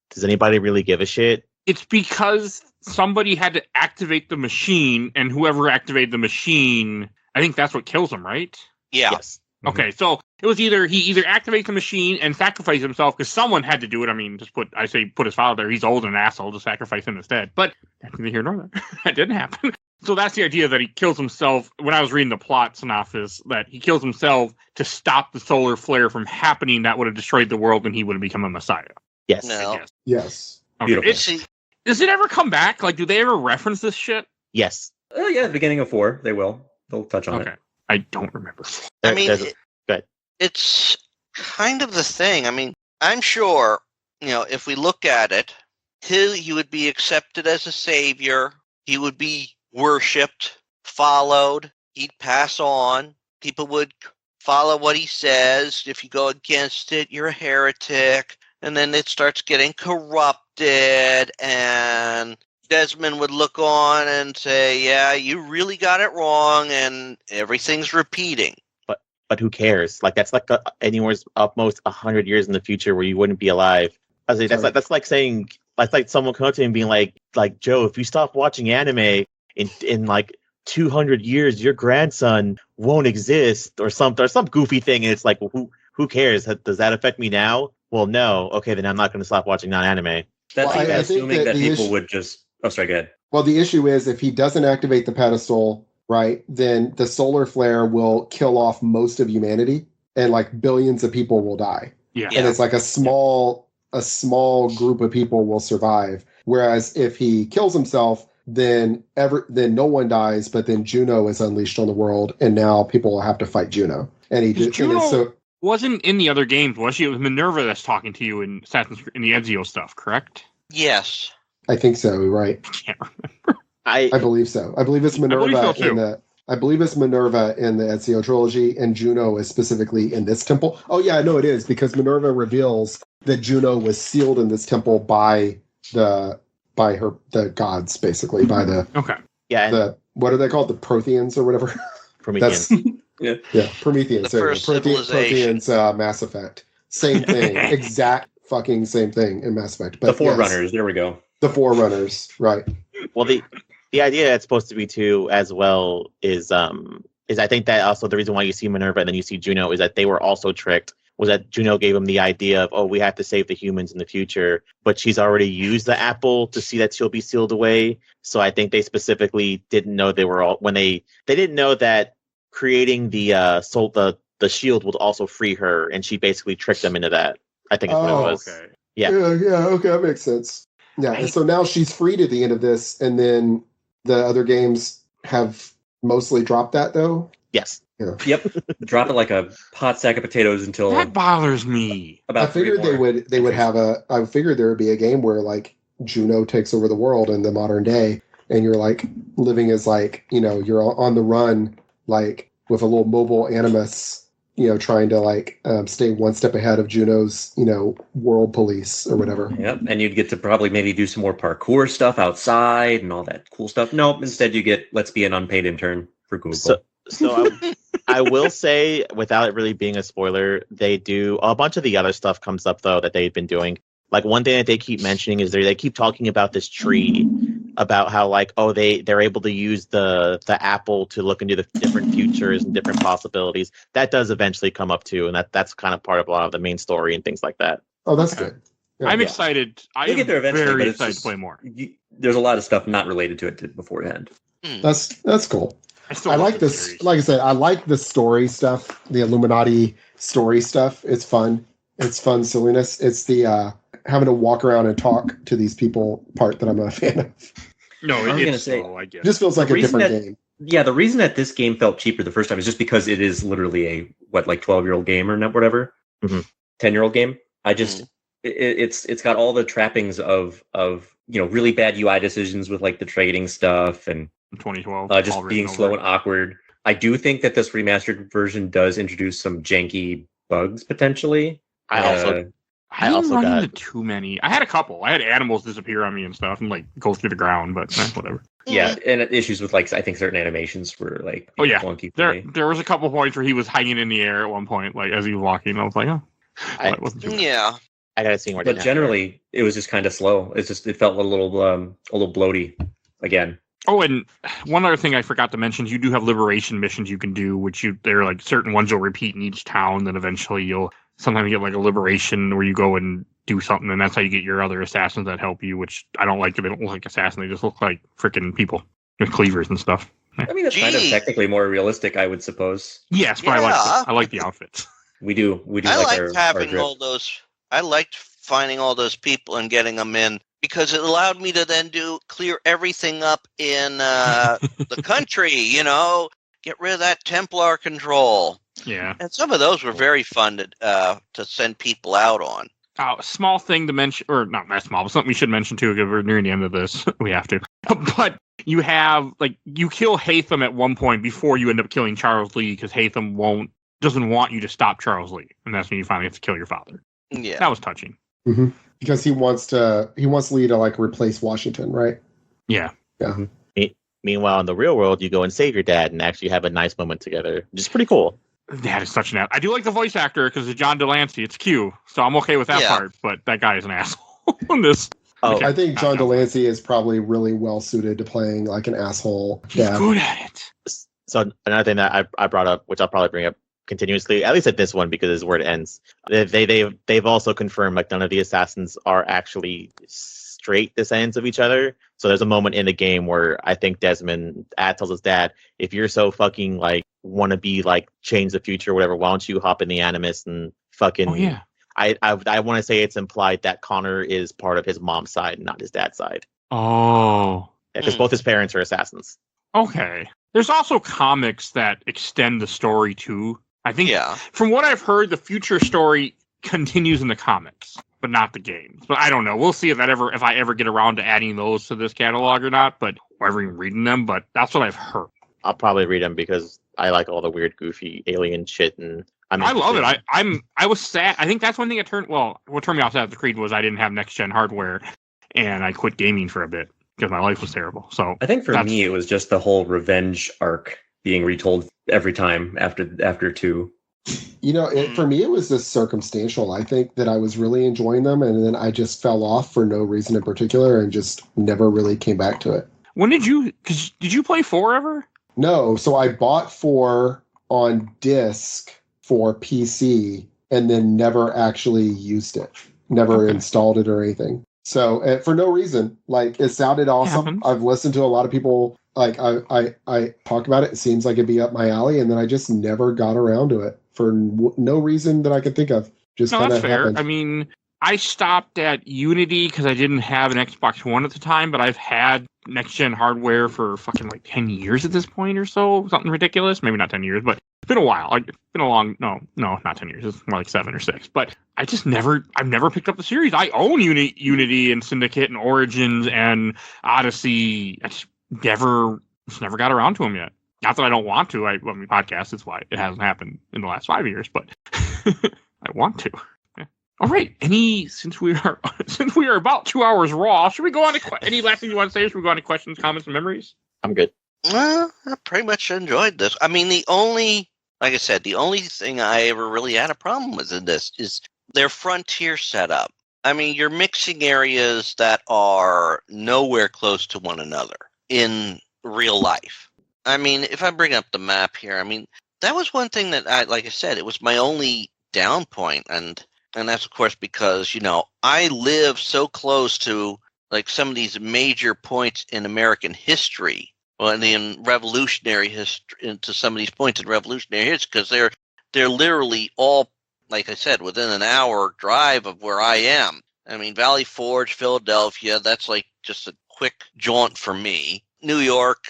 C: does anybody really give a shit?
B: It's because somebody had to activate the machine, and whoever activated the machine, I think that's what kills him, right?
F: Yeah.
C: Yes.
B: Okay, so it was he either activates the machine and sacrifices himself because someone had to do it. I mean, put his father there. He's old and an asshole. Just sacrifice him instead. But that's neither here nor there. That didn't happen. So that's the idea that he kills himself. When I was reading the plot synopsis, that he kills himself to stop the solar flare from happening that would have destroyed the world and he would have become a messiah.
C: Yes.
F: No.
E: Yes.
B: Okay.
D: Beautiful.
B: Does it ever come back? Like, do they ever reference this shit?
C: Yes.
D: Oh yeah, the beginning of 4, they will. They'll touch on
B: Okay.
D: it.
B: I don't remember.
F: I mean,
C: There's-
F: it's kind of the thing. I mean, I'm sure, if we look at it, he would be accepted as a savior. He would be worshipped, followed. He'd pass on. People would follow what he says. If you go against it, you're a heretic. And then it starts getting corrupted, and Desmond would look on and say, yeah, you really got it wrong, and everything's repeating.
C: But who cares? Like that's like anywhere's up most 100 years in the future where you wouldn't be alive. I was like, that's like saying like someone coming up to me and being like Joe, if you stop watching anime in like 200 years, your grandson won't exist or some goofy thing. And it's like, well, who cares? Does that affect me now? Well, no. Okay, then I'm not going to stop watching non-anime.
D: That's
E: Well, I think
D: assuming that
E: the
D: people
E: issue-
D: would just. Oh, sorry. Go ahead.
E: Well, the issue is if he doesn't activate the pedestal, right, then the solar flare will kill off most of humanity, and like billions of people will die.
B: Yeah.
E: And it's like a small group of people will survive. Whereas if he kills himself, then no one dies, but then Juno is unleashed on the world, and now people will have to fight Juno. And he did.
B: Juno-
E: And it's so
B: Wasn't in the other games, was she? It was Minerva that's talking to you in Assassin's Creed, in the Ezio stuff, correct?
F: Yes.
E: I think so, right?
B: I can't remember.
E: I believe so. I believe it's Minerva
B: believe so, too.
E: in the. I believe it's Minerva in the Ezio trilogy, and Juno is specifically in this temple. Oh yeah, no, it is because Minerva reveals that Juno was sealed in this temple by the gods, basically by the
B: Okay.
C: Yeah,
E: what are they called, the Protheans or whatever.
C: Prometheus.
E: Yeah, Prometheans.
F: The
E: There you go.
F: first civilization.
E: Protheans, Mass Effect. Same thing, exact fucking same thing in Mass Effect. But
D: The Forerunners. There we go.
E: The Forerunners, right?
C: Well, the idea that's supposed to be too as well is I think that also the reason why you see Minerva and then you see Juno is that they were also tricked. Was that Juno gave him the idea of, oh, we have to save the humans in the future, but she's already used the apple to see that she'll be sealed away. So I think they specifically didn't know they were all they didn't know that creating the shield would also free her, and she basically tricked them into that. I think is what it was.
B: Okay.
C: Yeah.
E: Okay, that makes sense. Yeah, and so now she's freed at the end of this, and then the other games have mostly dropped that, though.
C: Yes.
D: Yep. Drop it like a hot sack of potatoes until
B: That bothers me.
D: about
E: I figured
D: 3 more.
E: they would have I figured there would be a game where like Juno takes over the world in the modern day, and you're like living as like you're on the run, like with a little mobile animus, trying to like stay one step ahead of Juno's world police or whatever.
D: Yep, and you'd get to probably maybe do some more parkour stuff outside and all that cool stuff. Nope, instead you get let's be an unpaid intern for Google.
C: So I will say, without it really being a spoiler, they do a bunch of the other stuff comes up though that they've been doing. Like one thing that they keep mentioning is they keep talking about this tree, about how like they're able to use the apple to look into the different futures and different possibilities. That does eventually come up too, and that's kind of part of a lot of the main story and things like that.
E: Oh, that's
B: Okay.
E: good. Yeah.
B: I'm excited. I
D: You'll
B: am
D: get there eventually,
B: very
D: but it's
B: excited
D: just-
B: to play more.
D: There's a lot of stuff not related to it beforehand.
E: That's cool.
B: still
E: I
B: love
E: like this.
B: series.
E: Like I said, I like the story stuff, the Illuminati story stuff. It's fun. It's fun silliness. It's the having to walk around and talk to these people part that I'm not a fan of.
B: No,
D: I was gonna
B: it's
D: say-
B: slow, I guess.
E: It just feels like
D: The
E: a
D: reason
E: different
D: that-
E: game.
D: Yeah, the reason that this game felt cheaper the first time is just because it is literally a 12-year-old game or whatever,
C: Mhm.
D: 10-year-old game. I just it's got all the trappings of really bad UI decisions with like the trading stuff and
B: 2012.
D: just
B: all written
D: being
B: over.
D: slow and awkward. I do think that this remastered version does introduce some janky bugs potentially.
C: I also
B: I didn't run
C: got-
B: into too many. I had a couple. I had animals disappear on me and stuff, and like go through the ground, but whatever.
D: Yeah, and issues with like I think certain animations were like
B: Oh, yeah.
D: clunky for me.
B: There was a couple points where he was hanging in the air at one point, like as he was walking. I was like, oh,
C: I-
B: it wasn't too bad.
F: Yeah.
C: I gotta see where.
D: But generally, it was just kind of slow. It felt a little bloaty again.
B: Oh, and one other thing I forgot to mention is you do have liberation missions you can do, there are like certain ones you'll repeat in each town. Then eventually you'll sometimes get like a liberation where you go and do something, and that's how you get your other assassins that help you. Which I don't like. They don't look like assassins; they just look like freaking people with cleavers and stuff.
D: I mean, it's kind of technically more realistic, I would suppose.
B: Yes, but I like the outfits.
D: We do.
F: I
D: like
F: liked
D: our
F: having
D: drip.
F: all those. I liked finding all those people and getting them in because it allowed me to then clear everything up in the country. Get rid of that Templar control.
B: Yeah,
F: and some of those were very fun to send people out on.
B: A small thing to mention, or not that small, but something we should mention too, because we're nearing the end of this. We have to. But you have, you kill Hatham at one point before you end up killing Charles Lee, because Hatham doesn't want you to stop Charles Lee. And that's when you finally have to kill your father.
F: Yeah.
B: That was touching.
E: Mm-hmm. Because he wants Lee to replace Washington, right?
B: Yeah.
E: Yeah.
C: Mm-hmm. Meanwhile, in the real world, you go and save your dad and actually have a nice moment together, which is pretty cool.
B: That is such an... I do like the voice actor because it's John Delancey. It's Q, so I'm okay with that part. But that guy is an asshole in this.
C: Oh,
E: I think John Delancey is probably really well suited to playing an asshole dad.
B: He's good at it.
C: So another thing that I brought up, which I'll probably bring up continuously, at least at this one because this is where it ends. They've also confirmed none of the assassins are actually straight descendants of each other. So there's a moment in the game where I think Desmond tells his dad, if you're so fucking want to be change the future or whatever, why don't you hop in the Animus and fucking...
B: Oh, yeah.
C: I want to say it's implied that Connor is part of his mom's side, not his dad's side.
B: Oh.
C: Yeah, because both his parents are assassins.
B: Okay. There's also comics that extend the story too. I think from what I've heard, the future story continues in the comics, but not the games. But I don't know. We'll see if I ever get around to adding those to this catalog or not, but or ever even reading them, but that's what I've heard.
C: I'll probably read them because I like all the weird, goofy alien shit, and
B: I love it. I was sad. I think that's one thing what turned me off of the Creed was I didn't have next gen hardware, and I quit gaming for a bit because my life was terrible. So
D: I think for me it was just the whole revenge arc being retold every time after 2.
E: For me it was just circumstantial. I think that I was really enjoying them, and then I just fell off for no reason in particular, and just never really came back to it.
B: When did you play 4 ever?
E: No, so I bought 4 on disc for PC and then never actually used it, never installed it or anything. So for no reason, it sounded awesome. I've listened to a lot of people, I talk about it. It seems like it'd be up my alley. And then I just never got around to it for no reason that I could think of. Just
B: no, that's fair.
E: happened.
B: I mean, I stopped at Unity because I didn't have an Xbox One at the time, but I've had next-gen hardware for fucking 10 years at this point or so. Something ridiculous. Maybe not 10 years, but it's been a while. It's been a long... No, not 10 years. It's more like 7 or 6. But I've never picked up the series. I own Unity and Syndicate and Origins and Odyssey. I just never got around to them yet. Not that I don't want to. Podcast is why it hasn't happened in the last 5 years, but I want to. All right. Since we are about 2 hours raw, should we go on to any last thing you want to say? Should we go on to questions, comments, and memories?
C: I'm good.
F: Well, I pretty much enjoyed this. I mean, the only thing I ever really had a problem with in this is their frontier setup. I mean, you're mixing areas that are nowhere close to one another in real life. I mean, if I bring up the map here, I mean, that was one thing that like I said, it was my only down point, and that's, of course, because, I live so close to, some of these major points in American history, well, in revolutionary history, to some of these points in revolutionary history, because they're literally all, like I said, within an hour drive of where I am. I mean, Valley Forge, Philadelphia, that's just a quick jaunt for me. New York,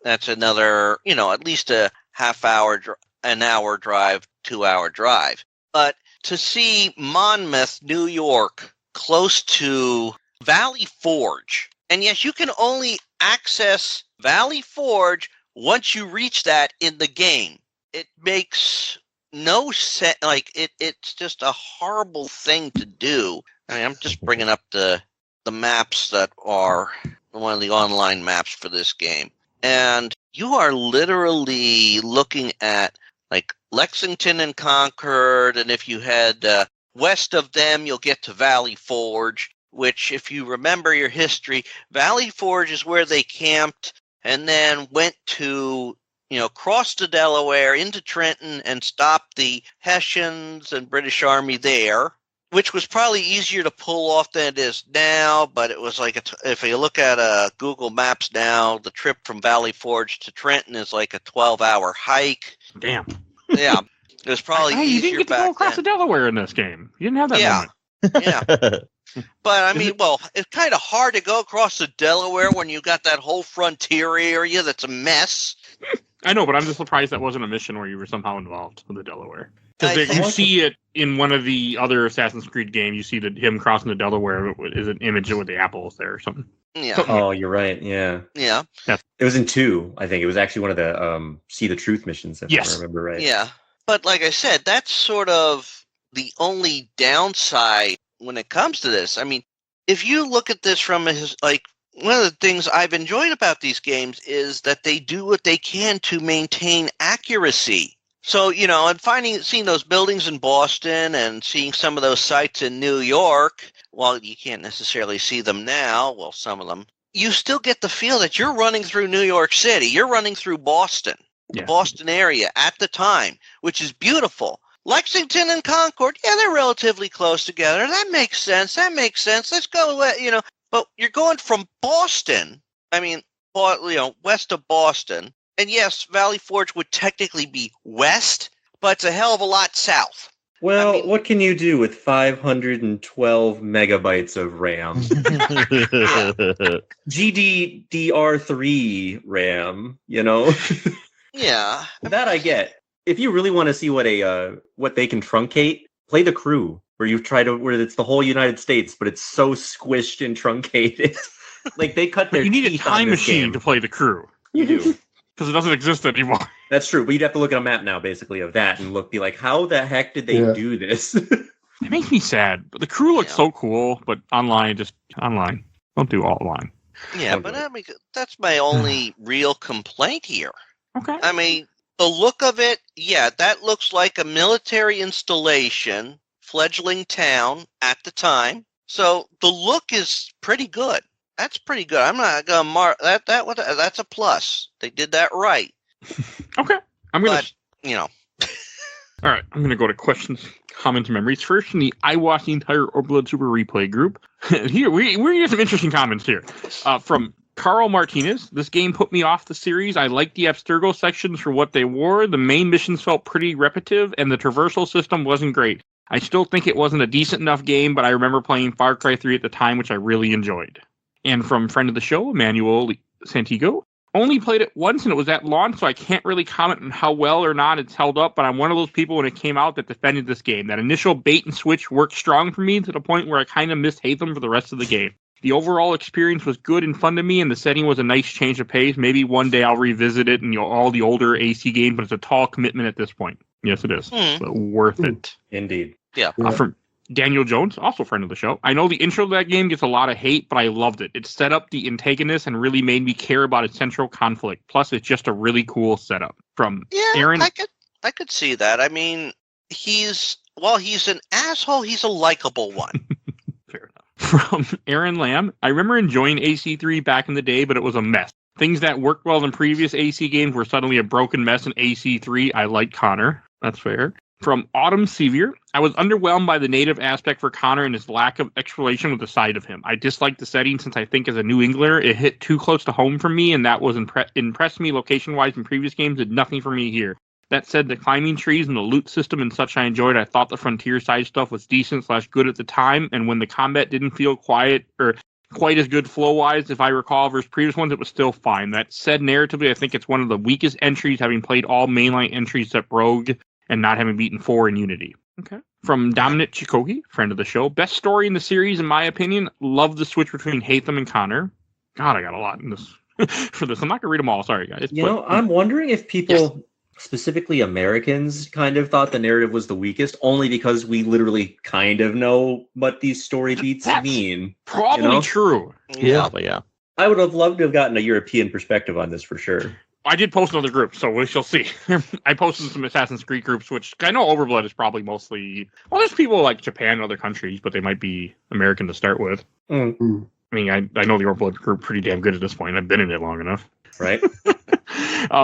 F: that's another, at least a an hour drive, 2 hour drive. But to see Monmouth, New York, close to Valley Forge, and yes, you can only access Valley Forge once you reach that in the game. It makes no sense. It's just a horrible thing to do. I mean, I'm just bringing up the maps that are one of the online maps for this game, and you are literally looking at Lexington and Concord, and if you head west of them, you'll get to Valley Forge, which, if you remember your history, Valley Forge is where they camped and then went to, crossed the Delaware into Trenton and stopped the Hessians and British Army there, which was probably easier to pull off than it is now. But it was like, if you look at Google Maps now, the trip from Valley Forge to Trenton is like a 12-hour hike.
B: Damn.
F: Yeah. It was probably
B: Hey,
F: easier
B: you didn't get to go across the Delaware in this game. You didn't have that moment.
F: Yeah. But, I mean, it's kind of hard to go across the Delaware when you got that whole frontier area that's a mess.
B: I know, but I'm just surprised that wasn't a mission where you were somehow involved with the Delaware. Because
F: I
B: you see it in one of the other Assassin's Creed games. You see him crossing the Delaware is an image with the apples there or something.
F: Yeah.
D: Oh, you're right. Yeah.
F: Yeah.
D: It was in 2, I think. It was actually one of the See the Truth missions, if I remember right.
F: Yeah. But like I said, that's sort of the only downside when it comes to this. I mean, if you look at this from one of the things I've enjoyed about these games is that they do what they can to maintain accuracy. So, and seeing those buildings in Boston and seeing some of those sites in New York, while you can't necessarily see them now, well, some of them, you still get the feel that you're running through New York City. You're running through Boston, the Boston area at the time, which is beautiful. Lexington and Concord, they're relatively close together. That makes sense. Let's go, but you're going from Boston, west of Boston. And yes, Valley Forge would technically be west, but it's a hell of a lot south.
D: Well, what can you do with 512 megabytes of RAM? GDDR3 RAM,
F: Yeah.
D: That I get. If you really want to see what they can truncate, play The Crew, where it's the whole United States, but it's so squished and truncated. Like they cut their.
B: You need a
D: teeth
B: time
D: on this
B: machine
D: game.
B: to play The Crew.
D: You do.
B: Because it doesn't exist anymore.
D: That's true, but you'd have to look at a map now, basically, of that and be like, how the heck did they do this?
B: It makes me sad. But The Crew looks so cool, but online. Don't do all online.
F: Yeah, but that's my only real complaint here.
B: Okay.
F: I mean, the look of it, that looks like a military installation, fledgling town at the time. So the look is pretty good. That's pretty good. I'm not gonna mark that. That's a plus. They did that right.
B: Okay. All right. I'm gonna go to questions, comments, and memories first. From the I watched the entire Orblood Super Replay group. Here we're gonna get some interesting comments here. From Carl Martinez, this game put me off the series. I liked the Abstergo sections for what they were. The main missions felt pretty repetitive, and the traversal system wasn't great. I still think it wasn't a decent enough game, but I remember playing Far Cry 3 at the time, which I really enjoyed. And from friend of the show, Emmanuel Santiago, only played it once, and it was at launch, so I can't really comment on how well or not it's held up, but I'm one of those people when it came out that defended this game. That initial bait and switch worked strong for me to the point where I kind of missed Hatham for the rest of the game. The overall experience was good and fun to me, and the setting was a nice change of pace. Maybe one day I'll revisit it and all the older AC games, but it's a tall commitment at this point. Yes, it is. But worth it.
D: Indeed.
F: Yeah.
B: From Daniel Jones, also friend of the show. I know the intro to that game gets a lot of hate, but I loved it. It set up the antagonist and really made me care about its central conflict. Plus, it's just a really cool setup. From Aaron,
F: I could see that. I mean, he's an asshole, he's a likable one.
B: Fair enough. From Aaron Lamb, I remember enjoying AC3 back in the day, but it was a mess. Things that worked well in previous AC games were suddenly a broken mess in AC3. I like Connor. That's fair. From Autumn Sevier, I was underwhelmed by the native aspect for Connor and his lack of exploration with the side of him. I disliked the setting since I think as a New Englander, it hit too close to home for me, and that was impressed me location-wise in previous games, did nothing for me here. That said, the climbing trees and the loot system and such I enjoyed. I thought the frontier side stuff was decent/good at the time, and when the combat didn't feel quiet or quite as good flow-wise, if I recall, versus previous ones, it was still fine. That said, narratively, I think it's one of the weakest entries, having played all mainline entries except Rogue, and not having beaten 4 in Unity. Okay. From Dominic Chikogi, friend of the show. Best story in the series, in my opinion. Love the switch between Hatham and Connor. God, I got a lot in this for this. I'm not going to read them all. Sorry, guys.
D: I'm wondering if people, specifically Americans, kind of thought the narrative was the weakest, only because we literally kind of know what these story beats mean.
B: Probably true.
C: Yeah.
D: I would have loved to have gotten a European perspective on this for sure.
B: I did post another group, so we shall see. I posted some Assassin's Creed groups, which I know Overblood is probably mostly... Well, there's people like Japan and other countries, but they might be American to start with.
D: Mm.
B: I mean, I know the Overblood group pretty damn good at this point. I've been in it long enough.
D: Right?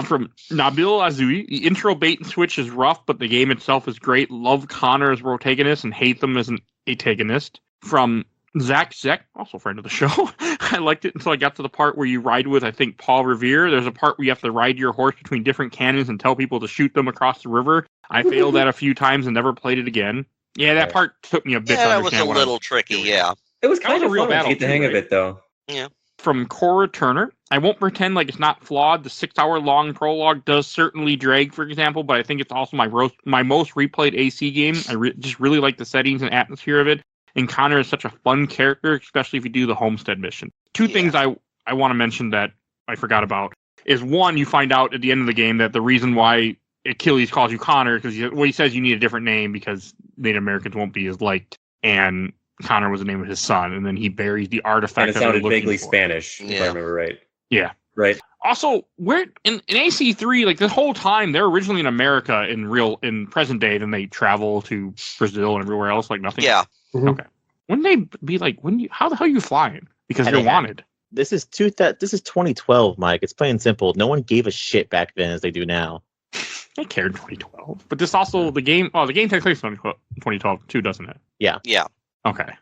B: From Nabil Azui, the intro bait and switch is rough, but the game itself is great. Love Connor as protagonist and hate them as an antagonist. From Zach Zek, also friend of the show. I liked it until I got to the part where you ride with, I think, Paul Revere. There's a part where you have to ride your horse between different cannons and tell people to shoot them across the river. I failed that a few times and never played it again. Yeah, that part took me a bit to understand.
F: Yeah, that was a little tricky, yeah.
D: It was kind of
B: real
D: fun to get the hang of it, though.
F: Yeah.
B: From Cora Turner, I won't pretend like it's not flawed. The 6-hour-long prologue does certainly drag, for example, but I think it's also my most replayed AC game. I just really like the settings and atmosphere of it. And Connor is such a fun character, especially if you do the homestead mission. Two things I want to mention that I forgot about is, one, you find out at the end of the game that the reason why Achilles calls you Connor, because he says you need a different name because Native Americans won't be as liked, and Connor was the name of his son, and then he buries the artifact.
D: And it sounded vaguely Spanish, if I remember right.
B: Yeah.
D: Right.
B: Also, where in AC3, like this whole time, they're originally in America in present day, then they travel to Brazil and everywhere else, like nothing.
F: Yeah.
E: Mm-hmm.
B: Okay. Wouldn't they be like, how the hell are you flying? Because you're wanted.
C: This is 2012, Mike. It's plain and simple. No one gave a shit back then as they do now.
B: They cared in 2012. But this also, the game takes place in 2012 too, doesn't it?
C: Yeah.
F: Yeah.
B: Okay.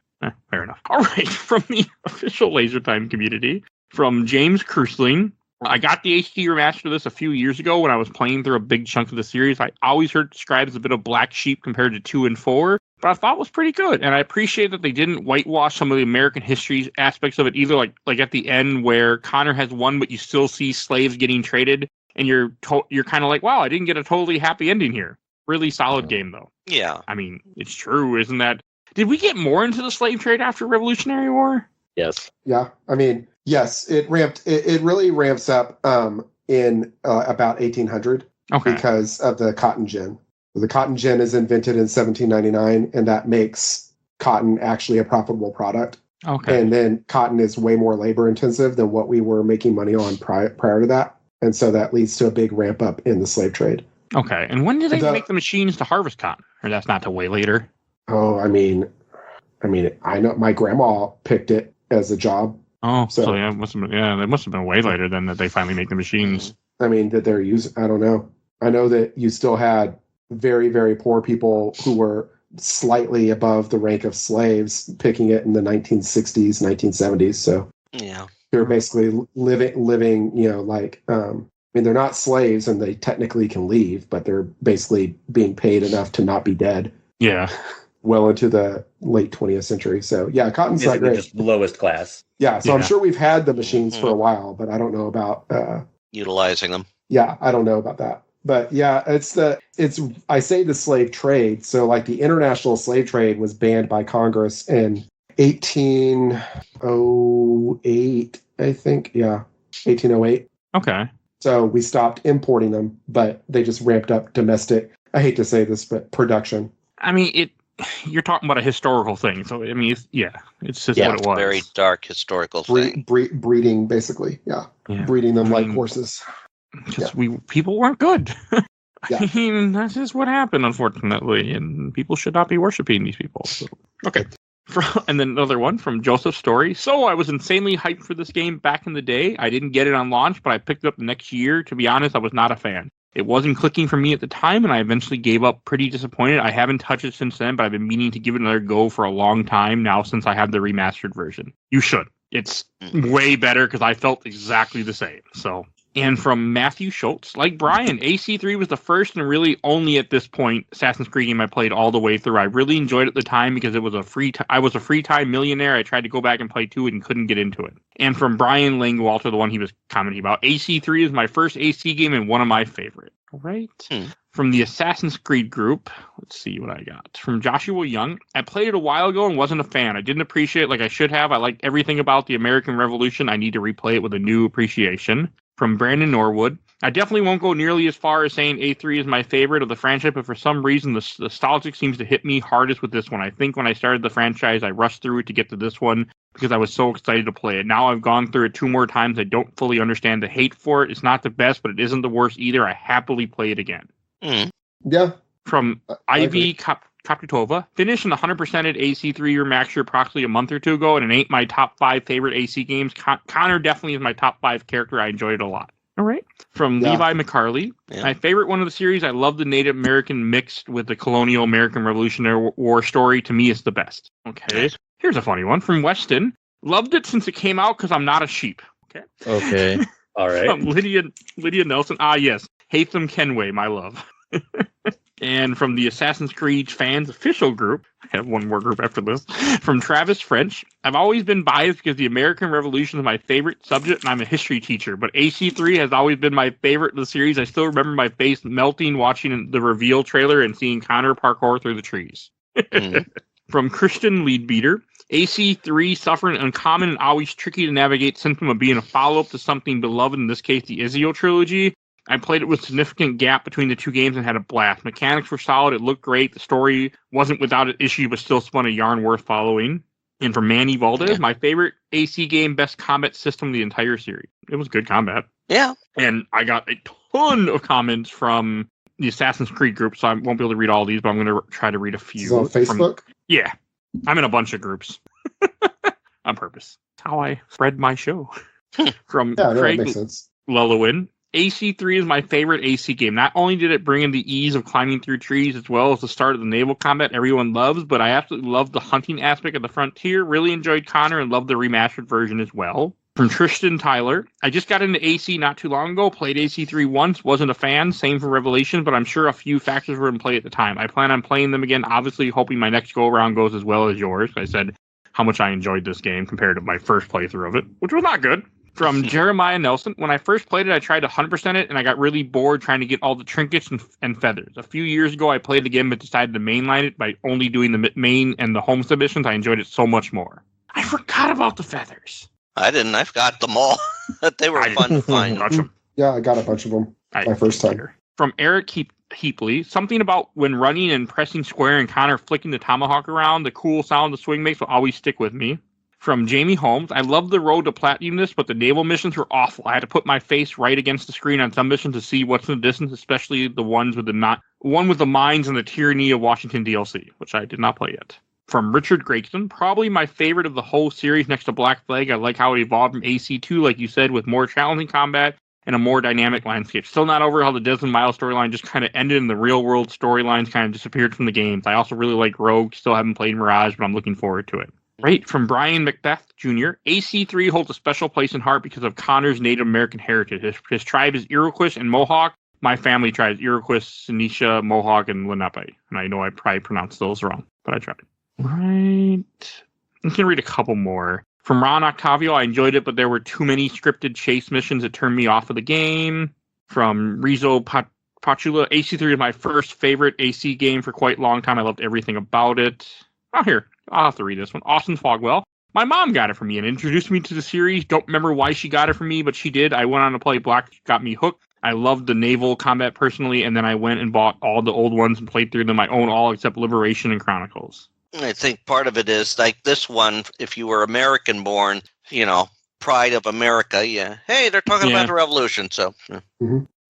B: Fair enough. All right. From the official Laser Time community, from James Kersling, I got the HD remaster of this a few years ago when I was playing through a big chunk of the series. I always heard it described as a bit of black sheep compared to 2 and 4, but I thought it was pretty good. And I appreciate that they didn't whitewash some of the American history aspects of it either, like at the end where Connor has won, but you still see slaves getting traded, and you're kind of like, wow, I didn't get a totally happy ending here. Really solid game, though.
F: Yeah.
B: I mean, it's true, isn't that? Did we get more into the slave trade after Revolutionary War?
C: Yes.
E: Yeah. I mean, yes, it really ramps up in about 1800 because of the cotton gin. The cotton gin is invented in 1799, and that makes cotton actually a profitable product.
B: Okay.
E: And then cotton is way more labor intensive than what we were making money on prior to that. And so that leads to a big ramp up in the slave trade.
B: Okay. And when did they make the machines to harvest cotton? Or that's not till way later?
E: Oh, I mean, I know my grandma picked it as a job.
B: Oh, so yeah, it must have been way later than that they finally make the machines.
E: I mean, that they're using, I don't know. I know that you still had very, very poor people who were slightly above the rank of slaves picking it in the 1960s, 1970s. So
F: yeah,
E: they're basically living, I mean, they're not slaves and they technically can leave, but they're basically being paid enough to not be dead.
B: Yeah.
E: Well into the late 20th century. So yeah, cotton's not great.
D: Just lowest class.
E: Yeah, so I'm sure we've had the machines for a while, but I don't know about
F: utilizing them.
E: Yeah, I don't know about that. But yeah, I say the slave trade. So like the international slave trade was banned by Congress in 1808, I think. Yeah, 1808.
B: Okay.
E: So we stopped importing them, but they just ramped up domestic, I hate to say this, but production.
B: I mean, you're talking about a historical thing. So, I mean, it's just what it was.
F: Very dark historical thing.
E: Breeding, basically. Yeah. Breeding them like horses.
B: Because people weren't good.
E: Yeah.
B: I mean, that's just what happened, unfortunately. And people should not be worshiping these people. So. Okay. And then another one from Joseph Story. So I was insanely hyped for this game back in the day. I didn't get it on launch, but I picked it up the next year. To be honest, I was not a fan. It wasn't clicking for me at the time, and I eventually gave up pretty disappointed. I haven't touched it since then, but I've been meaning to give it another go for a long time now since I have the remastered version. You should. It's way better because I felt exactly the same. So, and from Matthew Schultz, like Brian, AC3 was the first and really only at this point Assassin's Creed game I played all the way through. I really enjoyed it at the time because it was I was a free time millionaire. I tried to go back and play 2 and couldn't get into it. And from Brian Langwalter, the one he was commenting about, AC3 is my first AC game and one of my favorite. All right. From the Assassin's Creed group, let's see what I got. From Joshua Young, I played it a while ago and wasn't a fan. I didn't appreciate it like I should have. I liked everything about the American Revolution. I need to replay it with a new appreciation. From Brandon Norwood, I definitely won't go nearly as far as saying A3 is my favorite of the franchise, but for some reason, the nostalgic seems to hit me hardest with this one. I think when I started the franchise, I rushed through it to get to this one because I was so excited to play it. Now I've gone through it 2 more times. I don't fully understand the hate for it. It's not the best, but it isn't the worst either. I happily play it again.
E: Yeah.
B: From Ivy Kapitova, finished an 100% at AC3 remaster approximately a month or 2 ago, and it ain't my top 5 favorite AC games. Connor definitely is my top 5 character. I enjoyed it a lot. All right. From
E: Yeah.
B: Levi McCarley.
F: Yeah.
B: My favorite one of the series, I love the Native American mixed with the colonial American Revolutionary War story. To me, it's the best. Okay.
F: Nice.
B: Here's a funny one from Weston. Loved it since it came out because I'm not a sheep. Okay.
C: Okay.
D: All right.
B: From Lydia Nelson. Ah, yes. Hatham Kenway, my love. And from the Assassin's Creed fans official group, I have one more group after this, from Travis French. I've always been biased because the American Revolution is my favorite subject and I'm a history teacher, but AC3 has always been my favorite of the series. I still remember my face melting watching the reveal trailer and seeing Connor parkour through the trees. From Christian Leadbeater, AC3 suffered an uncommon and always tricky to navigate symptom of being a follow-up to something beloved, in this case the Ezio trilogy. I played it with a significant gap between the two games and had a blast. Mechanics were solid, it looked great, the story wasn't without an issue but still spun a yarn worth following. And from Manny Valdez, my favorite AC game, best combat system of the entire series. It was good combat.
F: Yeah.
B: And I got a ton of comments from the Assassin's Creed group, so I won't be able to read all these, but I'm going to try to read a few.
E: Is it on Facebook?
B: Yeah. I'm in a bunch of groups. On purpose. That's how I spread my show. From
E: Yeah, no, that
B: Craig
E: makes sense.
B: Lulowin. AC3 is my favorite AC game. Not only did it bring in the ease of climbing through trees as well as the start of the naval combat everyone loves, but I absolutely loved the hunting aspect of the frontier. Really enjoyed Connor and loved the remastered version as well. From Tristan Tyler, I just got into AC not too long ago, played AC3 once, wasn't a fan, same for Revelation, but I'm sure a few factors were in play at the time. I plan on playing them again, obviously hoping my next go-around goes as well as yours. I said how much I enjoyed this game compared to my first playthrough of it, which was not good. From Jeremiah Nelson, when I first played it, I tried to 100% it, and I got really bored trying to get all the trinkets and feathers. A few years ago, I played it again, but decided to mainline it by only doing the main and the home submissions. I enjoyed it so much more. I forgot about the feathers.
F: I didn't. I've got them all. They were fun to find.
B: Gotcha.
E: Yeah, I got a bunch of them my first time.
B: From Eric Heapley, something about when running and pressing square and Connor flicking the tomahawk around, the cool sound the swing makes will always stick with me. From Jamie Holmes, I love the road to platinum this, but the naval missions were awful. I had to put my face right against the screen on some missions to see what's in the distance, especially the ones with one with the mines and the tyranny of Washington DLC, which I did not play yet. From Richard Gregson, probably my favorite of the whole series next to Black Flag. I like how it evolved from AC2, like you said, with more challenging combat and a more dynamic landscape. Still not over how the Desmond Miles storyline just kind of ended and the real world storylines kind of disappeared from the games. I also really like Rogue. Still haven't played Mirage, but I'm looking forward to it. Right, from Brian Macbeth Jr., AC3 holds a special place in heart because of Connor's Native American heritage. His tribe is Iroquois and Mohawk. My family tribe is Iroquois, Sinisha, Mohawk, and Lenape. And I know I probably pronounced those wrong, but I tried. Right. I'm going to read a couple more. From Ron Octavio, I enjoyed it, but there were too many scripted chase missions that turned me off of the game. From Rizo Pachula, AC3 is my first favorite AC game for quite a long time. I loved everything about it. Oh, here. I'll have to read this one. Austin Fogwell. My mom got it for me and introduced me to the series. Don't remember why she got it for me, but she did. I went on to play Black, got me hooked. I loved the naval combat personally, and then I went and bought all the old ones and played through them. I own all except Liberation and Chronicles.
F: I think part of it is like this one, if you were American born, pride of America. Yeah. Hey, they're talking about the revolution. So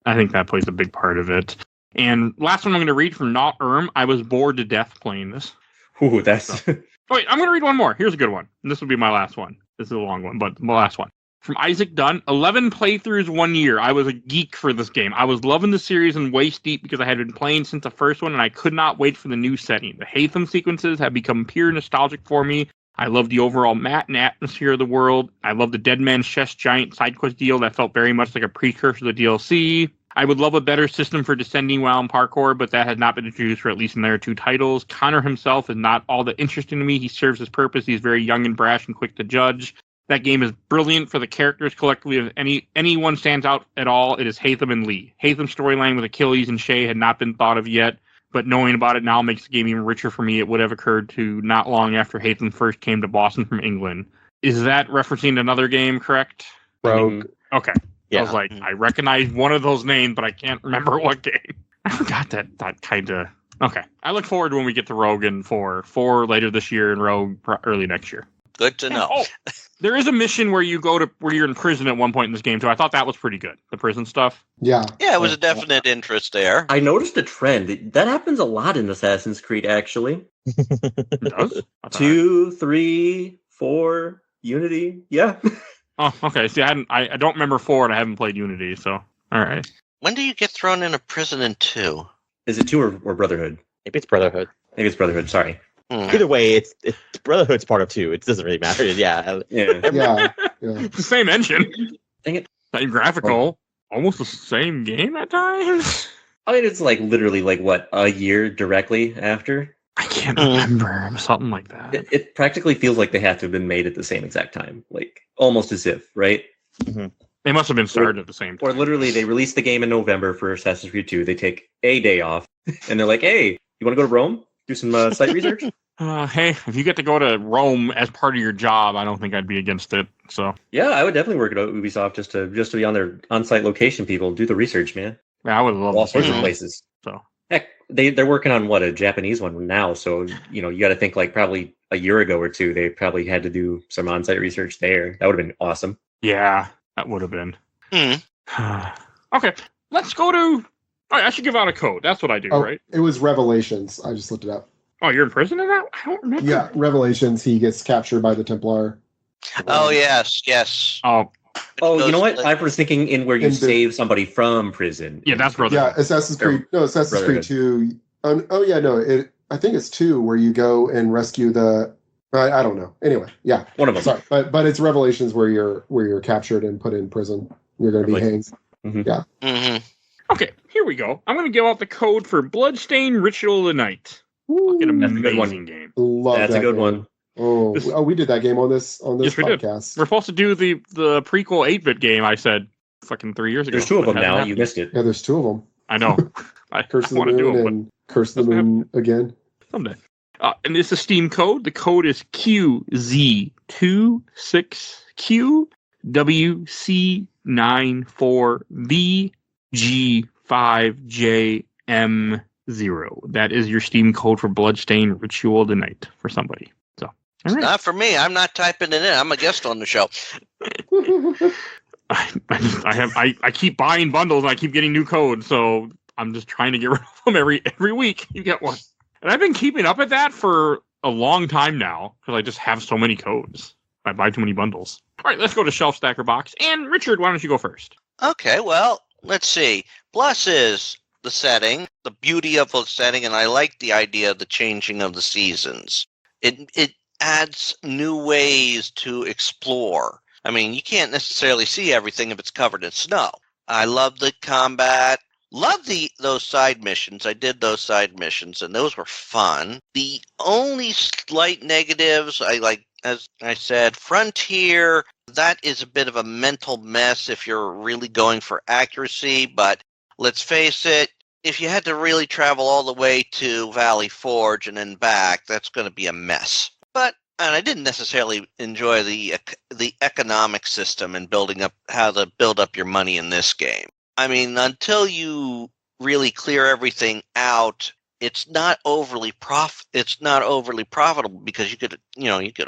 B: I think that plays a big part of it. And last one I'm going to read from Not I was bored to death playing this.
D: Ooh, that's...
B: Wait, I'm going to read one more. Here's a good one. And this will be my last one. This is a long one, but my last one. From Isaac Dunn, 11 playthroughs 1 year. I was a geek for this game. I was loving the series and waist deep because I had been playing since the first one, and I could not wait for the new setting. The Hatham sequences have become pure nostalgic for me. I love the overall mat and atmosphere of the world. I love the Dead Man's Chest Giant side quest deal that felt very much like a precursor to the DLC. I would love a better system for descending while in parkour, but that has not been introduced for at least in their two titles. Connor himself is not all that interesting to me. He serves his purpose. He's very young and brash and quick to judge. That game is brilliant for the characters collectively. If anyone stands out at all, it is Hatham and Lee. Hatham's storyline with Achilles and Shay had not been thought of yet, but knowing about it now makes the game even richer for me. It would have occurred to not long after Hatham first came to Boston from England. Is that referencing another game, correct?
E: Rogue.
B: Okay.
C: Yeah.
B: I was like, I recognize one of those names, but I can't remember what game. I forgot that kind of... Okay. I look forward to when we get to Rogue and 4 later this year and Rogue early next year.
F: Good to know.
B: Oh, there is a mission where you're in prison at one point in this game, too. I thought that was pretty good. The prison stuff.
E: Yeah.
F: Yeah, it was a definite interest there.
D: I noticed a trend. That happens a lot in Assassin's Creed, actually.
B: It does?
D: 2, 3, 4, Unity. Yeah.
B: Oh, okay. See, I don't remember 4, and I haven't played Unity, so all right.
F: When do you get thrown into prison in 2?
D: Is it 2 or Brotherhood?
C: Maybe it's Brotherhood.
D: Maybe it's Brotherhood. Sorry.
C: Either way, it's Brotherhood's part of 2. It doesn't really matter. Yeah.
D: Yeah.
E: Yeah.
B: It's the same engine,
D: Dang it.
B: same graphical, almost the same game at times.
D: I mean, it's like literally like what, a year directly after.
B: I can't remember something like that.
D: It practically feels like they have to have been made at the same exact time, like almost as if, right?
C: Mm-hmm.
B: They must have been started at the same time.
D: Or literally, they released the game in November for Assassin's Creed 2. They take a day off, and they're like, "Hey, you want to go to Rome? Do some site research?"
B: Hey, if you get to go to Rome as part of your job, I don't think I'd be against it. So
D: Yeah, I would definitely work at Ubisoft just to be on their on-site location. People do the research, man.
B: yeah, I would love
D: All
B: to
D: sorts
B: see
D: of
B: it.
D: places.
B: So
D: Heck, they're working on a Japanese one now. So you got to think like probably a year ago or two, they probably had to do some on-site research there. That would have been awesome.
B: yeah, that would have been.
F: Hmm.
B: Okay, let's go to. All right, I should give out a code. That's what I do,
E: Oh,
B: right?
E: it was Revelations. I just looked it up.
B: Oh, you're in prison in that? I don't remember.
E: Yeah, Revelations. He gets captured by the Templar.
F: Oh, yes.
B: Oh,
D: Oh, you know what? I was thinking in where you
E: In the-
D: save somebody from prison.
B: yeah, that's brother.
E: Yeah, Assassin's Creed. No, Assassin's Creed
D: Brotherhood.
E: 2. Oh yeah, no. I think it's 2 where you go and rescue the. I don't know. Anyway, yeah.
D: One of them.
E: Sorry, but it's Revelations where you're captured and put in prison. You're going to be hanged.
F: Mm-hmm.
B: Okay, here we go. I'm going to give out the code for Bloodstained Ritual of the Night. Fucking
D: That's a good one.
B: amazing game.
E: Love
D: That's
E: that
D: a good
E: game.
D: one.
E: Oh,
B: This-
E: we did that game on this
B: Yes, we did.
E: podcast.
B: We're supposed to do the prequel 8-bit game. I said fucking 3 years ago.
D: There's 2 of
B: but
D: them
B: it hasn't
D: now.
B: happened.
D: You missed it.
E: Yeah, there's 2 of them.
B: I know. I
E: Curse of the
B: want to do
E: Moon
B: them,
E: and Curse of the
B: doesn't
E: Moon again.
B: but someday. And it's a Steam code. The code is QZ264VG5JM0. That is your Steam code for Bloodstained Ritual of the Night for somebody. So, all right.
F: Not for me. I'm not typing it in. I'm a guest on the show.
B: I keep buying bundles and I keep getting new codes, so I'm just trying to get rid of them every week. You get one, and I've been keeping up at that for a long time now because I just have so many codes. I buy too many bundles. All right, let's go to Shelf Stacker Box. And Richard, why don't you go first?
F: Okay, well, let's see. Plus is the setting, the beauty of the setting, and I like the idea of the changing of the seasons. It adds new ways to explore. I mean, you can't necessarily see everything if it's covered in snow. I love the combat. Love those side missions. I did those side missions, and those were fun. The only slight negatives, as I said, Frontier, that is a bit of a mental mess if you're really going for accuracy, but let's face it, if you had to really travel all the way to Valley Forge and then back, that's going to be a mess. And I didn't necessarily enjoy the economic system and how to build up your money in this game. I mean, until you really clear everything out, it's not overly profitable because you could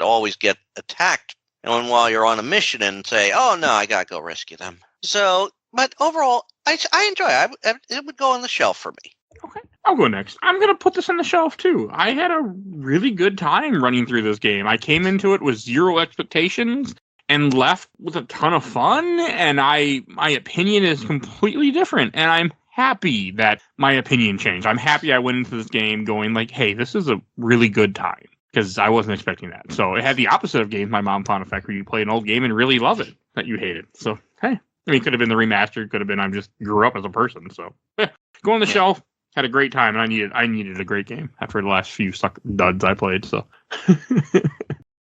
F: always get attacked and while you're on a mission and say, "Oh no, I gotta go rescue them." So, but overall, I enjoy it. It would go on the shelf for me.
B: Okay, I'll go next. I'm going to put this on the shelf, too. I had a really good time running through this game. I came into it with 0 expectations and left with a ton of fun, and my opinion is completely different, and I'm happy that my opinion changed. I'm happy I went into this game going like, hey, this is a really good time, because I wasn't expecting that. So it had the opposite of games my mom found effect, where you play an old game and really love it, that you hated. So, hey, I mean, it could have been the remastered, could have been I just grew up as a person, so go on the shelf. Had a great time, and I needed a great game after the last few duds I played. So,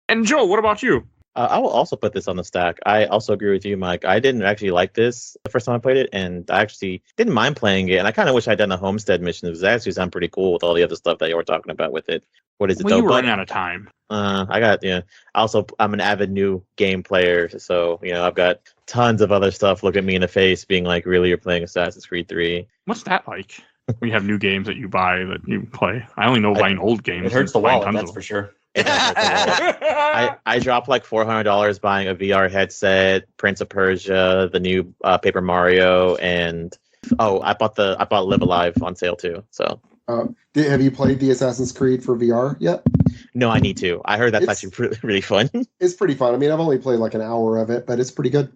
B: and Joe, what about you?
C: I will also put this on the stack. I also agree with you, Mike. I didn't actually like this the first time I played it, and I actually didn't mind playing it. And I kind of wish I'd done the homestead mission. It was actually sound pretty cool with all the other stuff that you were talking about with it. What is it?
B: Well, you were
C: But
B: running out of time.
C: I'm an avid new game player, so I've got tons of other stuff looking me in the face, being like, "Really, you're playing Assassin's Creed 3?"
B: What's that like? When you have new games that you buy that you play. I only know buying old games.
D: It hurts the
B: and buying
D: wallet,
B: tons
D: that's
B: of
D: for sure.
C: I dropped like $400 buying a VR headset, Prince of Persia, the new Paper Mario, and I bought Live Alive on sale too. So
E: Have you played the Assassin's Creed for VR yet?
C: No, I need to. I heard that's actually really fun.
E: It's pretty fun. I mean, I've only played like an hour of it, but it's pretty good.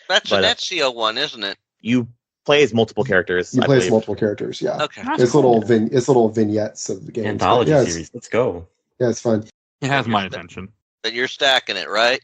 F: That's an Ezio one, isn't it?
C: You play as multiple characters.
E: You play as multiple characters, yeah.
F: Okay.
E: It's little vignettes of the game.
D: Anthology series. Let's go.
E: Yeah, it's fun.
B: It has my attention.
F: But you're stacking it, right?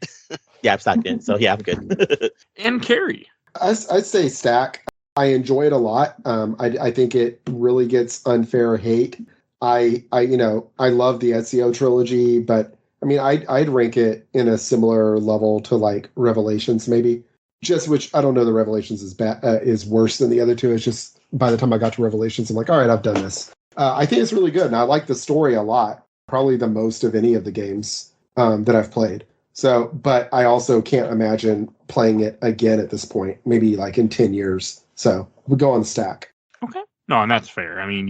C: Yeah, I'm stacked in. So yeah, I'm good.
B: And Kerry.
E: I'd say stack. I enjoy it a lot. I think it really gets unfair hate. I love the Ezio trilogy, but I mean, I'd rank it in a similar level to like Revelations, maybe. Just which I don't know. The Revelations is worse than the other two. It's just by the time I got to Revelations, I'm like, all right, I've done this. I think it's really good, and I like the story a lot. Probably the most of any of the games that I've played. So, but I also can't imagine playing it again at this point. Maybe like in 10 years. So we'll go on stack.
B: Okay. No, and that's fair. I mean,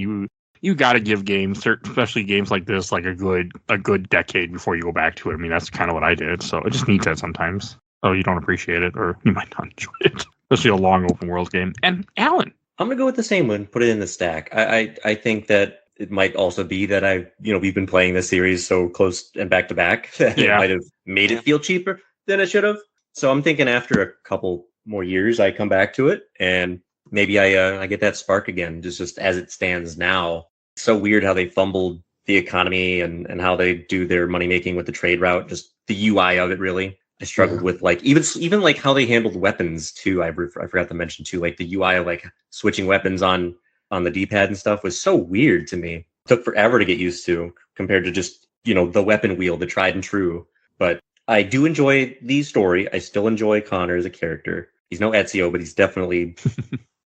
B: you got to give games, especially games like this, like a good decade before you go back to it. I mean, that's kind of what I did. So it just needs that sometimes. Oh, you don't appreciate it, or you might not enjoy it. Especially a long open world game. And Alan,
D: I'm gonna go with the same one. Put it in the stack. I think that it might also be that we've been playing this series so close and back to back that it might have made it feel cheaper than it should have. So I'm thinking after a couple more years, I come back to it and maybe I get that spark again. Just as it stands now, it's so weird how they fumbled the economy and how they do their money making with the trade route. Just the UI of it, really. I struggled with like even like how they handled weapons too. I forgot to mention too, like the UI of like switching weapons on the D-pad and stuff was so weird to me. It took forever to get used to compared to just, the weapon wheel, the tried and true. But I do enjoy the story. I still enjoy Connor as a character. He's no Ezio, but he's definitely,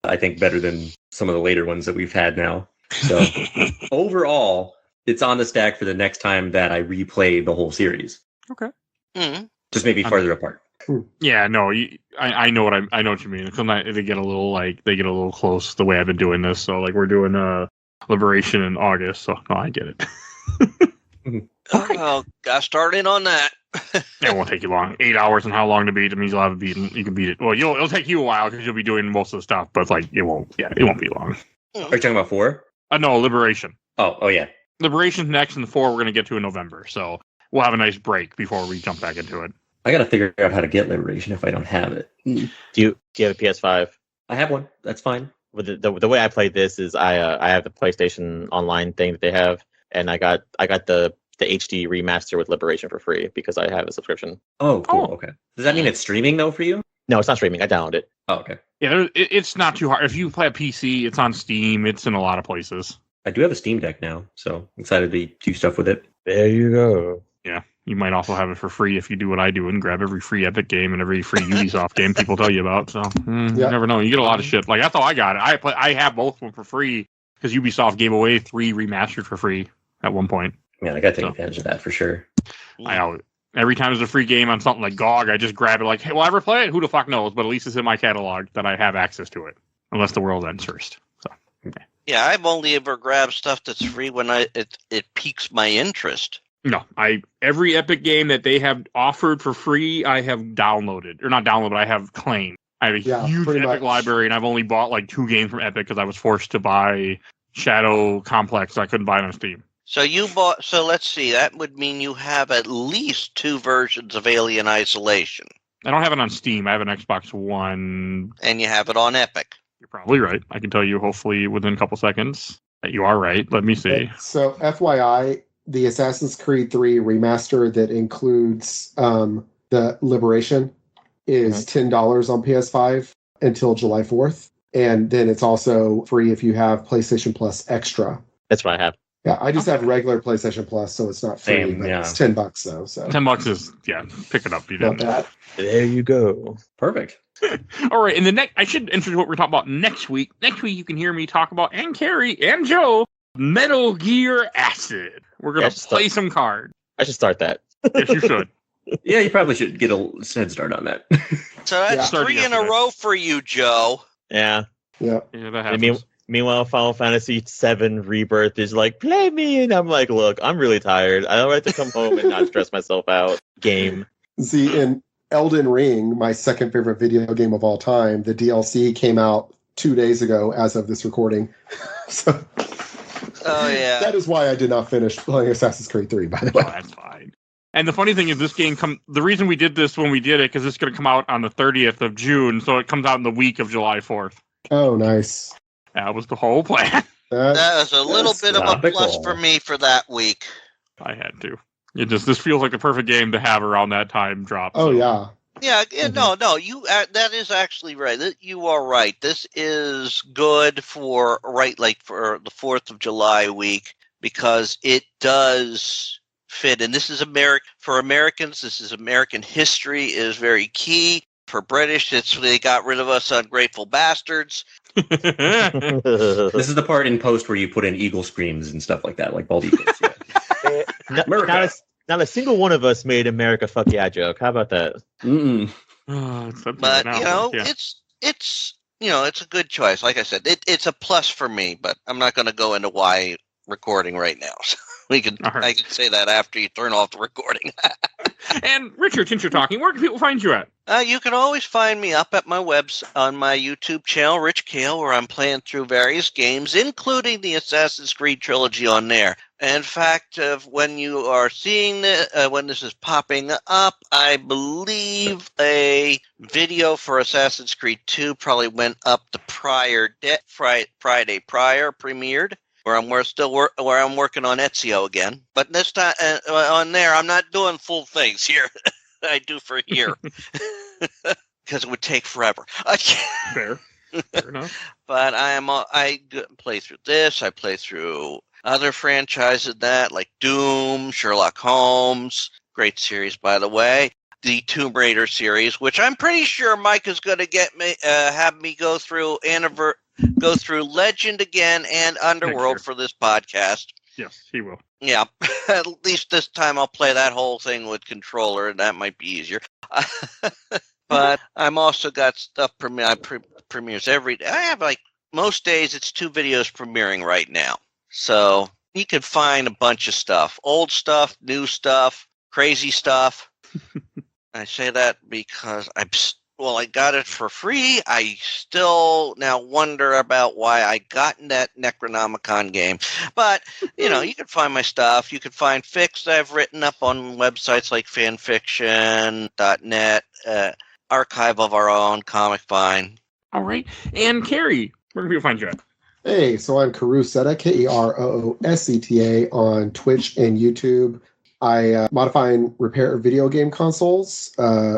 D: I think, better than some of the later ones that we've had now. So overall, it's on the stack for the next time that I replay the whole series.
B: Okay.
F: Mm-hmm.
D: Just maybe farther apart.
B: Yeah, no, I know what you mean. Sometimes they get a little close the way I've been doing this. So like we're doing Liberation in August. So no, I get it.
F: Okay. Well, got started on that.
B: It won't take you long. 8 hours and how long to beat. It means you'll have it beaten. You can beat it. Well, it'll take you a while because you'll be doing most of the stuff. But like it won't be long.
D: Are you talking about 4?
B: No, Liberation.
D: Oh yeah.
B: Liberation's next, and the 4 we're gonna get to in November. So we'll have a nice break before we jump back into it.
D: I got to figure out how to get Liberation if I don't have it.
C: Do you have a PS5?
D: I have one. That's fine.
C: With the way I played this is I have the PlayStation Online thing that they have, and I got the HD remaster with Liberation for free because I have a subscription.
D: Oh, cool. Okay. Does that mean it's streaming though for you?
C: No, it's not streaming. I downloaded it.
D: Oh, okay.
B: Yeah, it's not too hard. If you play a PC, it's on Steam. It's in a lot of places.
D: I do have a Steam Deck now, so I'm excited to do stuff with it.
C: There you go.
B: Yeah. You might also have it for free if you do what I do and grab every free Epic game and every free Ubisoft game people tell you about. So you never know. You get a lot of shit. Like that's how I got it. I have both of them for free because Ubisoft gave away 3 remastered for free at one point.
D: Man, I got to take advantage of that for sure.
B: Every time there's a free game on something like GOG, I just grab it like, hey, will I ever play it? Who the fuck knows? But at least it's in my catalog that I have access to it. Unless the world ends first. So okay.
F: Yeah, I've only ever grabbed stuff that's free when it piques my interest.
B: No, every Epic game that they have offered for free, I have downloaded. Or not downloaded, I have claimed. I have a huge Epic library, and I've only bought like 2 games from Epic because I was forced to buy Shadow Complex, so I couldn't buy it on Steam.
F: So let's see, that would mean you have at least 2 versions of Alien Isolation.
B: I don't have it on Steam. I have an Xbox One.
F: And you have it on Epic.
B: You're probably right. I can tell you hopefully within a couple seconds that you are right. Let me see.
E: So FYI, the Assassin's Creed 3 remaster that includes the Liberation is $10 on PS5 until July 4th. And then it's also free if you have PlayStation Plus Extra.
C: That's what I have.
E: Yeah, I just have regular PlayStation Plus, so it's not free.
D: Same,
E: It's $10 though. So
B: $10 is pick it up. You
E: not
B: didn't.
E: bad.
C: There you go.
D: Perfect.
B: All right, and I should introduce what we're talking about next week. Next week, you can hear me talk about, and Kerry and Joe, Metal Gear Acid. We're going to play some cards.
C: I should start that.
B: Yes, you should.
D: Yeah, you probably should get a head start on that.
F: So that's 3 in a row for you, Joe.
C: Yeah.
E: Yeah.
B: Yeah, that happens.
C: Meanwhile, Final Fantasy VII Rebirth is like, play me. And I'm like, look, I'm really tired. I don't have to come home and not stress myself out. Game.
E: See, in Elden Ring, my second favorite video game of all time, the DLC came out 2 days ago as of this recording. So
F: Oh, yeah.
E: That is why I did not finish playing Assassin's Creed 3, by the
B: Oh,
E: way.
B: that's fine. And the funny thing is, this game the reason we did this when we did it, because it's going to come out on the 30th of June, so it comes out in the week of July 4th.
E: Oh, nice.
B: That was the whole plan.
F: That was a little bit of a plus
D: topical.
F: for me for that week.
B: I had to. This feels like the perfect game to have around that time drop.
E: Oh,
B: so.
E: yeah.
F: Yeah,
E: Mhm.
F: no, you that is actually right. You are right. This is good for for the 4th of July week because it does fit. And this is for Americans. This is American history is very key. For British, they got rid of us ungrateful bastards.
D: This is the part in post where you put in eagle screams and stuff like that, like bald eagles. Yeah. America.
C: Not a single one of us made America fuck yeah joke. How about that?
D: Mm-mm.
F: But it's it's a good choice. Like I said, it's a plus for me. But I'm not going to go into why recording right now. So I can say that after you turn off the recording.
B: And Richard, since you're talking, where can people find you at?
F: You can always find me up at my on my YouTube channel, Rich Kale, where I'm playing through various games, including the Assassin's Creed trilogy on there. In fact, when you are seeing when this is popping up, I believe a video for Assassin's Creed 2 probably went up the Friday prior, premiered. Where I'm working on Ezio again, but this time on there I'm not doing full things here. I do for here because it would take forever.
B: Fair enough.
F: But I play through this. I play through other franchises like Doom, Sherlock Holmes, great series by the way. The Tomb Raider series, which I'm pretty sure Mike is going to have me go through Legend again and Underworld for this podcast.
B: Yes, he will.
F: Yeah, at least this time I'll play that whole thing with controller, and that might be easier. But I'm also got stuff premieres every day. I have most days it's 2 videos premiering right now, so you can find a bunch of stuff, old stuff, new stuff, crazy stuff. I say that because I got it for free. I still now wonder about why I got in that Necronomicon game. But, you can find my stuff. You can find fics that I've written up on websites like fanfiction.net, Archive of Our Own, Comic Vine.
B: All right. And Kerry, where can people find you at?
E: Hey, so I'm Karooseta, Kerooseta on Twitch and YouTube. I modify and repair video game consoles,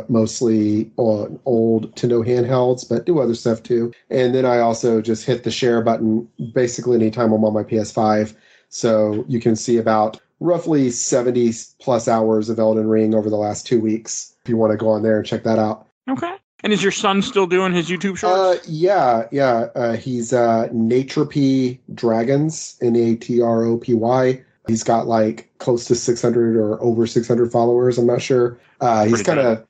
E: mostly on old to no handhelds, but do other stuff too. And then I also just hit the share button basically anytime I'm on my PS5. So you can see about roughly 70 plus hours of Elden Ring over the last 2 weeks, if you want to go on there and check that out.
B: Okay. And is your son still doing his YouTube shorts?
E: Yeah. He's Natropy Dragons, Natropy. He's got close to 600 or over 600 followers. I'm not sure. He's kind of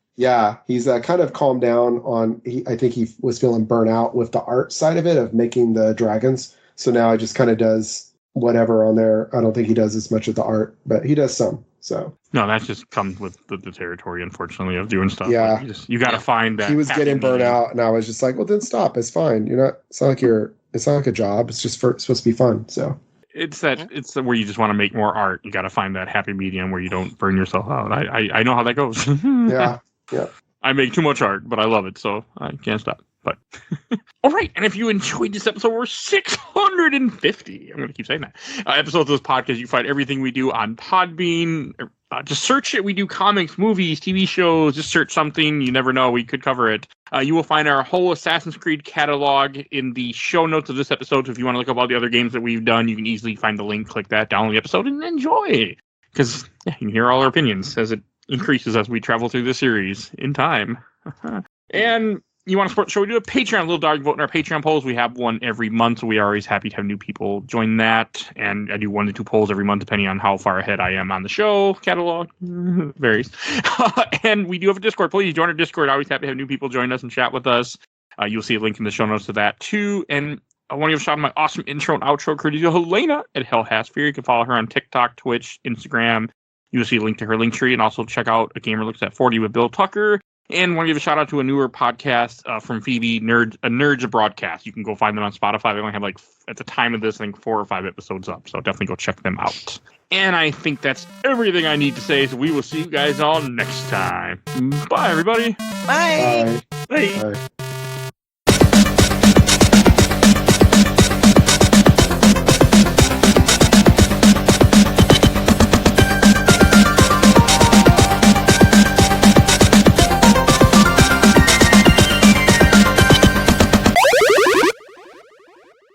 E: calmed down on. I think he was feeling burnt out with the art side of it of making the dragons. So now he just kind of does whatever on there. I don't think he does as much of the art, but he does some. So
B: no, that just comes with the territory, unfortunately, of doing stuff.
E: Yeah,
B: you got to find that.
E: He was getting burnt out, and I was just like, well, then stop. It's fine. It's not like a job. It's just supposed to be fun. So.
B: It's where you just want to make more art. You got to find that happy medium where you don't burn yourself out. I know how that goes.
E: Yeah.
B: I make too much art, but I love it, so I can't stop. But all right, and if you enjoyed this episode, we're 650. I'm going to keep saying that. Episodes of this podcast, you find everything we do on Podbean. Just search it. We do comics, movies, TV shows. Just search something. You never know. We could cover it. You will find our whole Assassin's Creed catalog in the show notes of this episode. So if you want to look up all the other games that we've done, you can easily find the link, click that, download the episode, and enjoy. Because you can hear all our opinions as it increases as we travel through the series in time. And you want to support the show, we do a Patreon, Little Dog Vote in our Patreon polls. We have one every month, so we are always happy to have new people join that. And I do 1 to 2 polls every month, depending on how far ahead I am on the show catalog. Varies. And we do have a Discord. Please join our Discord. Always happy to have new people join us and chat with us. You'll see a link in the show notes to that, too. And I want to give a shout out to my awesome intro and outro courtesy of Helena at Hell Has Fear. You can follow her on TikTok, Twitch, Instagram. You'll see a link to her link tree. And also check out A Gamer Looks at 40 with Bill Tucker. And want to give a shout out to a newer podcast from Phoebe, Nerds Broadcast. You can go find them on Spotify. They only have at the time of this, I think 4 or 5 episodes up. So definitely go check them out. And I think that's everything I need to say. So we will see you guys all next time. Bye, everybody.
F: Bye.
E: Bye. Bye.